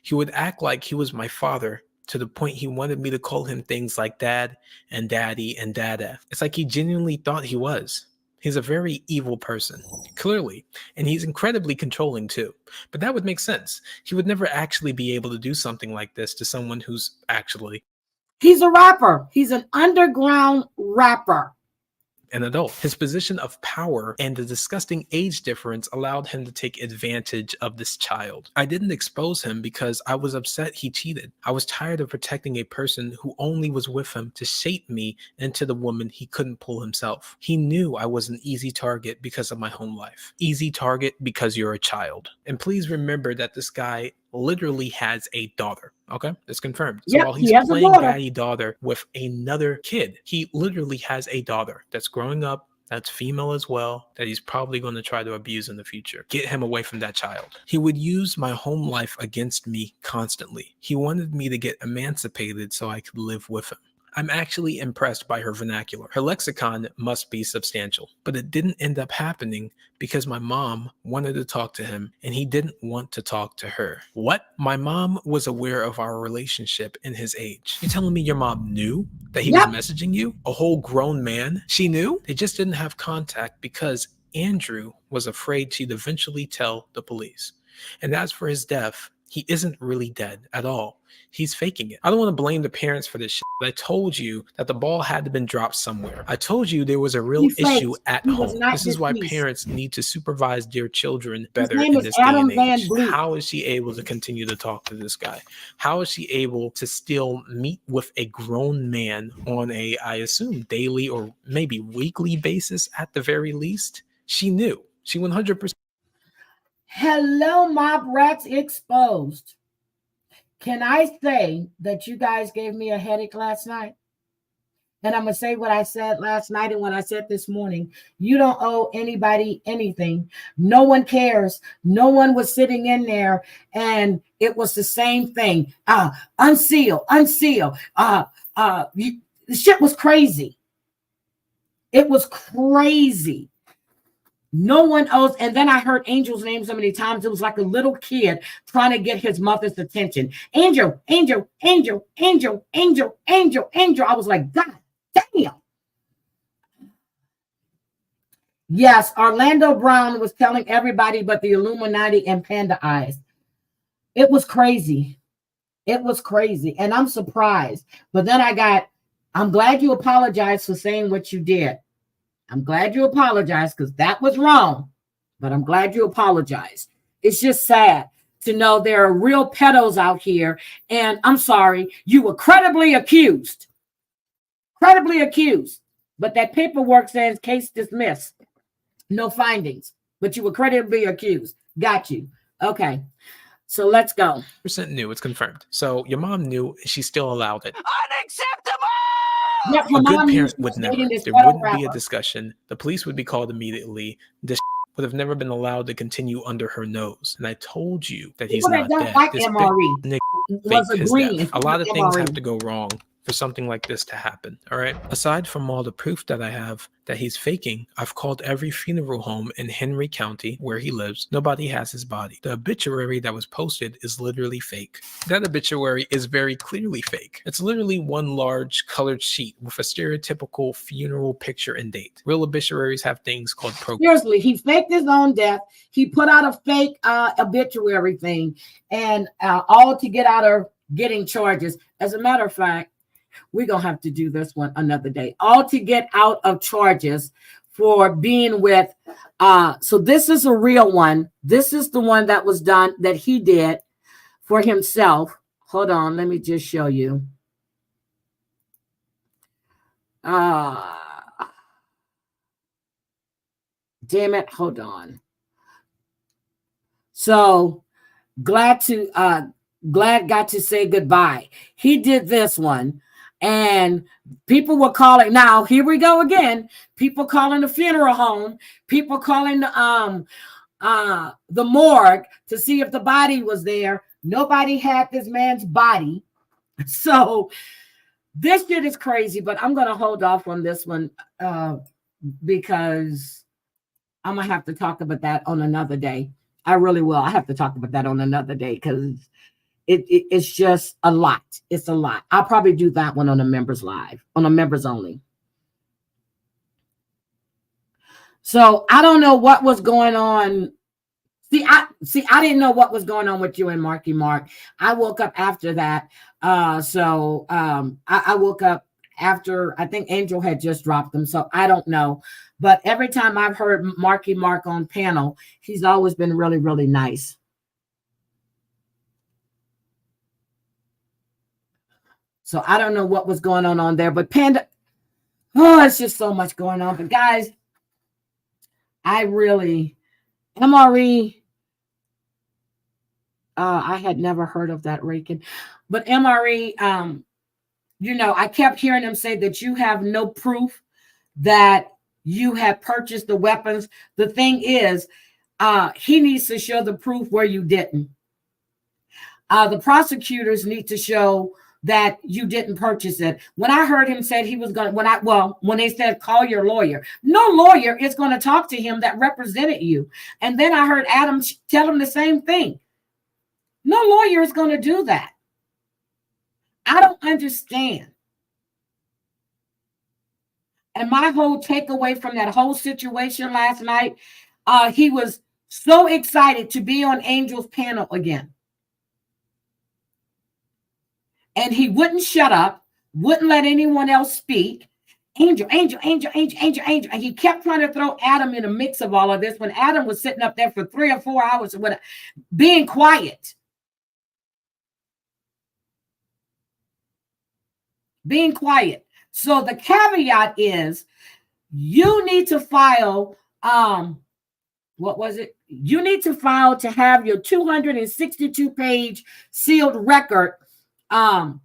He would act like he was my father, to the point he wanted me to call him things like dad and daddy and dada. It's like he genuinely thought he was. He's a very evil person, clearly, and he's incredibly controlling too. But that would make sense. He would never actually be able to do something like this to someone who's actually... He's a rapper. He's an underground rapper. An adult. His position of power and the disgusting age difference allowed him to take advantage of this child. I didn't expose him because I was upset he cheated. I was tired of protecting a person who only was with him to shape me into the woman he couldn't pull himself. He knew I was an easy target because of my home life. Easy target because you're a child. And please remember that this guy literally has a daughter. Okay, it's confirmed. So while he's playing daddy-daughter with another kid, he literally has a daughter that's growing up, that's female as well, that he's probably going to try to abuse in the future. Get him away from that child. He would use my home life against me constantly. He wanted me to get emancipated so I could live with him. I'm actually impressed by her vernacular. Her lexicon must be substantial, but it didn't end up happening because my mom wanted to talk to him and he didn't want to talk to her. What? My mom was aware of our relationship and his age. You're telling me your mom knew that he was messaging you? A whole grown man? She knew? They just didn't have contact because Andrew was afraid she'd eventually tell the police. And as for his death, he isn't really dead at all. He's faking it. I don't want to blame the parents for this shit. I told you that the ball had to been dropped somewhere. I told you there was a real issue at home. This is why parents need to supervise their children better in this day and age. How is she able to continue to talk to this guy? How is she able to still meet with a grown man on a, I assume, daily or maybe weekly basis at the very least? She knew. She 100%. Hello, Mob Rats Exposed. Can I say that you guys gave me a headache last night? And I'm going to say what I said last night and what I said this morning. You don't owe anybody anything. No one cares. No one was sitting in there and it was the same thing. Unseal. The shit was crazy. It was crazy. No one else. And then I heard Angel's name so many times. It was like a little kid trying to get his mother's attention. Angel. I was like, God damn. Yes, Orlando Brown was telling everybody but the Illuminati and Panda Eyes. It was crazy. It was crazy. And I'm surprised. But then I'm glad you apologized for saying what you did. I'm glad you apologized because that was wrong. But I'm glad you apologized. It's just sad to know there are real pedos out here. And I'm sorry, you were credibly accused. Credibly accused. But that paperwork says case dismissed. No findings. But you were credibly accused. Got you. Okay. So let's go. % knew. It's confirmed. So your mom knew. She still allowed it. Unacceptable! Yep, my A good mom knew parent she was would never. dating this There pedo wouldn't be a rapper. discussion. The police would be called immediately. This would have never been allowed to continue under her nose. And I told you that he's People that not don't dead. like This big MRE nigga was faked his agreeing. death. A lot of things have MRE. to go wrong for something like this to happen. All right. Aside from all the proof that I have that he's faking, I've called every funeral home in Henry County where he lives. Nobody has his body. The obituary that was posted is literally fake. That obituary is very clearly fake. It's literally one large colored sheet with a stereotypical funeral picture and date. Real obituaries have things called Seriously, he faked his own death. He put out a fake obituary thing, and all to get out of getting charges. As a matter of fact, we're going to have to do this one another day. All to get out of charges for being with. So this is a real one. This is the one that was done, that he did for himself. Hold on. Let me just show you. Damn it. Hold on. So glad got to say goodbye. He did this one. And people were calling. Now, here we go again. People calling the funeral home. People calling the morgue to see if the body was there. Nobody had this man's body. So this shit is crazy, but I'm going to hold off on this one because I'm going to have to talk about that on another day. I really will. I have to talk about that on another day because it's just a lot. It's a lot. I'll probably do that one on a members live, on a members only. So I don't know what was going on. I didn't know what was going on with you and Marky Mark. I woke up after that. I woke up after, I think Angel had just dropped them. So I don't know. But every time I've heard Marky Mark on panel, he's always been really, really nice. So I don't know what was going on there, but Panda, it's just so much going on. But guys, I really, MRE, I had never heard of that, Rakin. But MRE, I kept hearing him say that you have no proof that you have purchased the weapons. The thing is, he needs to show the proof where you didn't. The prosecutors need to show that you didn't purchase it. When I heard him say he was going to, when they said, call your lawyer, no lawyer is going to talk to him that represented you. And then I heard Adam tell him the same thing. No lawyer is going to do that. I don't understand. And my whole takeaway from that whole situation last night, he was so excited to be on Angel's panel again. And he wouldn't shut up, wouldn't let anyone else speak. Angel. And he kept trying to throw Adam in a mix of all of this when Adam was sitting up there for 3 or 4 hours being quiet. Being quiet. So the caveat is you need to file, what was it? You need to file to have your 262-page sealed record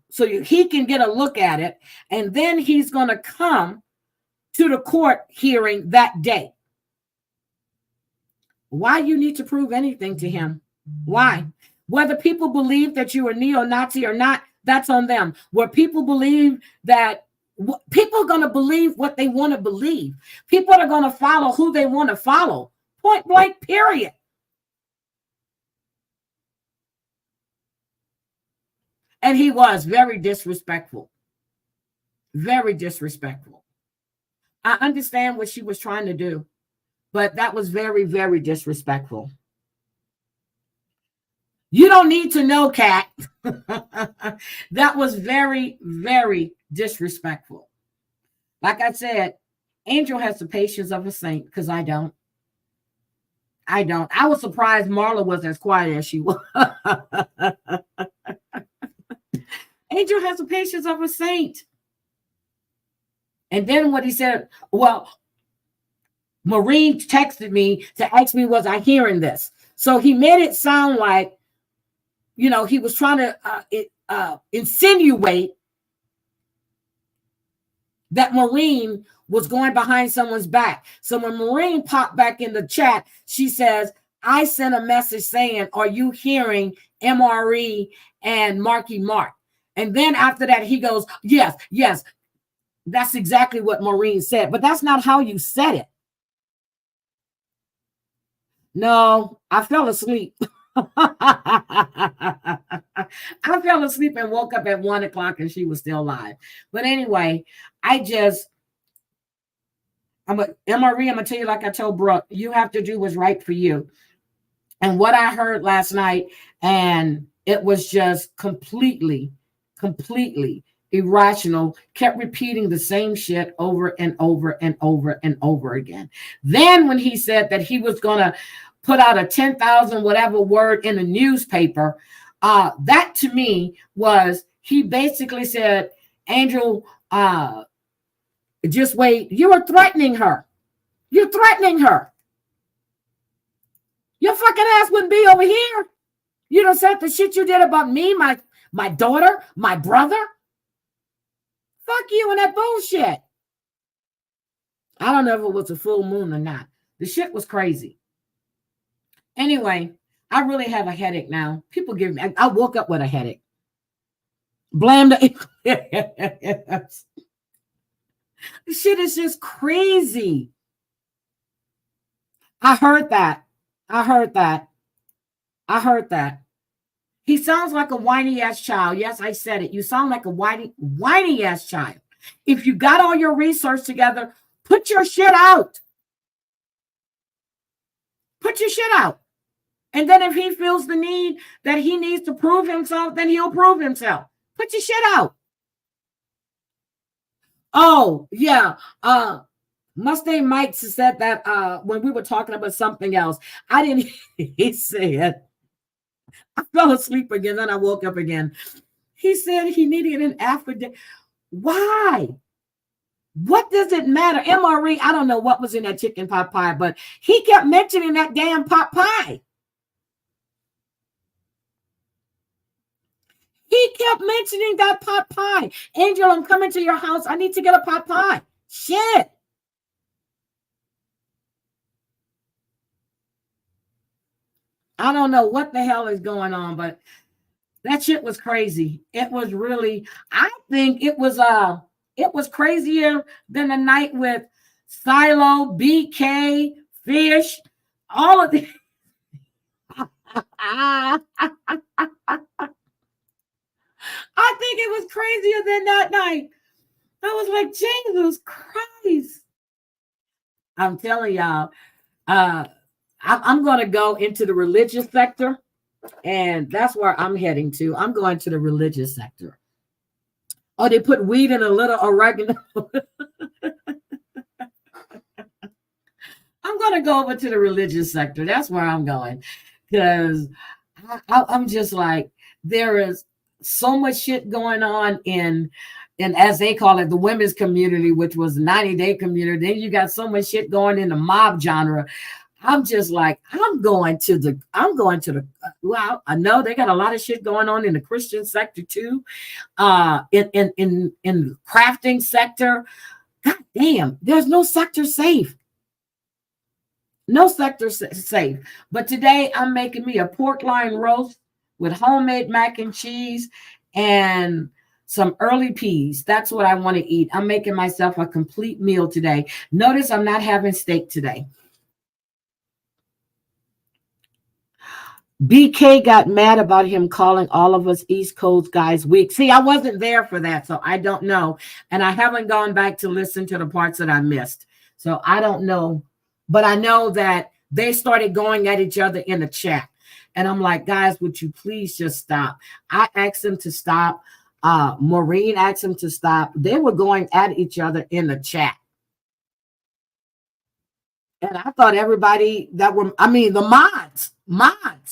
so he can get a look at it, and then he's going to come to the court hearing that day. Why you need to prove anything to him? Why? Whether people believe that you are neo-Nazi or not, that's on them. Where people believe that people are going to believe what they want to believe. People are going to follow who they want to follow. Point blank, period. And he was very disrespectful. Very disrespectful. I understand what she was trying to do, but that was very, very disrespectful. You don't need to know, Cat. That was very, very disrespectful. Like I said, Angel has the patience of a saint because I don't. I don't. I was surprised Marla was as quiet as she was. Angel has the patience of a saint. And then what he said, well, Maureen texted me to ask me, was I hearing this? So he made it sound like, you know, he was trying to insinuate that Maureen was going behind someone's back. So when Maureen popped back in the chat, she says, I sent a message saying, are you hearing MRE and Marky Mark? And then after that, he goes, yes, yes. That's exactly what Maureen said, but that's not how you said it. No, I fell asleep. I fell asleep and woke up at 1 o'clock and she was still live. But anyway, MRE, I'm going to tell you, like I told Brooke, you have to do what's right for you. And what I heard last night, and it was just completely irrational, kept repeating the same shit over and over and over and over again. Then when he said that he was going to put out a 10,000 whatever word in a newspaper, that to me was, he basically said, Angel, just wait. You are threatening her. You're threatening her. Your fucking ass wouldn't be over here. You don't said the shit you did about me, my daughter, my brother. Fuck you and that bullshit. I don't know if it was a full moon or not. The shit was crazy. Anyway, I really have a headache now. People give me, I woke up with a headache. Blame the shit is just crazy. I heard that. He sounds like a whiny ass child. Yes, I said it. You sound like a whiny ass child. If you got all your research together, put your shit out. Put your shit out. And then if he feels the need that he needs to prove himself, then he'll prove himself. Put your shit out. Oh, yeah. Mustang Mike said that when we were talking about something else. I didn't, he said, I fell asleep again, then I woke up again. He said he needed an affidavit. Why? What does it matter? MRE, I don't know what was in that chicken pot pie, but he kept mentioning that damn pot pie. He kept mentioning that pot pie. Angel, I'm coming to your house. I need to get a pot pie. Shit. I don't know what the hell is going on, but that shit was crazy. It was really, I think it was crazier than the night with Silo, BK, Fish, all of the I think it was crazier than that night. I was like, Jesus Christ. I'm telling y'all, I'm going to go into the religious sector, and that's where I'm heading to. I'm going to the religious sector. Oh, they put weed in a little oregano. I'm going to go over to the religious sector. That's where I'm going, because I'm just like, there is so much shit going on in as they call it, the women's community, which was 90-day community. Then you got so much shit going in the mob genre. I'm just like, I'm going to the, well, I know they got a lot of shit going on in the Christian sector too. In the crafting sector. God damn, there's no sector safe. No sector safe. But today I'm making me a pork loin roast with homemade mac and cheese and some early peas. That's what I want to eat. I'm making myself a complete meal today. Notice I'm not having steak today. BK got mad about him calling all of us East Coast guys weak. See, I wasn't there for that, so I don't know. And I haven't gone back to listen to the parts that I missed. So I don't know. But I know that they started going at each other in the chat. And I'm like, guys, would you please just stop? I asked them to stop. Maureen asked them to stop. They were going at each other in the chat. And I thought everybody that were, I mean, the mods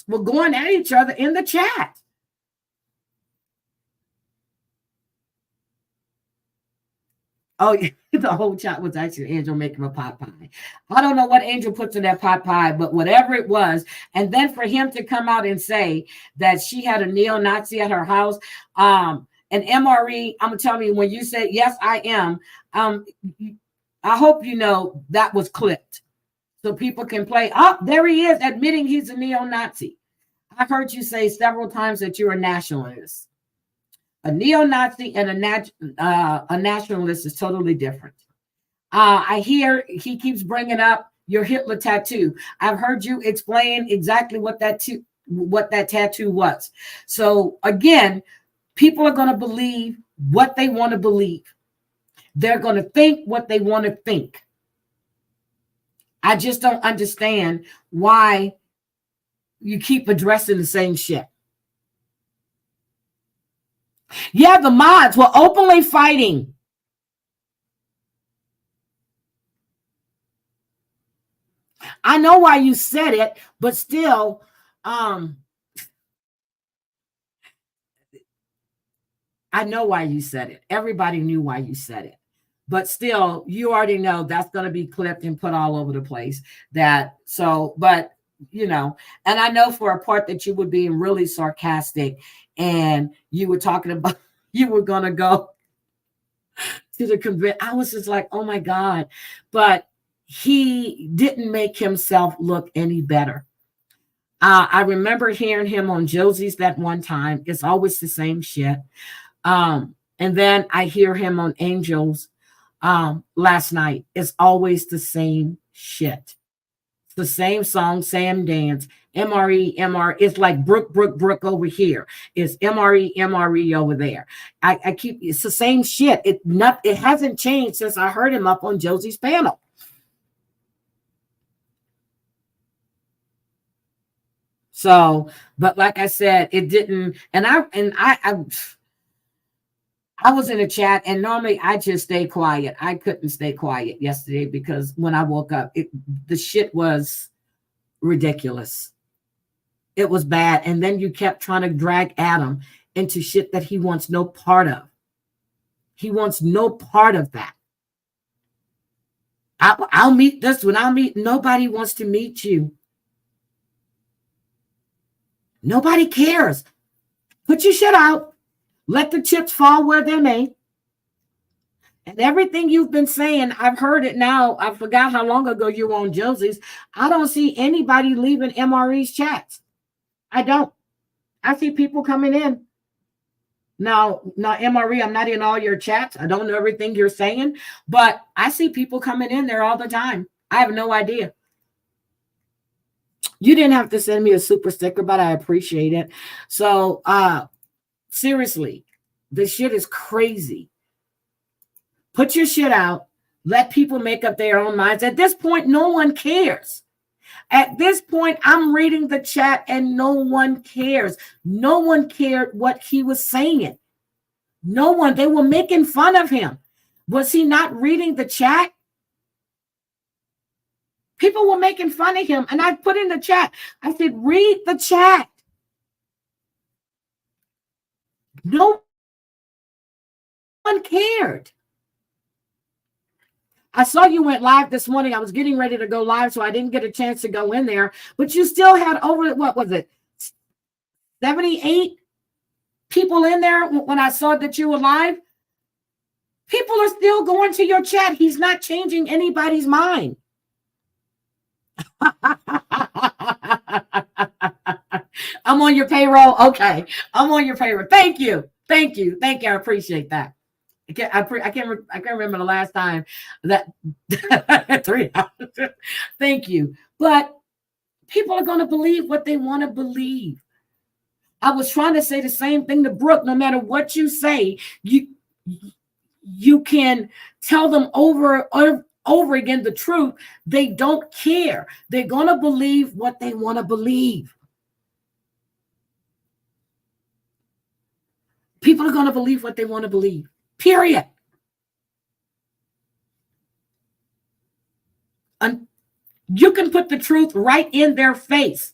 were going at each other in the chat. Oh, the whole chat was actually Angel making a pot pie. I don't know what Angel puts in that pot pie, but whatever it was. And then for him to come out and say that she had a neo-Nazi at her house, and MRE, I'm going to tell you, when you said, yes, I am, I hope you know that was clipped so people can play. Oh, there he is admitting he's a neo-Nazi. I've heard you say several times that you're a nationalist. A neo-Nazi and a nationalist is totally different. I hear he keeps bringing up your Hitler tattoo. I've heard you explain exactly what that tattoo was. So again, people are going to believe what they want to believe. They're going to think what they want to think. I just don't understand why you keep addressing the same shit. Yeah, the mods were openly fighting. I know why you said it, but still, I know why you said it. Everybody knew why you said it. But still, you already know that's going to be clipped and put all over the place. But you know, and I know for a part that you were being really sarcastic and you were talking about you were going to go to the convention. I was just like, oh my God. But he didn't make himself look any better. I remember hearing him on Josie's that one time. It's always the same shit. And then I hear him on Angel's last night. It's always the same shit. It's the same song, same dance. MRE. It's like Brooke over here. It's MRE over there. It's the same shit. It hasn't changed since I heard him up on Josie's panel. So, but like I said, it didn't. And I was in a chat, and normally I just stay quiet. I couldn't stay quiet yesterday because when I woke up, the shit was ridiculous. It was bad. And then you kept trying to drag Adam into shit that he wants no part of. He wants no part of that. I'll meet this one. Nobody wants to meet you. Nobody cares. Put your shit out. Let the chips fall where they may. And everything you've been saying, I've heard it now. I forgot how long ago you were on Josie's. I don't see anybody leaving MRE's chats. I don't. I see people coming in. Now, MRE, I'm not in all your chats. I don't know everything you're saying, but I see people coming in there all the time. I have no idea. You didn't have to send me a super sticker, but I appreciate it. So, seriously, this shit is crazy. Put your shit out. Let people make up their own minds. At this point, no one cares. At this point, I'm reading the chat and no one cares. No one cared what he was saying. No one. They were making fun of him. Was he not reading the chat? People were making fun of him. And I put in the chat, I said, read the chat. No one cared. I saw you went live this morning. I was getting ready to go live, so I didn't get a chance to go in there. But you still had over, what was it, 78 people in there when I saw that you were live? People are still going to your chat. He's not changing anybody's mind. I'm on your payroll. Okay. I'm on your payroll. Thank you. Thank you. Thank you. I appreciate that. I can't remember the last time that 3 hours. Thank you. But people are going to believe what they want to believe. I was trying to say the same thing to Brooke. No matter what you say, you can tell them over again the truth. They don't care. They're going to believe what they want to believe. People are going to believe what they want to believe. Period. And you can put the truth right in their face.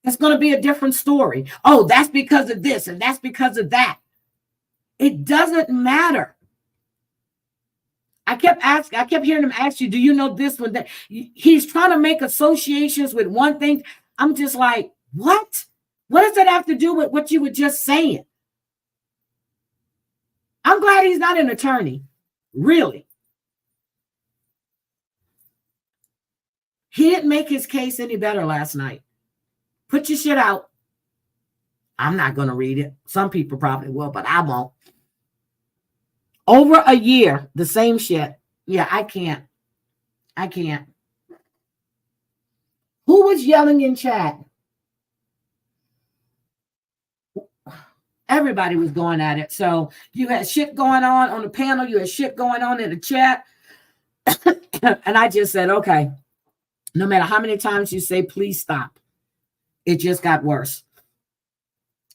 It's going to be a different story. Oh, that's because of this and that's because of that. It doesn't matter. I kept hearing him ask you, do you know this one? That he's trying to make associations with one thing. I'm just like, what? What does that have to do with what you were just saying? I'm glad he's not an attorney. Really. He didn't make his case any better last night. Put your shit out. I'm not going to read it. Some people probably will, but I won't. Over a year, the same shit. Yeah, I can't. Who was yelling in chat? Everybody was going at it. So you had shit going on the panel. You had shit going on in the chat. And I just said, okay, no matter how many times you say, please stop. It just got worse.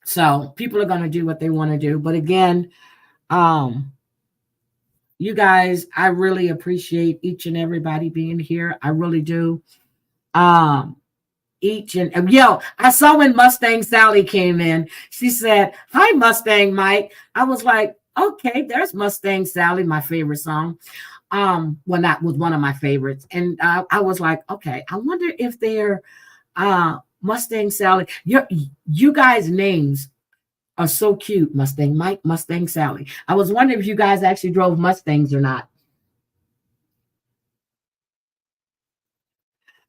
So people are going to do what they want to do. But again, you guys, I really appreciate each and everybody being here. I really do. I saw when Mustang Sally came in, she said, hi, Mustang Mike. I was like, okay, there's Mustang Sally, my favorite song. Well, that was one of my favorites. And I was like, okay, I wonder if they're Mustang Sally. You guys' names are so cute. Mustang Mike, Mustang Sally. I was wondering if you guys actually drove Mustangs or not.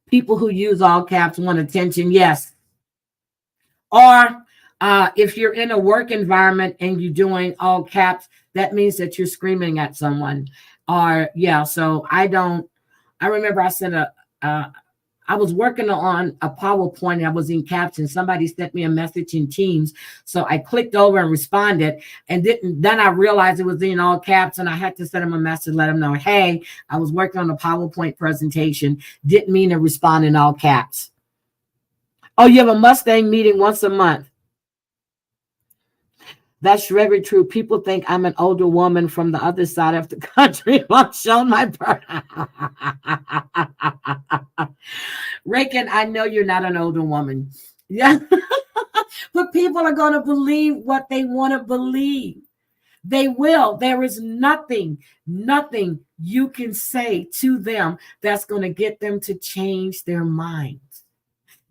People who use all caps want attention. Yes. Or if you're in a work environment and you're doing all caps, that means that you're screaming at someone. Or yeah. So I remember I sent I was working on a PowerPoint and I was in caps and somebody sent me a message in Teams. So I clicked over and responded and then I realized it was in all caps and I had to send them a message, let them know, hey, I was working on a PowerPoint presentation. Didn't mean to respond in all caps. Oh, you have a Mustang meeting once a month. That's very true. People think I'm an older woman from the other side of the country. I'm showing my birth. Reagan, I know you're not an older woman. Yeah. But people are going to believe what they want to believe. They will. There is nothing you can say to them that's going to get them to change their minds.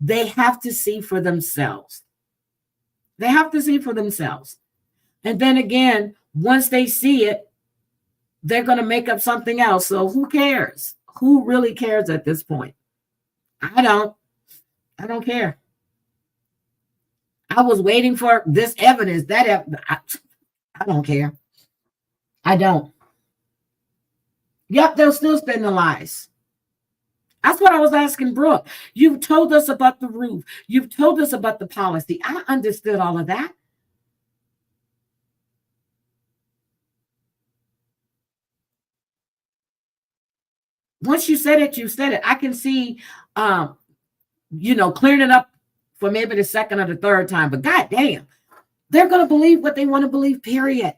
They have to see for themselves. They have to see for themselves. And then again, once they see it, they're going to make up something else. So who cares? Who really cares at this point? I don't care. I was waiting for this evidence. I don't care. I don't. Yep, they'll still spend the lies. That's what I was asking Brooke. You've told us about the roof. You've told us about the policy. I understood all of that. Once you said it, you said it. I can see, clearing it up for maybe the second or the third time. But goddamn, they're going to believe what they want to believe, period.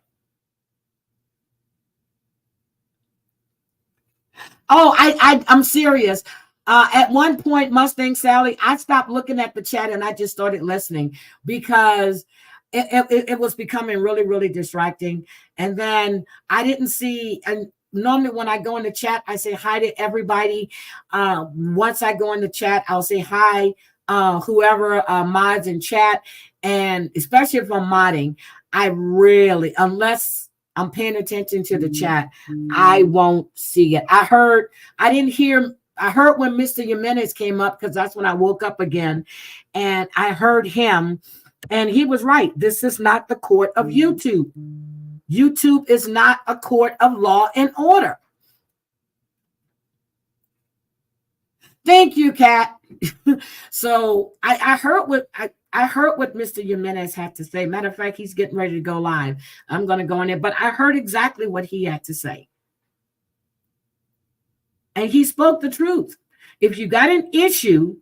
Oh, I'm serious. At one point, Mustang Sally, I stopped looking at the chat and I just started listening because it was becoming really, really distracting. And then I didn't see, and normally when I go in the chat, I say hi to everybody. Once I go in the chat, I'll say hi, whoever mods in chat. And especially if I'm modding, I really, unless I'm paying attention to the chat, I won't see it. I heard when Mr. Jimenez came up, because that's when I woke up again, and I heard him, and he was right. This is not the court of YouTube. YouTube is not a court of law and order. Thank you, Kat. So I heard what Mr. Jimenez had to say. Matter of fact, he's getting ready to go live. I'm going to go in there, but I heard exactly what he had to say. And he spoke the truth. If you got an issue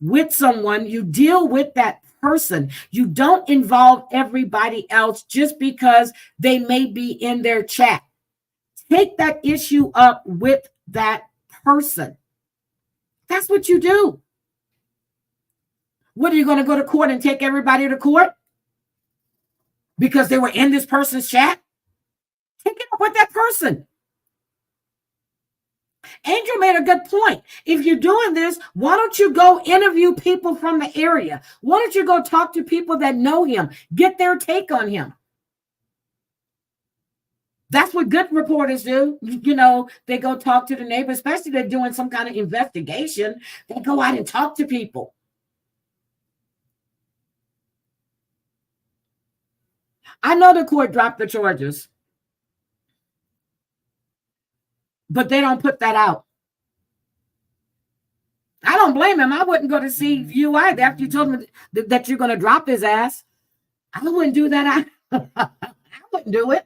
with someone, you deal with that person. You don't involve everybody else just because they may be in their chat. Take that issue up with that person. That's what you do. What, are you going to go to court and take everybody to court because they were in this person's chat? Take it up with that person. Angel made a good point. If you're doing this, why don't you go interview people from the area? Why don't you go talk to people that know him? Get their take on him. That's what good reporters do. You know, they go talk to the neighbor, especially if they're doing some kind of investigation. They go out and talk to people. I know the court dropped the charges, but they don't put that out. I don't blame him. I wouldn't go to see you either after you told me that you're going to drop his ass. I wouldn't do that. I wouldn't do it.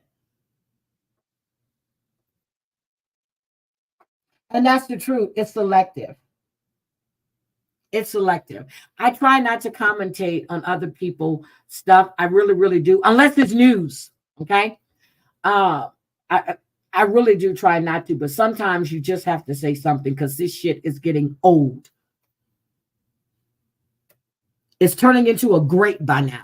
And that's the truth. It's selective. It's selective. I try not to commentate on other people's stuff. I really, really do, unless it's news. Okay. I really do try not to, but sometimes you just have to say something because this shit is getting old. It's turning into a great by now.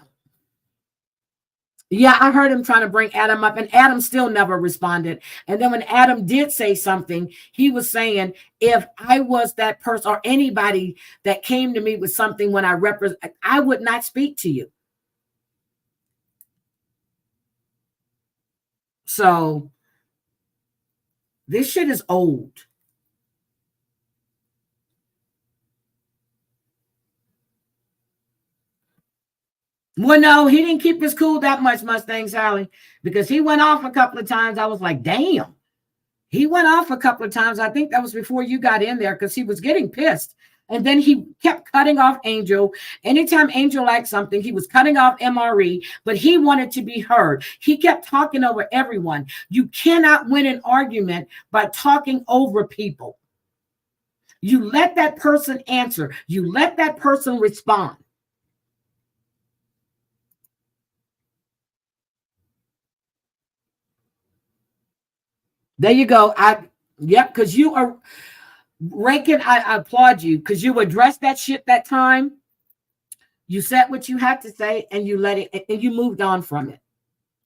Yeah, I heard him trying to bring Adam up, and Adam still never responded. And then when Adam did say something, he was saying, if I was that person or anybody that came to me with something when I represent, I would not speak to you. So this shit is old. Well, no, he didn't keep his cool that much, Mustang Sally, because he went off a couple of times. I was like, damn. He went off a couple of times. I think that was before you got in there because he was getting pissed. And then he kept cutting off Angel. Anytime Angel liked something, he was cutting off MRE, but he wanted to be heard. He kept talking over everyone. You cannot win an argument by talking over people. You let that person answer. You let that person respond. There you go. Yep, because you are, Rankin, I applaud you because you addressed that shit that time. You said what you had to say and you let it, and you moved on from it.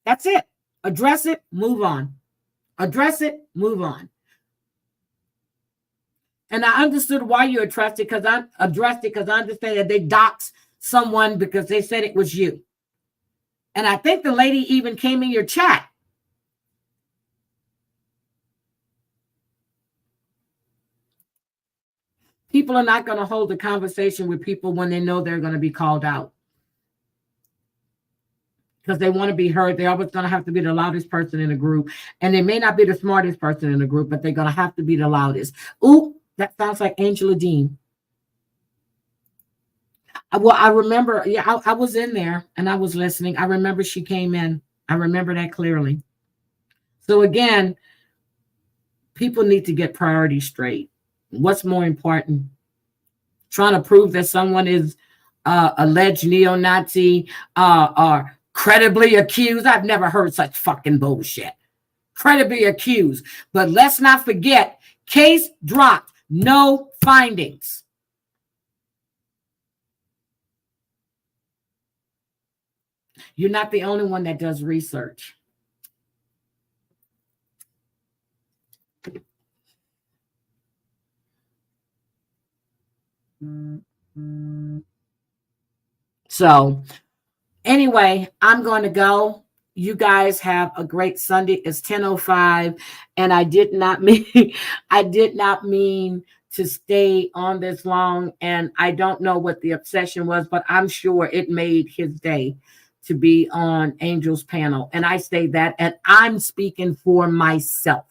That's it. Address it, move on. Address it, move on. And I understood why you addressed it because I understand that they doxed someone because they said it was you. And I think the lady even came in your chat. People are not going to hold a conversation with people when they know they're going to be called out. Because they want to be heard. They're always going to have to be the loudest person in the group. And they may not be the smartest person in the group, but they're going to have to be the loudest. Ooh, that sounds like Angela Dean. Well, I remember, yeah, I was in there and I was listening. I remember she came in. I remember that clearly. So again, people need to get priorities straight. What's more important? Trying to prove that someone is alleged neo-Nazi or credibly accused. I've never heard such fucking bullshit. Credibly accused. But let's not forget, case dropped, no findings. You're not the only one that does research. So anyway, I'm going to go. You guys have a great Sunday. It's 10:05, and I did not mean to stay on this long, and I don't know what the obsession was, but I'm sure it made his day to be on Angel's panel. And I say that, and I'm speaking for myself.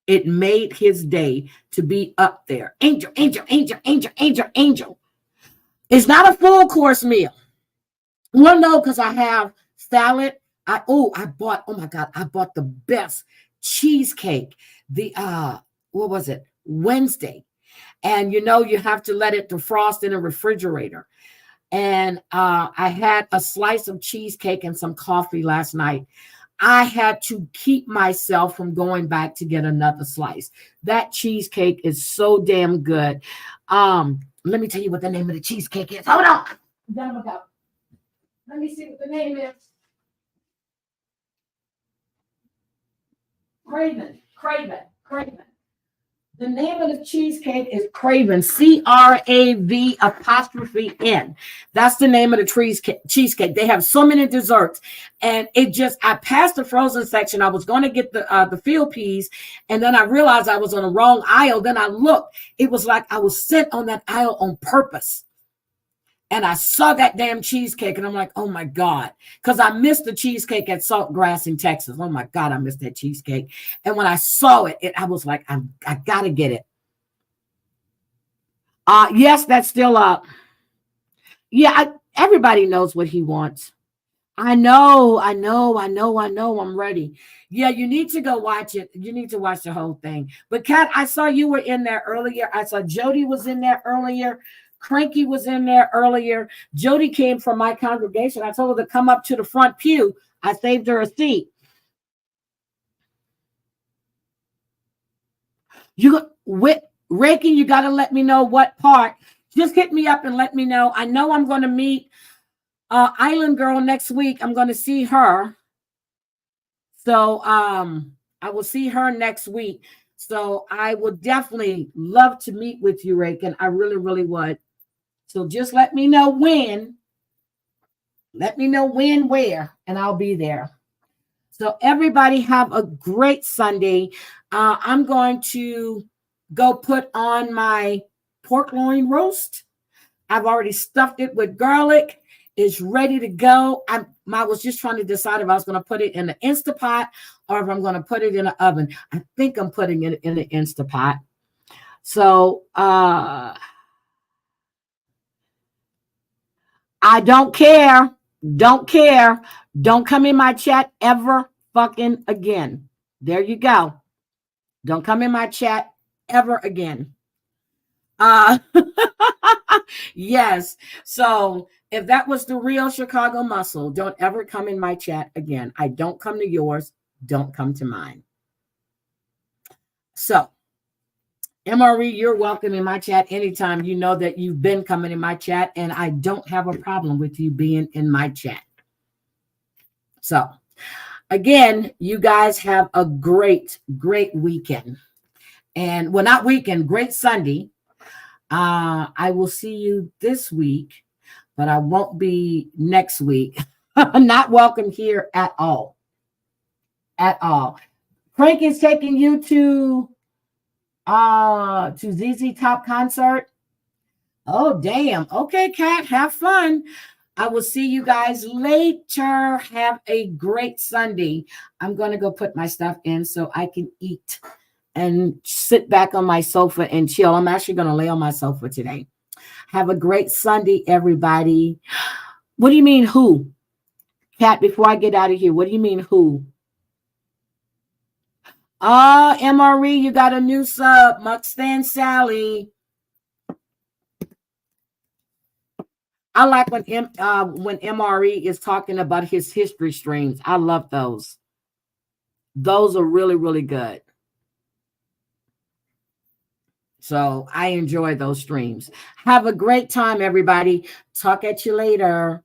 It made his day to be up there. Angel, Angel, Angel, Angel, Angel, Angel. It's not a full course meal. Well, no, because I have salad. I bought the best cheesecake. What was it? Wednesday. And you know, you have to let it defrost in a refrigerator. And I had a slice of cheesecake and some coffee last night. I had to keep myself from going back to get another slice. That cheesecake is so damn good. Let me tell you what the name of the cheesecake is. Hold on. Let me see what the name is. Craven. The name of the cheesecake is Craven, CRAV''N. That's the name of the cheesecake. They have so many desserts, and I passed the frozen section. I was going to get the field peas, and then I realized I was on the wrong aisle. Then I looked. It was like I was sent on that aisle on purpose. And I saw that damn cheesecake, and I'm like, oh my God, because I missed the cheesecake at Saltgrass in Texas. Oh my God, I missed that cheesecake. And when I saw it, I was like, I gotta get it. Yes, that's still up. Yeah, everybody knows what he wants. I know. I'm ready. Yeah, you need to go watch it. You need to watch the whole thing. But Kat, I saw you were in there earlier. I saw Jody was in there earlier. Cranky was in there earlier. Jody came from my congregation. I told her to come up to the front pew. I saved her a seat. Reiki, you got to let me know what part. Just hit me up and let me know. I know I'm going to meet Island Girl next week. I'm going to see her. So I will see her next week. So I would definitely love to meet with you, Reiki. I really, really would. So just let me know when. Let me know when, where, and I'll be there. So everybody have a great Sunday. I'm going to go put on my pork loin roast. I've already stuffed it with garlic. It's ready to go. I was just trying to decide if I was going to put it in the Instapot or if I'm going to put it in the oven. I think I'm putting it in the Instapot. So I don't care. Don't care. Don't come in my chat ever fucking again. There you go. Don't come in my chat ever again. Yes. So if that was the real Chicago muscle, don't ever come in my chat again. I don't come to yours. Don't come to mine. So MRE, you're welcome in my chat anytime. You know that you've been coming in my chat, and I don't have a problem with you being in my chat. So again, you guys have a great, great weekend. And well, not weekend, great Sunday. I will see you this week, but I won't be next week. Not welcome here at all. At all. Frank is taking you to ZZ Top concert. Oh, damn. Okay, Kat, have fun. I will see you guys later. Have a great Sunday. I'm going to go put my stuff in so I can eat and sit back on my sofa and chill. I'm actually going to lay on my sofa today. Have a great Sunday, everybody. What do you mean, who? Kat, before I get out of here, what do you mean, who? MRE, you got a new sub. Muckstand Sally. I like when MRE is talking about his history streams. I love those. Those are really, really good. So I enjoy those streams. Have a great time, everybody. Talk at you later.